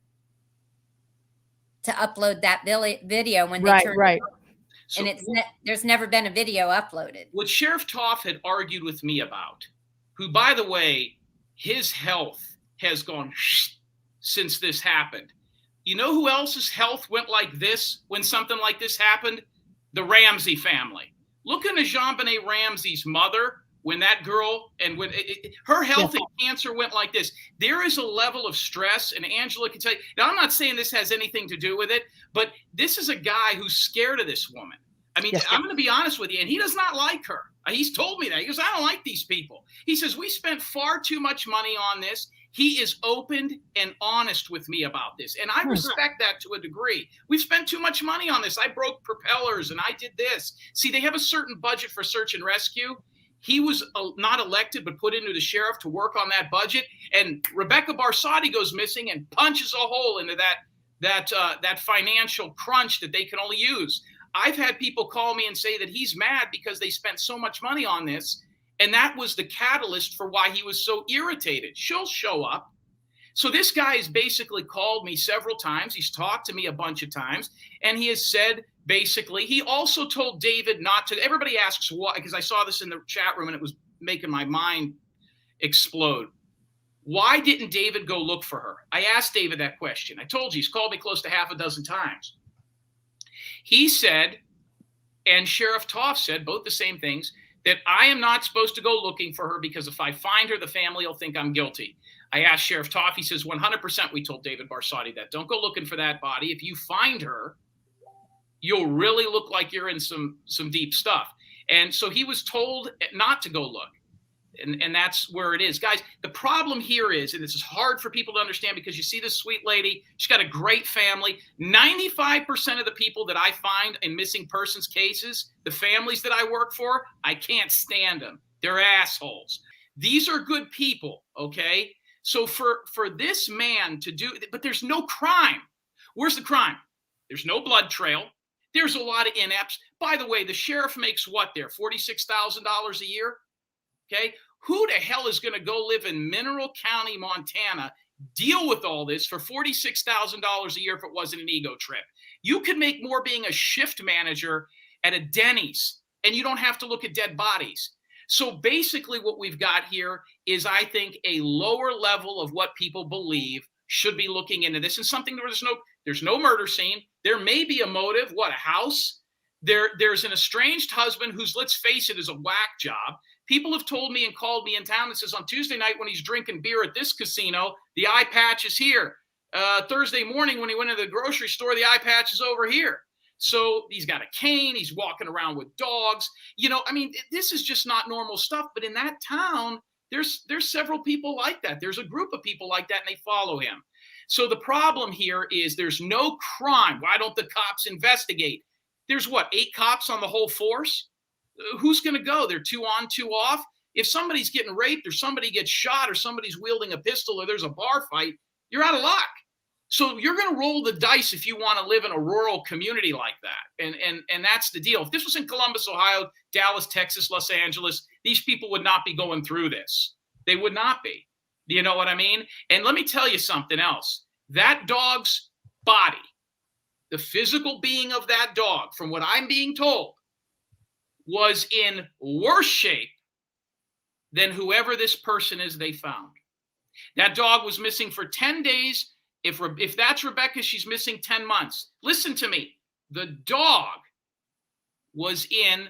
to upload that video when they Right, turned right. it on. So And there's never been a video uploaded. what Sheriff Toff had argued with me about, who, by the way, his health has gone since this happened. You know who else's health went like this when something like this happened? The Ramsey family. Look into JonBenet Ramsey's mother when that girl, and when her health and cancer went like this. There is a level of stress, and Angela can tell you. Now, I'm not saying this has anything to do with it, but this is a guy who's scared of this woman. I mean, I'm going to be honest with you, and he does not like her. He's told me that. He goes, I don't like these people. He says, we spent far too much money on this. He is open and honest with me about this. And I respect that to a degree. We've spent too much money on this. I broke propellers and I did this. See, they have a certain budget for search and rescue. He was not elected, but put into the sheriff to work on that budget. And REBEKAH BARSOTTI goes missing and punches a hole into that financial crunch that they can only use. I've had people call me and say that he's mad because they spent so much money on this. And that was the catalyst for why he was so irritated. She'll show up. So this guy has basically called me several times. He's talked to me a bunch of times. And he has said, basically, he also told David not to. Everybody asks why, because I saw this in the chat room and it was making my mind explode. Why didn't David go look for her? I asked David that question. I told you, he's called me close to half a dozen times. He said, and Sheriff Toff said, both the same things, that I am not supposed to go looking for her because if I find her, the family will think I'm guilty. I asked Sheriff Toff, he says, 100% we told David Barsotti that. Don't go looking for that body. If you find her, you'll really look like you're in some deep stuff. And so he was told not to go look. And that's where it is. Guys, the problem here is, and this is hard for people to understand because you see this sweet lady, she's got a great family. 95% of the people that I find in missing persons cases, the families that I work for, I can't stand them. They're assholes. These are good people, okay? So for this man to do, but there's no crime. Where's the crime? There's no blood trail. There's a lot of inepts. By the way, the sheriff makes what there? $46,000 a year? Okay, who the hell is going to go live in Mineral County, Montana, deal with all this for $46,000 a year if it wasn't an ego trip? You could make more being a shift manager at a Denny's, and you don't have to look at dead bodies. So basically what we've got here is, I think, a lower level of what people believe should be looking into this, and something where there's no murder scene. There may be a motive. What, a house? There's an estranged husband who's, let's face it, is a whack job. People have told me and called me in town that says on Tuesday night when he's drinking beer at this casino, the eye patch is here. Thursday morning when he went to the grocery store, the eye patch is over here. So he's got a cane. He's walking around with dogs. You know, I mean, this is just not normal stuff. But in that town, there's several people like that. There's a group of people like that, and they follow him. So the problem here is there's no crime. Why don't the cops investigate? There's what, 8 cops on the whole force? Who's going to go? They're 2 on, 2 off. If somebody's getting raped or somebody gets shot or somebody's wielding a pistol or there's a bar fight, you're out of luck. So you're going to roll the dice if you want to live in a rural community like that. And that's the deal. If this was in Columbus, Ohio, Dallas, Texas, Los Angeles, these people would not be going through this. They would not be. Do you know what I mean? And let me tell you something else. That dog's body, the physical being of that dog, from what I'm being told, was in worse shape than whoever this person is they found. That dog was missing for 10 days. If that's Rebekah, she's missing 10 months. Listen to me. The dog was in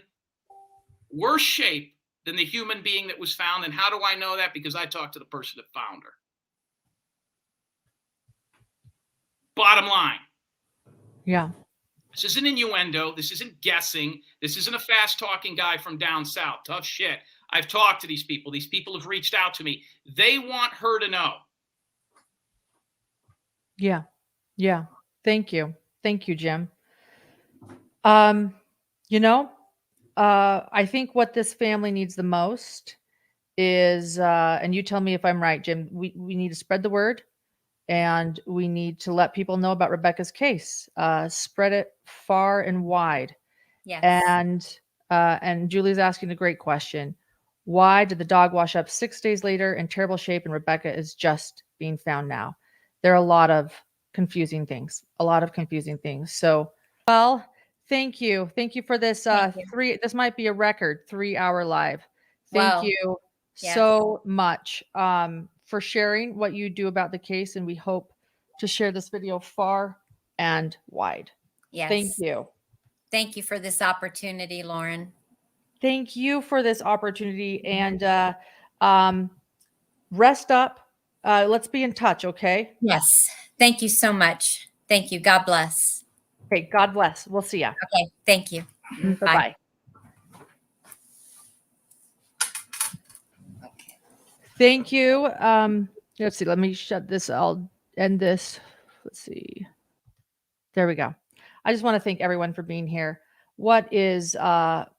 worse shape than the human being that was found. And how do I know that? Because I talked to the person that found her. Bottom line. Yeah. This isn't innuendo. This isn't guessing. This isn't a fast-talking guy from down south. Tough shit. I've talked to these people. These people have reached out to me. They want her to know. Yeah. Yeah. Thank you. Thank you, Jim. You know, I think what this family needs the most is, and you tell me if I'm right, Jim, we need to spread the word. And we need to let people know about Rebekah's case, spread it far and wide. Yes. And Julie's asking a great question. Why did the dog wash up 6 days later in terrible shape and Rebekah is just being found now? There are a lot of confusing things, a lot of confusing things. So, well, thank you. Thank you for this Thank you. this might be a record 3-hour live. Thank Wow. you Yes. so much for sharing what you do about the case, and we hope to share this video far and wide. Yes. Thank you. Thank you for this opportunity, Lauren. Thank you for this opportunity, and rest up. Let's be in touch, okay? Yes. Thank you so much. Thank you. God bless. Okay, God bless. We'll see ya. Okay. Thank you. Bye. Bye-bye. Okay. Thank you. Let's see. Let me shut this. I'll end this. Let's see. There we go. I just want to thank everyone for being here. What is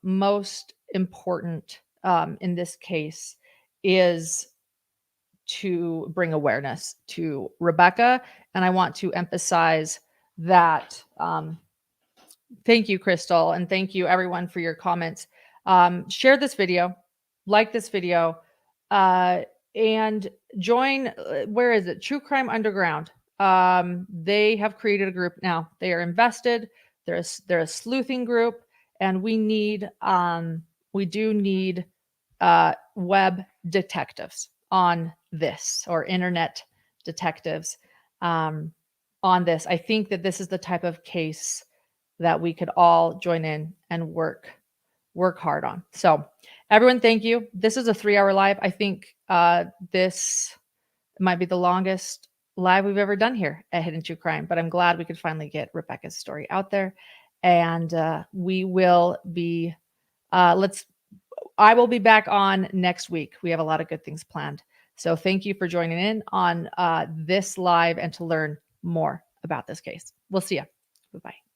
most important in this case is to bring awareness to Rebekah. And I want to emphasize that. Thank you, Crystal. And thank you, everyone, for your comments. Share this video, like this video, and join, where is it? True Crime Underground. They have created a group now. They are invested. They're a sleuthing group, and we do need web detectives on this, or internet detectives on this. I think that this is the type of case that we could all join in and work hard on. So everyone, thank you. This is a 3-hour live. I think this might be the longest live we've ever done here at Hidden True Crime, but I'm glad we could finally get Rebekah's story out there. And we will be, I will be back on next week. We have a lot of good things planned. So thank you for joining in on this live and to learn more about this case. We'll see you. Bye-bye.